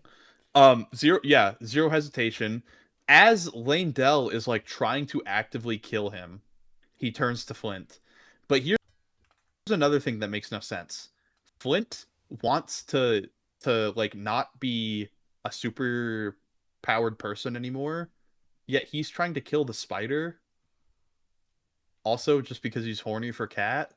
Zero hesitation. As Lane Dell is like trying to actively kill him, he turns to Flint. But here's another thing that makes no sense. Flint wants to like not be a super powered person anymore, yet he's trying to kill the spider also just because he's horny for Cat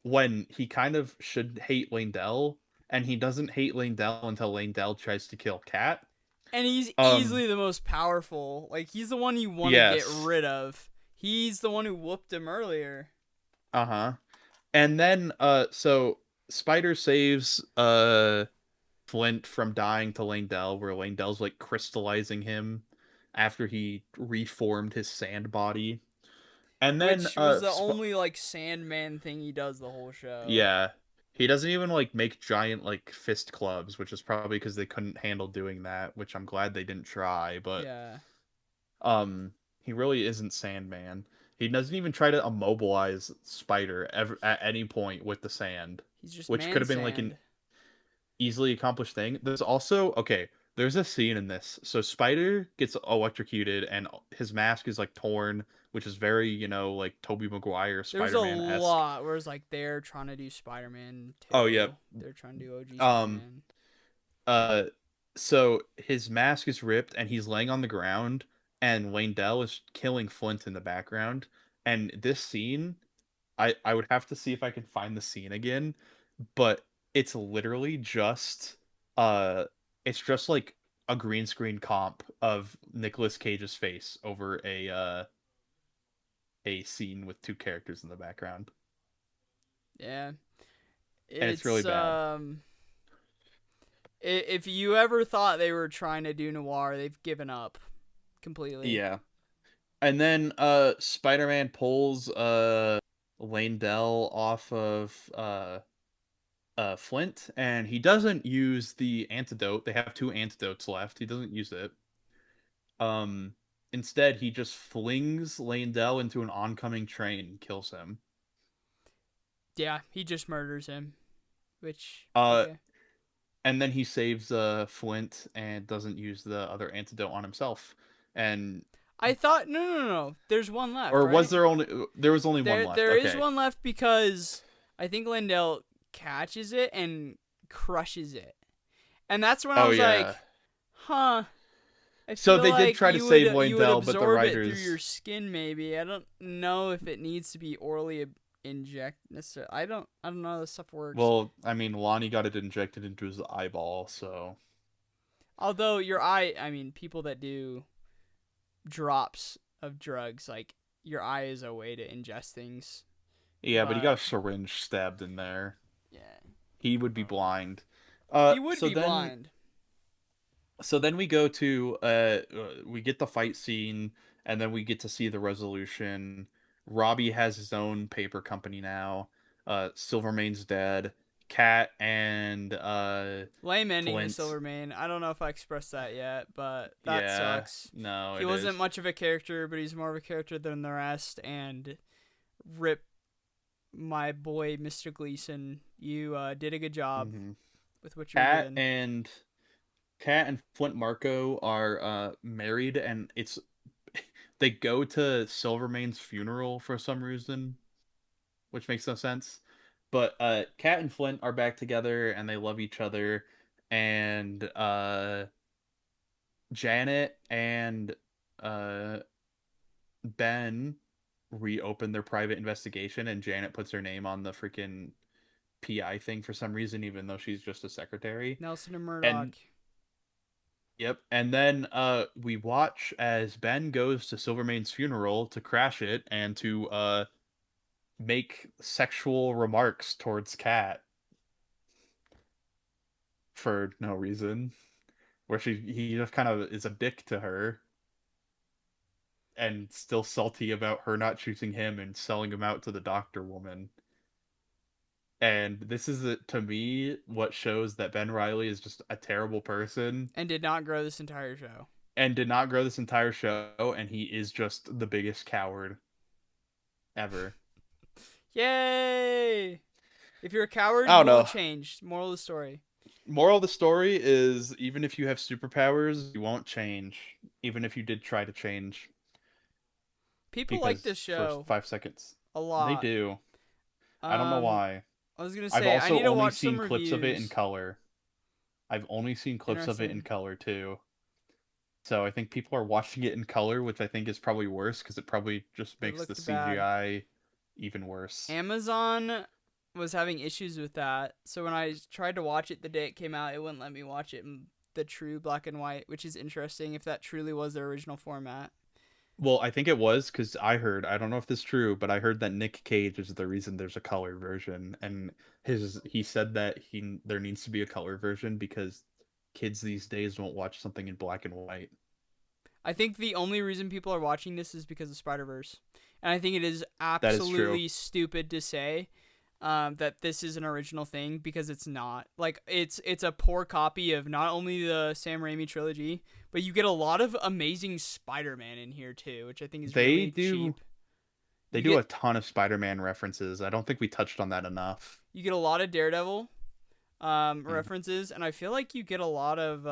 when he kind of should hate Lane Dell, and he doesn't hate Lane Dell until Lane Dell tries to kill Cat. And he's Um easily the most powerful. Like he's the one you want to get yes. rid of. He's the one who whooped him earlier. Uh-huh. And then so Spider saves Flint from dying to Langdell, where Langdell's like crystallizing him after he reformed his sand body. And then Which was the only like Sandman thing he does the whole show. yeah, he doesn't even like make giant like fist clubs, which is probably because they couldn't handle doing that, which I'm glad they didn't try, but Yeah. um he really isn't Sandman. He doesn't even try to immobilize Spider ever at any point with the sand, He's just which could man have been like an sand. easily accomplished thing. There's also okay, there's a scene in this. So Spider gets electrocuted and his mask is like torn, which is very, like Tobey Maguire There's a Spider-Man-esque. lot where it's like they're trying to do Spider-Man Oh yeah. 2. They're trying to do OG Um Spider-Man. uh so his mask is ripped and he's laying on the ground and Dell is killing Flint in the background. And this scene, I would have to see if I can find the scene again, but it's literally just uh it's just like a green screen comp of Nicolas Cage's face over a scene with two characters in the background, Yeah. and it's really It's bad. if you ever thought they were trying to do noir, they've given up completely. Yeah. And then Spider-Man pulls Lane Dell off of Flint, and he doesn't use the antidote. They have two antidotes left. He doesn't use it. Um, Instead, he just flings Landell into an oncoming train and kills him. Yeah, he just murders him, which Uh, okay. and then he saves Flint and doesn't use the other antidote on himself. And I thought no. There's one left, or was right? there only there was only one left? There is Okay. one left because I think Lindell catches it and crushes it. And that's when I Oh was yeah. like, "Huh, I So feel they did like try to save you would Landell, but the absorb it through your writers. skin maybe. I don't know if it needs to be orally inject necessarily. I don't know how this stuff works. Well, I mean, Lonnie got it injected into his eyeball, so Although your eye, I mean, people that do drops of drugs, like your eye is a way to ingest things. yeah. But he got But a syringe stabbed in there. yeah, He would be blind. he would So be then blind. we go to we get the fight scene and then we get to see the resolution. Robbie has his own paper company now. Silvermane's dead. Cat and Lame ending to Flint. Silvermane. I don't know if I expressed that yet, but that Yeah, sucks. no, He it wasn't is. much of a character, but he's more of a character than the rest. And rip my boy, Mr. Gleason. You did a good job Hmm. with what you were Cat given. and Cat and Flint Marco are married, and it's they go to Silvermane's funeral for some reason, which makes no sense. But Kat and Flint are back together and they love each other. And Janet and uh Ben reopen their private investigation and Janet puts her name on the freaking PI thing for some reason, even though she's just a secretary. Nelson and Murdoch. And yep, and then we watch as Ben goes to Silvermane's funeral to crash it and to make sexual remarks towards Kat for no reason. Where he just kind of is a dick to her and still salty about her not choosing him and selling him out to the doctor woman. And this is to me what shows that Ben Riley is just a terrible person And did not grow this entire show. and did not grow this entire show, and he is just the biggest coward ever. Yay! If you're a coward, I you don't won't know. change. Moral of the story. Moral of the story is even if you have superpowers, you won't change. Even if you did try to change. People like Because this for show 5 seconds. a They lot. do. I don't know Um, why. I was gonna I've say I also need to only watch some seen clips of it in reviews. color. I've only seen clips of it in Interesting. color too. So I think people are watching it in color, which I think is probably worse because it probably just It makes the looked bad. CGI even worse. Amazon was having issues with that, so when I tried to watch it the day it came out, it wouldn't let me watch it in the true black and white, which is interesting if that truly was their original format. Well, I think it was because I don't know if this is true, but I heard that Nick Cage is the reason there's a color version, and he said that there needs to be a color version because kids these days won't watch something in black and white. I think the only reason people are watching this is because of Spider-Verse. And I think it is That is true. absolutely stupid to say that this is an original thing because it's not. Like it's a poor copy of not only the Sam Raimi trilogy, but you get a lot of amazing Spider-Man in here too, which I think is They really do cheap. they You do get a ton of Spider-Man references. I don't think we touched on that enough. you get a lot of Daredevil Mhm. references, and I feel like you get a lot of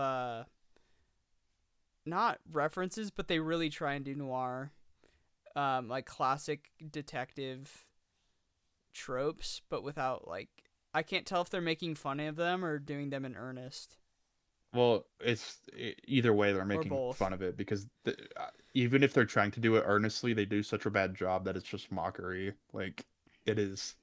not references, but they really try and do noir, like classic detective tropes, but without like I can't tell if they're making fun of them or doing them in earnest Well, either way they're or making both. fun of it because even if they're trying to do it earnestly, they do such a bad job that it's just mockery. Like it is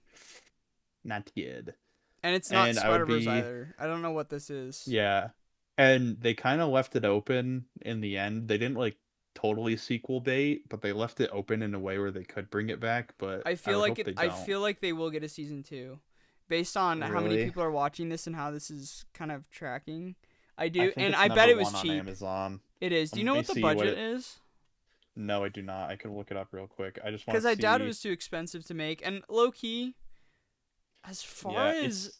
not good. And it's not And I would Spider-Verse be either. I don't know what this is. yeah. And they kind of left it open in the end. They didn't like totally sequel bait, but they left it open in a way where they could bring it back, but I would hope they I don't. feel like they will get a season 2 based on how many Really? people are watching this and how this is kind of tracking. I I do, think and it's I bet number it was 1 on cheap. Amazon. It is. Do you know Let me what the see what budget it is? No, I do not. I can look it up real quick. I just want Because to I doubt it see. was too expensive to make. And low key, as far Yeah, as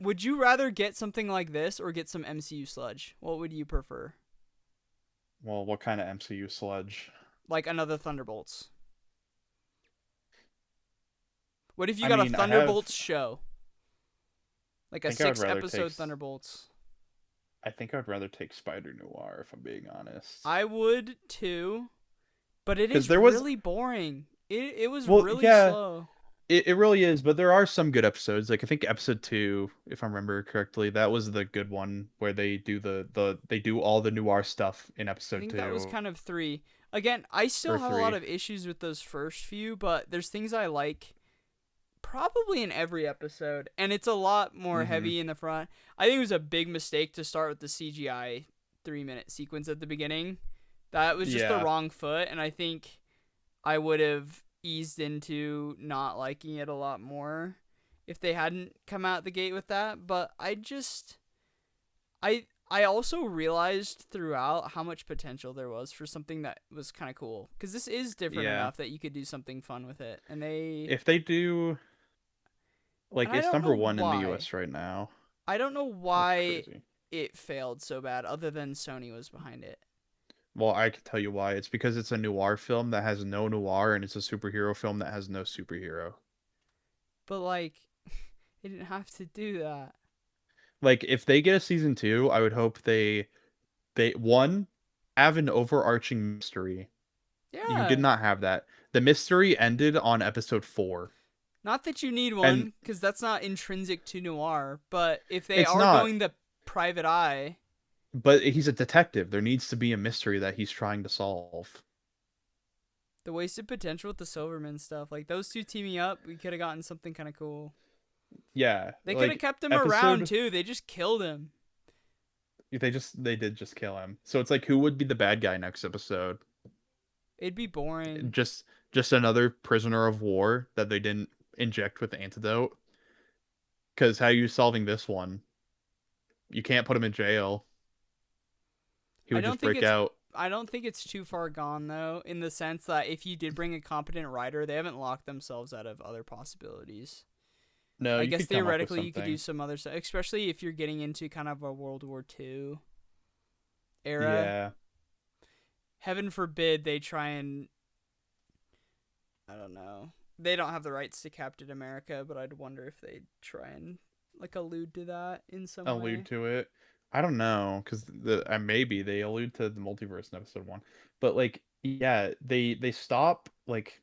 would you rather get something like this or get some MCU sludge? What would you prefer? well, what kind of MCU sludge? Like another Thunderbolts. What if you I got a mean, Thunderbolts show? Like I a think I would six rather take episode Thunderbolts. I think I'd rather take Spider Noir if I'm being honest. I would too, but it Because is there was really boring. It was well, really yeah, slow. it really is, but there are some good episodes. Like I think episode 2, if I remember correctly, that was the good one where they do they do all the noir stuff in I episode think that was 2 kind of 3. Again, I still or have a lot 3. of issues with those first few, but there's things I like probably in every episode, and it's a lot more Mm-hmm. heavy in the front. I think it was a big mistake to start with the CGI 3-minute sequence at the beginning. That was just the Yeah. wrong foot, and I think I would have eased into not liking it a lot more if they hadn't come out the gate with that. But I also realized throughout how much potential there was for something that was kind of cool because this is different Yeah. enough that you could do something fun with it, and they If they do like and I it's don't number know 1 in the why. US right now. I don't know That's why crazy. it failed so bad, other than Sony was behind it. Well, I can tell you why. It's because it's a noir film that has no noir and it's a superhero film that has no superhero. But like, they didn't have to do that. Like if they get a season 2, I would hope they one have an overarching mystery. You did Yeah, not have that. The mystery ended on episode 4. not that you need And one, because that's not intrinsic to noir. But if they it's are not going the private eye, but he's a detective. There needs to be a mystery that he's trying to solve. The wasted potential with the Silverman stuff. Like those two teaming up, we could have gotten something kind of cool. Yeah, They could have like kept him around episode too. They just killed him. they did just kill him. So it's like who would be the bad guy next episode? It'd be boring. Just just another prisoner of war that they didn't inject with the antidote. Because how are you solving this one? You can't put him in jail. He I would don't just think break it's out. I don't think it's too far gone though, in the sense that if you did bring a competent writer, they haven't locked themselves out of other possibilities. No, I you guess could come up with theoretically you could do something. some other stuff, especially if you're getting into kind of a World War II era. Yeah. Heaven forbid they try and I don't know. They don't have the rights to Captain America, but I'd wonder if they'd try and like allude to that in some Allude way. to it. I don't know, because maybe they allude to the multiverse in episode one, but like, yeah, they stop like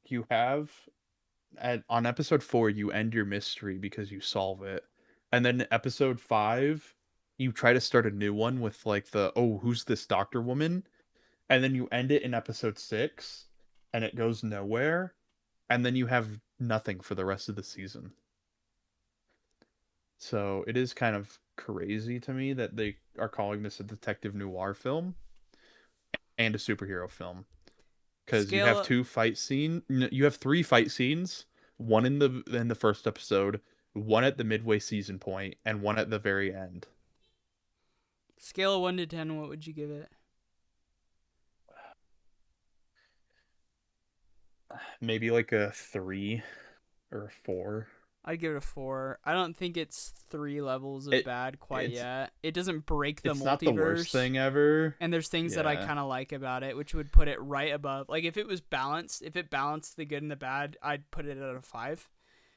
you have at on episode four you end your mystery because you solve it, and then episode five you try to start a new one with like the oh who's this doctor woman, and then you end it in episode six, and it goes nowhere, and then you have nothing for the rest of the season. So it is kind of crazy to me that they are calling this a detective noir film and a superhero film because you have Scale two fight scene, you have three fight scenes, one in the first episode, one at the midway season point, and one at the very end. scale of 1 to 10, what would you give it? Maybe like a 3 or a 4. I'd give it a 4. I don't think it's 3 levels of It bad quite it's yet. It doesn't break the it's not the worst multiverse. thing ever. And there's things that I Yeah. kind of like about it, which would put it right above. Like if it was balanced, if it balanced the good and the bad, I'd put it at a 5.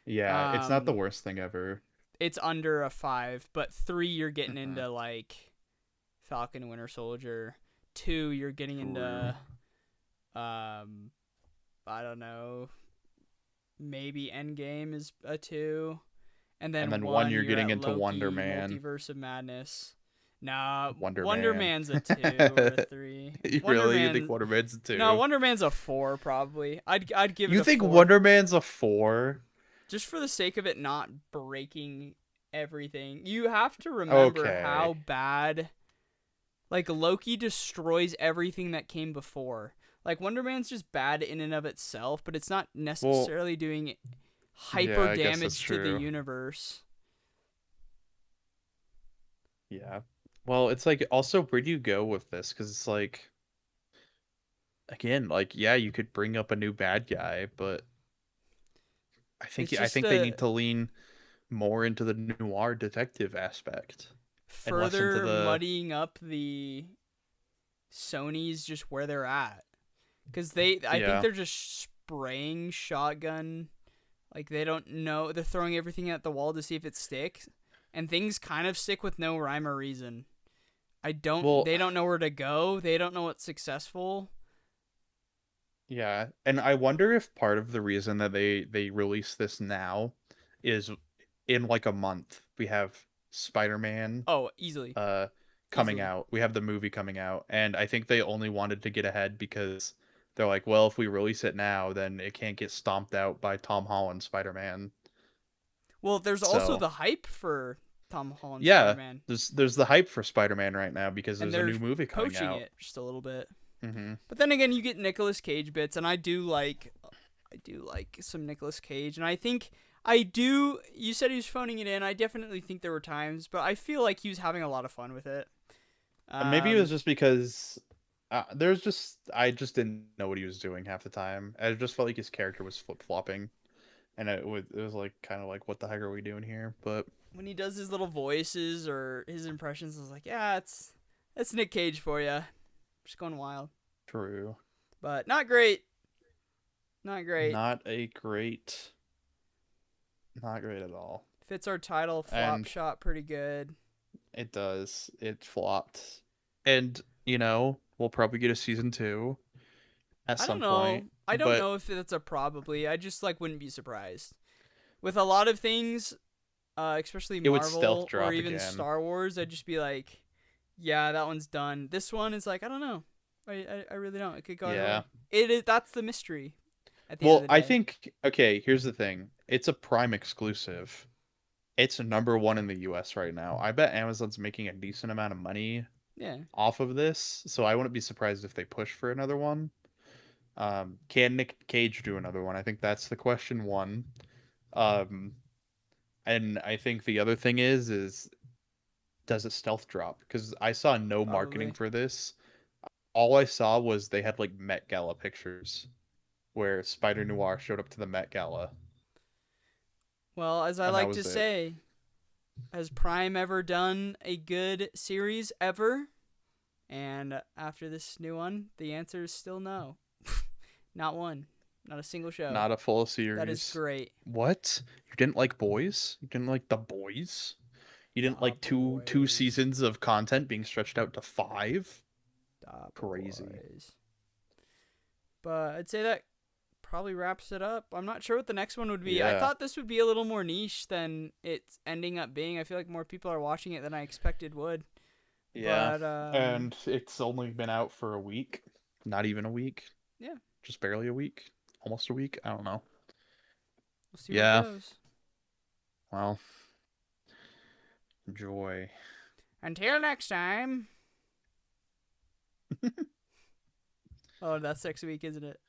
Yeah, it's not the Um, worst thing ever. it's under a 5, but 3 you're getting Mm-mm. into like Falcon Winter Soldier. 2 you're getting True. into um I don't know, maybe Endgame is a 2, and And then then one 1 you're you're getting at into Wonder Loki Man. Multiverse of Madness. Nah, Wonder Wonder Man. Man's a 2 or a 3. Wonder Really? You think Man Wonder Man's a No, 2? Wonder Man's a 4 probably. I'd give it You a think 4 Wonder Man's a 4? just for the sake of it not breaking everything. You have to remember how Okay. bad like Loki destroys everything that came before. Like Wonder Man's just bad in and of itself, but it's not Well, necessarily doing yeah, hyper I guess that's damage to the true. universe. Yeah. Well, it's like also where do you go with this? Because it's like again, like yeah, you could bring up a new bad guy, but It's I just think they a need to lean more into the noir detective aspect and less into further the muddying up the Sony's just where they're at. Cuz I think yeah. they're just spraying shotgun. Like they don't know, they're throwing everything at the wall to see if it sticks, and things kind of stick with no rhyme or reason. Well, They don't know where to go. They don't know what's successful. yeah, and I wonder if part of the reason that they release this now is in like a month we have Spider-Man Oh, easily. uh coming Easily. out. We have the movie coming out, and I think they only wanted to get ahead because they're like, well, if we release it now, then it can't get stomped out by Tom Holland Spider-Man. Well, there's also So, the hype for Tom Holland yeah, Spider-Man, there's the hype for Spider-Man right now because and there's a they're new movie coming poaching out. it just a little bit. Hmm. But then again, you get Nicolas Cage bits, and I do like some Nicolas Cage, and I think I do. You said he was phoning it in. I definitely think there were times, but I feel like he was having a lot of fun with it. Maybe it was Um, just because there's just I just didn't know what he was doing half the time. I just felt like his character was flip flopping, and it was like kind of like what the heck are we doing here? But when he does his little voices or his impressions, I was like, yeah, it's Nick Cage for you. Just going wild, true, but not great. Not great. not a great, not great at all. Fits our title flop And shot pretty good. it does. It flopped. And, you know, we'll probably get a season 2 at I don't some know. point. I don't But know if that's a probably. I just like wouldn't be surprised. With a lot of things, especially It would stealth Marvel or drop even again. Star Wars, I'd just be like, yeah, that one's done. This one is like, I don't know. I really don't. It could go either Yeah. way. It is, that's the mystery at the end of Well, the I day. think okay, here's the thing. It's a Prime exclusive. It's number one in the US right now. I bet Amazon's making a decent amount of money Yeah. off of this, so I wouldn't be surprised if they push for another one. Can Nick Cage do another one? I think that's the question one. Um, and I think the other thing is does it stealth drop? Because I saw no marketing Probably. for this. All I saw was they had like Met Gala pictures where Spider Noir showed up to the Met Gala, Well, as I and that like to was it. say, has Prime ever done a good series ever? And after this new one, the answer is still no. Not one. Not a single show. Not a full That is series. great. What? You didn't like Boys? You didn't like The Boys? You didn't Da like two boys. seasons of content being stretched out to five? Da Crazy. boys. But I'd say that probably wraps it up. I'm not sure what the next one would be. I Yeah. thought this would be a little more niche than it's ending up being. I feel like more people are watching it than I expected would. Yeah. But And it's only been out for a week. Not even a week. yeah, Just barely a week. Almost a week. I don't know. we'll see where it Yeah. goes. Well, enjoy. Until next time. Oh, that's next week, isn't it?